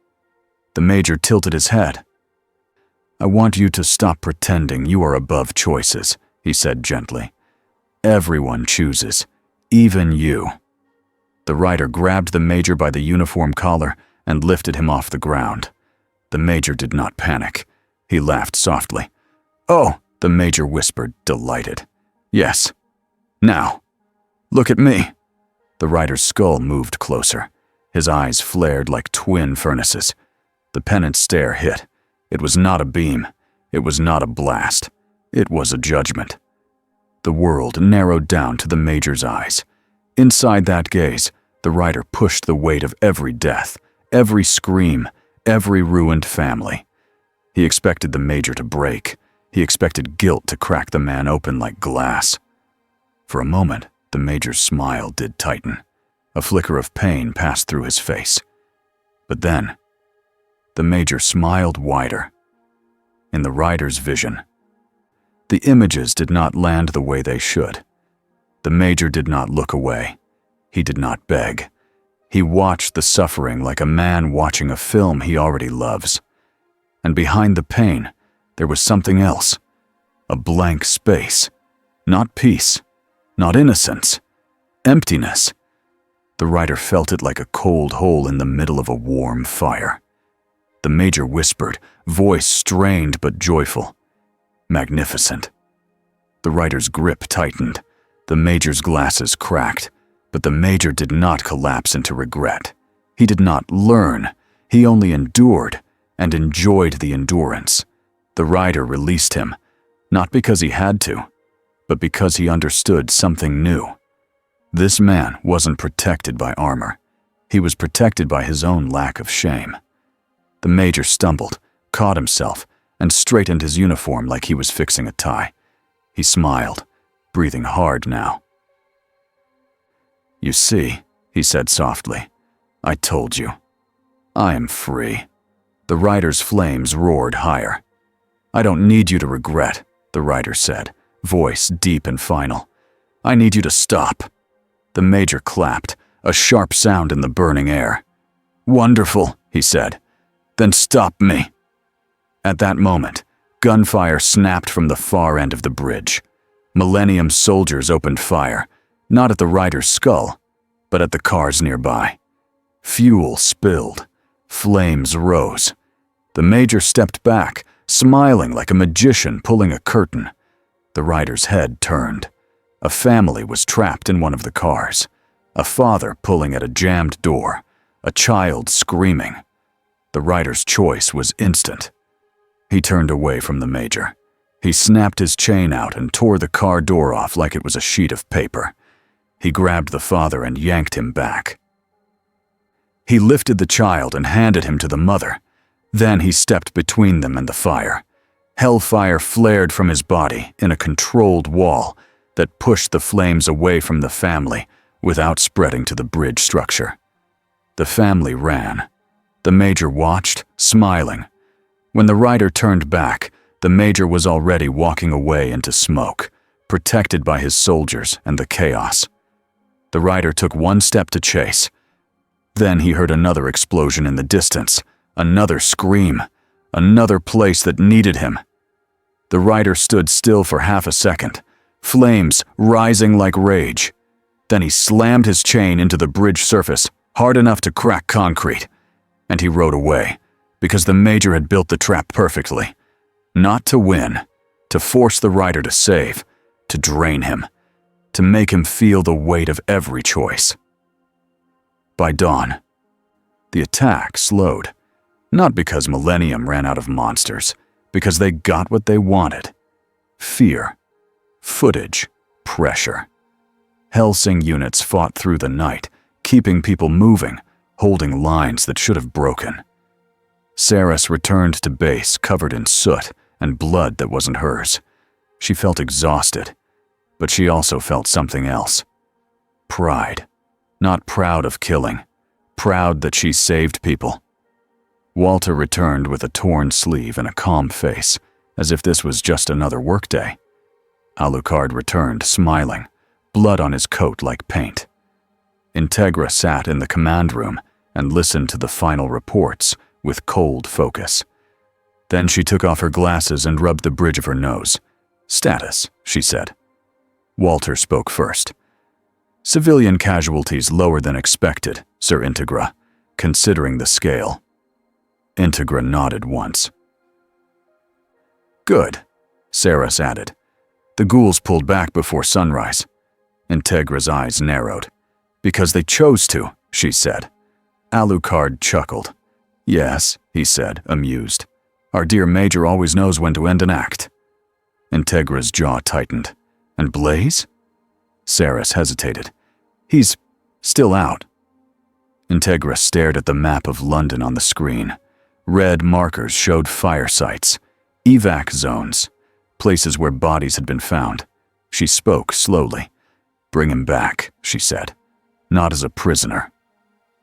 The Major tilted his head. "I want you to stop pretending you are above choices," he said gently. "Everyone chooses, even you." The rider grabbed the Major by the uniform collar and lifted him off the ground. The Major did not panic. He laughed softly. "Oh," the Major whispered, delighted. "Yes. Now, look at me." The rider's skull moved closer. His eyes flared like twin furnaces. The pennant stare hit. It was not a beam. It was not a blast. It was a judgment. The world narrowed down to the Major's eyes. Inside that gaze, the rider pushed the weight of every death, every scream, every ruined family. He expected the Major to break. He expected guilt to crack the man open like glass. For a moment, the Major's smile did tighten. A flicker of pain passed through his face. But then, the Major smiled wider. In the rider's vision, the images did not land the way they should. The Major did not look away. He did not beg. He watched the suffering like a man watching a film he already loves. And behind the pain, there was something else. A blank space. Not peace. Not innocence. Emptiness. The rider felt it like a cold hole in the middle of a warm fire. The Major whispered, voice strained but joyful. "Magnificent." The rider's grip tightened. The Major's glasses cracked. But the Major did not collapse into regret. He did not learn. He only endured and enjoyed the endurance. The rider released him, not because he had to, but because he understood something new. This man wasn't protected by armor. He was protected by his own lack of shame. The Major stumbled, caught himself, and straightened his uniform like he was fixing a tie. He smiled, breathing hard now. "You see," he said softly, "I told you. I am free." The rider's flames roared higher. "I don't need you to regret," the rider said, voice deep and final. "I need you to stop." The Major clapped, a sharp sound in the burning air. "Wonderful," he said. "Then stop me." At that moment, gunfire snapped from the far end of the bridge. Millennium soldiers opened fire, not at the rider's skull, but at the cars nearby. Fuel spilled. Flames rose. The Major stepped back, smiling like a magician pulling a curtain. The rider's head turned. A family was trapped in one of the cars. A father pulling at a jammed door. A child screaming. The rider's choice was instant. He turned away from the Major. He snapped his chain out and tore the car door off like it was a sheet of paper. He grabbed the father and yanked him back. He lifted the child and handed him to the mother. Then he stepped between them and the fire. Hellfire flared from his body in a controlled wall that pushed the flames away from the family without spreading to the bridge structure. The family ran. The Major watched, smiling. When the rider turned back, the Major was already walking away into smoke, protected by his soldiers and the chaos. The rider took one step to chase. Then he heard another explosion in the distance, Another scream. Another place that needed him. The rider stood still for half a second, flames rising like rage. Then he slammed his chain into the bridge surface, hard enough to crack concrete. And he rode away, because the Major had built the trap perfectly. Not to win, to force the rider to save, to drain him, to make him feel the weight of every choice. By dawn, the attack slowed. Not because Millennium ran out of monsters, because they got what they wanted. Fear, footage, pressure. Hellsing units fought through the night, keeping people moving, holding lines that should have broken. Saris returned to base covered in soot and blood that wasn't hers. She felt exhausted, but she also felt something else. Pride. Not proud of killing, proud that she saved people. Walter returned with a torn sleeve and a calm face, as if this was just another workday. Alucard returned, smiling, blood on his coat like paint. Integra sat in the command room and listened to the final reports with cold focus. Then she took off her glasses and rubbed the bridge of her nose. "Status," she said. Walter spoke first. "Civilian casualties lower than expected, Sir Integra, considering the scale." Integra nodded once. "Good," Saris added. "The ghouls pulled back before sunrise." Integra's eyes narrowed. "Because they chose to," she said. Alucard chuckled. "Yes," he said, amused. "Our dear Major always knows when to end an act." Integra's jaw tightened. "And Blaze?" Saris hesitated. "He's still out." Integra stared at the map of London on the screen. Red markers showed fire sites, evac zones, places where bodies had been found. She spoke slowly. "Bring him back," she said. "Not as a prisoner."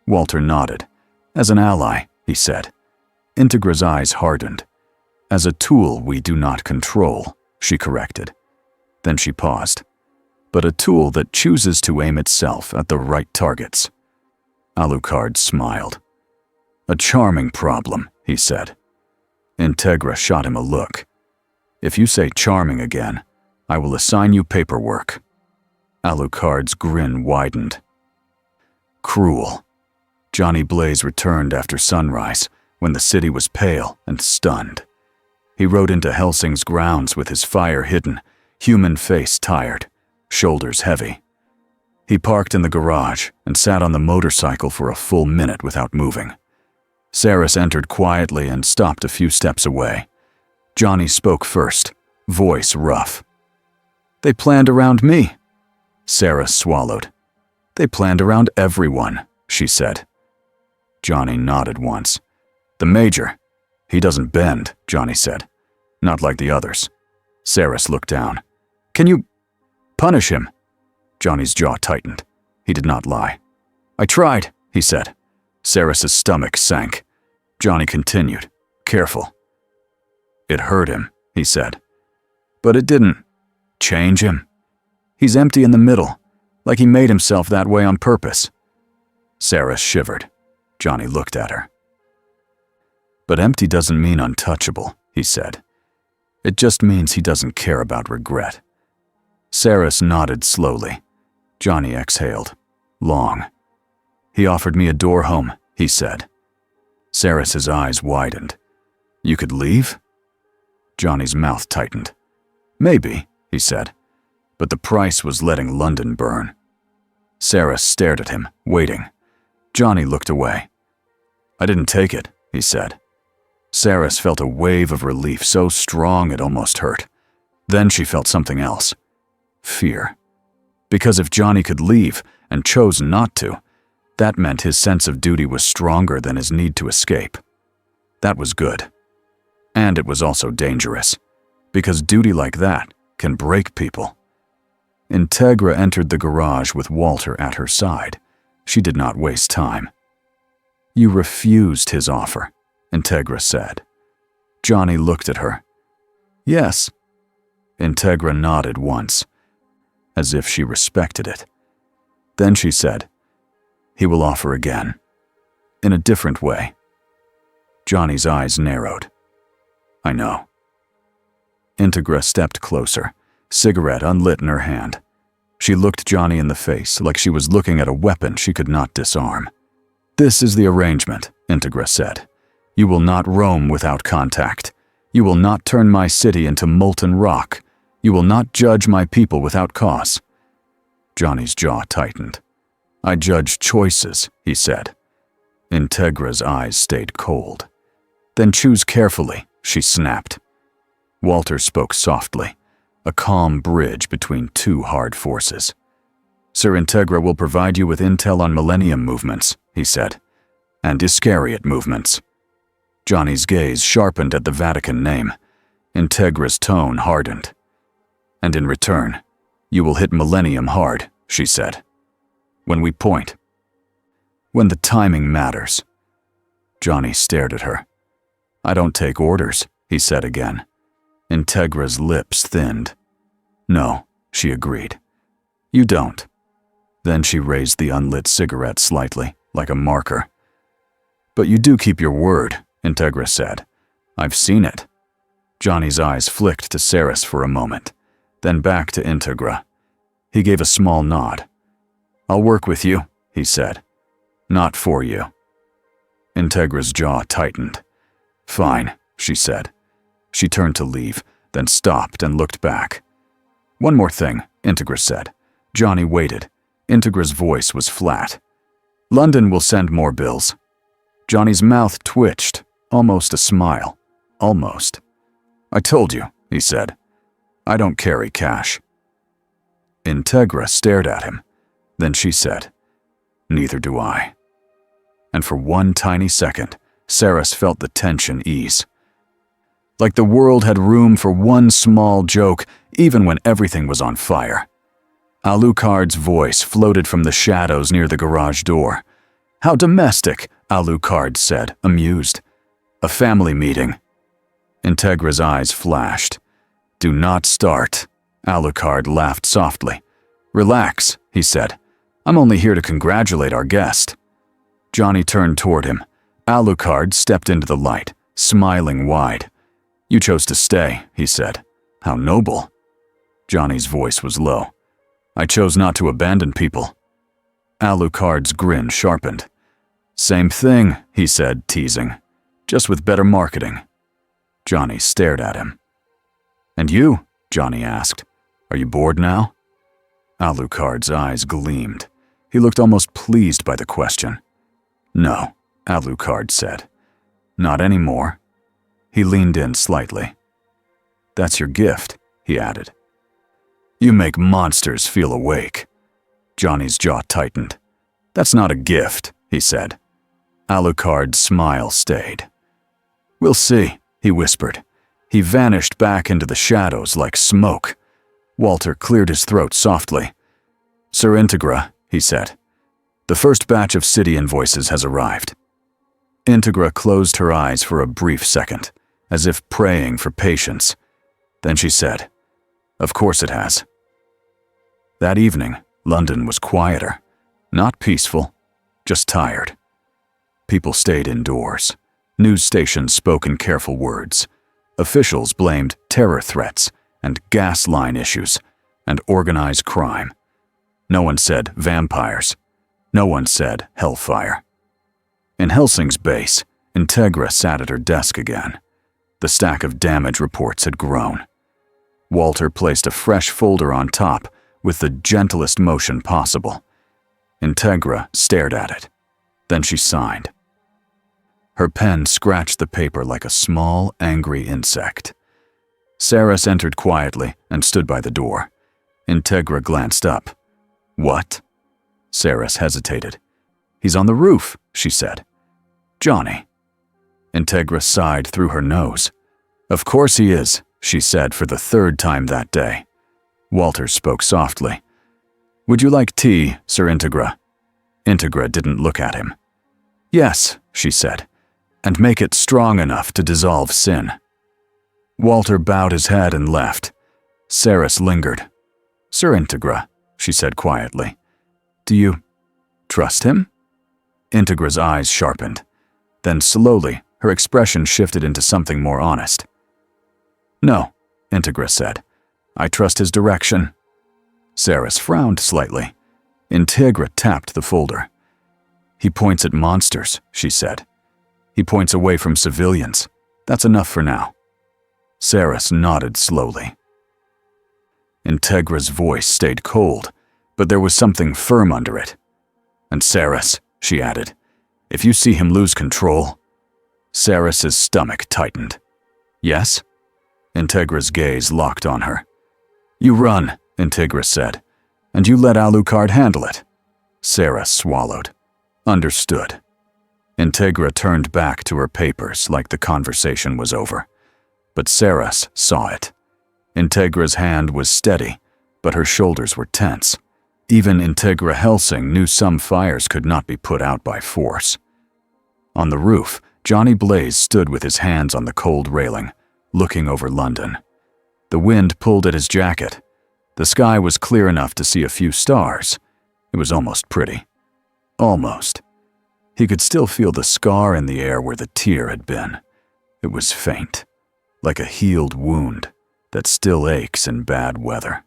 Walter nodded. "As an ally," he said. Integra's eyes hardened. "As a tool we do not control," she corrected. Then she paused. "But a tool that chooses to aim itself at the right targets." Alucard smiled. "A charming problem," he said. Integra shot him a look. "If you say charming again, I will assign you paperwork." Alucard's grin widened. "Cruel." Johnny Blaze returned after sunrise, when the city was pale and stunned. He rode into Helsing's grounds with his fire hidden, human face tired, shoulders heavy. He parked in the garage and sat on the motorcycle for a full minute without moving. Saris entered quietly and stopped a few steps away. Johnny spoke first, voice rough. "They planned around me." Saris swallowed. "They planned around everyone," she said. Johnny nodded once. "The Major. He doesn't bend," Johnny said. "Not like the others." Saris looked down. "Can you punish him?" Johnny's jaw tightened. He did not lie. "I tried," he said. Saris's stomach sank. Johnny continued. "Careful." "It hurt him," he said. "But it didn't change him. He's empty in the middle, like he made himself that way on purpose." Saris shivered. Johnny looked at her. "But empty doesn't mean untouchable," he said. "It just means he doesn't care about regret." Saris nodded slowly. Johnny exhaled. Long. "He offered me a door home," he said. Saris's eyes widened. "You could leave?" Johnny's mouth tightened. "Maybe," he said. "But the price was letting London burn." Saris stared at him, waiting. Johnny looked away. "I didn't take it," he said. Saris felt a wave of relief so strong it almost hurt. Then she felt something else. Fear. Because if Johnny could leave and chose not to, that meant his sense of duty was stronger than his need to escape. That was good. And it was also dangerous, because duty like that can break people. Integra entered the garage with Walter at her side. She did not waste time. "You refused his offer," Integra said. Johnny looked at her. "Yes." Integra nodded once, as if she respected it. Then she said, "He will offer again, in a different way." Johnny's eyes narrowed. I know. Integra stepped closer, cigarette unlit in her hand. She looked Johnny in the face like she was looking at a weapon she could not disarm. This is the arrangement, Integra said. You will not roam without contact. You will not turn my city into molten rock. You will not judge my people without cause. Johnny's jaw tightened. I judge choices, he said. Integra's eyes stayed cold. Then choose carefully, she snapped. Walter spoke softly, a calm bridge between two hard forces. Sir Integra will provide you with intel on Millennium movements, he said, and Iscariot movements. Johnny's gaze sharpened at the Vatican name. Integra's tone hardened. And in return, you will hit Millennium hard, she said. When we point. When the timing matters. Johnny stared at her. I don't take orders, he said again. Integra's lips thinned. No, she agreed. You don't. Then she raised the unlit cigarette slightly, like a marker. But you do keep your word, Integra said. I've seen it. Johnny's eyes flicked to Saris for a moment, then back to Integra. He gave a small nod. I'll work with you, he said. Not for you. Integra's jaw tightened. Fine, she said. She turned to leave, then stopped and looked back. One more thing, Integra said. Johnny waited. Integra's voice was flat. London will send more bills. Johnny's mouth twitched, almost a smile. Almost. I told you, he said. I don't carry cash. Integra stared at him. Then she said, Neither do I. And for one tiny second, Saris felt the tension ease. Like the world had room for one small joke, even when everything was on fire. Alucard's voice floated from the shadows near the garage door. How domestic, Alucard said, amused. A family meeting. Integra's eyes flashed. Do not start. Alucard laughed softly. Relax, he said. I'm only here to congratulate our guest. Johnny turned toward him. Alucard stepped into the light, smiling wide. You chose to stay, he said. How noble. Johnny's voice was low. I chose not to abandon people. Alucard's grin sharpened. Same thing, he said, teasing. Just with better marketing. Johnny stared at him. And you? Johnny asked. Are you bored now? Alucard's eyes gleamed. He looked almost pleased by the question. No, Alucard said. Not anymore. He leaned in slightly. That's your gift, he added. You make monsters feel awake. Johnny's jaw tightened. That's not a gift, he said. Alucard's smile stayed. We'll see, he whispered. He vanished back into the shadows like smoke. Walter cleared his throat softly. Sir Integra, he said. The first batch of city invoices has arrived. Integra closed her eyes for a brief second, as if praying for patience. Then she said, Of course it has. That evening, London was quieter. Not peaceful, just tired. People stayed indoors. News stations spoke in careful words. Officials blamed terror threats and gas line issues and organized crime. No one said vampires. No one said hellfire. In Hellsing's base, Integra sat at her desk again. The stack of damage reports had grown. Walter placed a fresh folder on top with the gentlest motion possible. Integra stared at it. Then she signed. Her pen scratched the paper like a small, angry insect. Saris entered quietly and stood by the door. Integra glanced up. What? Saris hesitated. He's on the roof, she said. Johnny. Integra sighed through her nose. Of course he is, she said for the third time that day. Walter spoke softly. Would you like tea, Sir Integra? Integra didn't look at him. Yes, she said, and make it strong enough to dissolve sin. Walter bowed his head and left. Saris lingered. Sir Integra, she said quietly. Do you trust him? Integra's eyes sharpened. Then slowly, Her expression shifted into something more honest. "No," Integra said. "I trust his direction." Saris frowned slightly. Integra tapped the folder. "He points at monsters," she said. "He points away from civilians. That's enough for now." Saris nodded slowly. Integra's voice stayed cold, but there was something firm under it. "And Saris," she added, "if you see him lose control—" Saris's stomach tightened. "Yes?" Integra's gaze locked on her. "You run," Integra said, "and you let Alucard handle it." Saris swallowed. "Understood." Integra turned back to her papers like the conversation was over. But Saris saw it. Integra's hand was steady, but her shoulders were tense. Even Integra Hellsing knew some fires could not be put out by force. On the roof, Johnny Blaze stood with his hands on the cold railing, looking over London. The wind pulled at his jacket. The sky was clear enough to see a few stars. It was almost pretty. Almost. He could still feel the scar in the air where the tear had been. It was faint, like a healed wound that still aches in bad weather.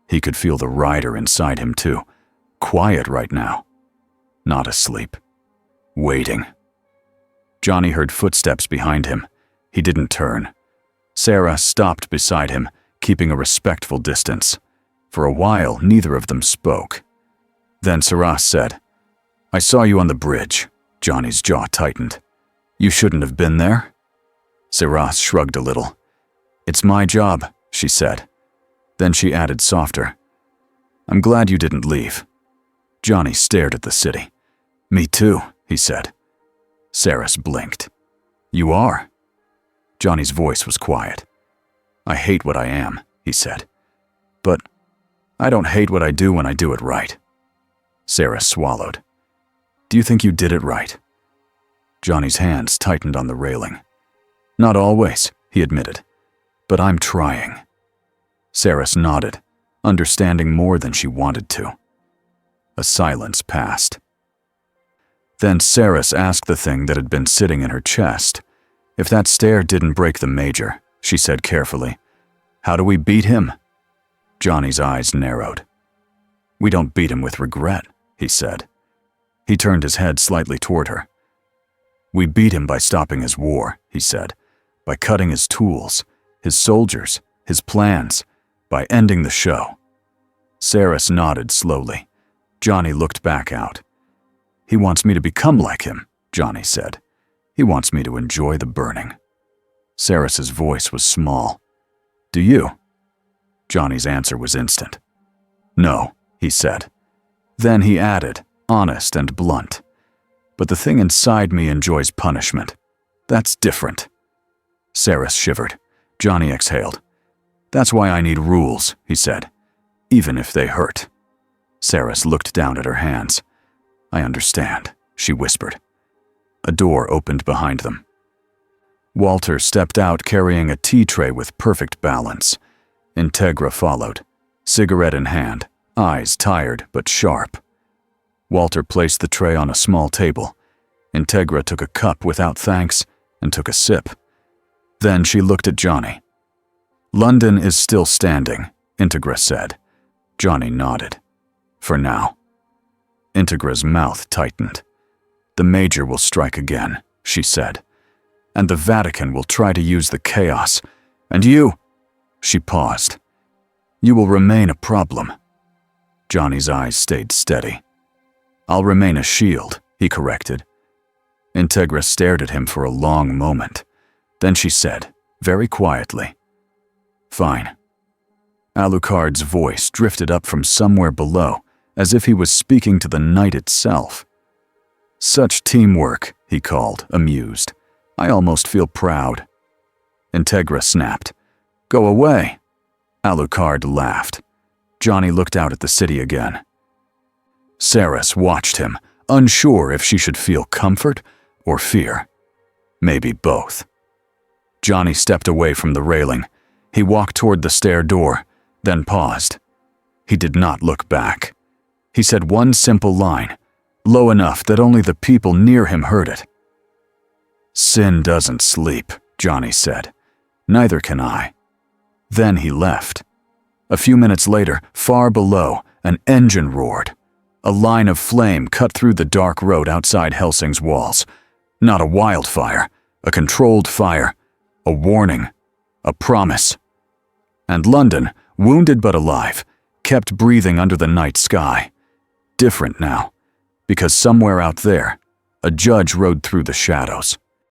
He could feel the rider inside him too, quiet right now. Not asleep. Waiting. Johnny heard footsteps behind him. He didn't turn. Sarah stopped beside him, keeping a respectful distance. For a while, neither of them spoke. Then Saras said, "I saw you on the bridge." Johnny's jaw tightened. "You shouldn't have been there?" Saras shrugged a little. "It's my job," she said. Then she added softer, "I'm glad you didn't leave." Johnny stared at the city. "Me too," he said. Saras blinked. "You are?" Johnny's voice was quiet. "I hate what I am," he said. "But I don't hate what I do when I do it right." Saras swallowed. "Do you think you did it right?" Johnny's hands tightened on the railing. "Not always," he admitted. "But I'm trying." Saras nodded, understanding more than she wanted to. A silence passed. Then Saras asked the thing that had been sitting in her chest. "If that stare didn't break the Major," she said carefully, "how do we beat him?" Johnny's eyes narrowed. "We don't beat him with regret," he said. He turned his head slightly toward her. "We beat him by stopping his war," he said, "by cutting his tools, his soldiers, his plans, by ending the show." Saras nodded slowly. Johnny looked back out. "He wants me to become like him," Johnny said. "He wants me to enjoy the burning." Saras's voice was small. "Do you?" Johnny's answer was instant. "No," he said. Then he added, honest and blunt, "But the thing inside me enjoys punishment. That's different." Saras shivered. Johnny exhaled. "That's why I need rules," he said, "even if they hurt." Saras looked down at her hands. "I understand," she whispered. A door opened behind them. Walter stepped out carrying a tea tray with perfect balance. Integra followed, cigarette in hand, eyes tired but sharp. Walter placed the tray on a small table. Integra took a cup without thanks and took a sip. Then she looked at Johnny. "London is still standing," Integra said. Johnny nodded. "For now." Integra's mouth tightened. "The Major will strike again," she said. "And the Vatican will try to use the chaos. And you—" She paused. "You will remain a problem." Johnny's eyes stayed steady. "I'll remain a shield," he corrected. Integra stared at him for a long moment. Then she said, very quietly, "Fine." Alucard's voice drifted up from somewhere below, as if he was speaking to the night itself. "Such teamwork," he called, amused. "I almost feel proud." Integra snapped, "Go away." Alucard laughed. Johnny looked out at the city again. Saras watched him, unsure if she should feel comfort or fear. Maybe both. Johnny stepped away from the railing. He walked toward the stair door, then paused. He did not look back. He said one simple line, low enough that only the people near him heard it. Sin doesn't sleep, Johnny said. Neither can I. Then he left. A few minutes later, far below, an engine roared. A line of flame cut through the dark road outside Hellsing's walls. Not a wildfire, a controlled fire, a warning, a promise. And London, wounded but alive, kept breathing under the night sky. Different now, because somewhere out there, a judge rode through the shadows.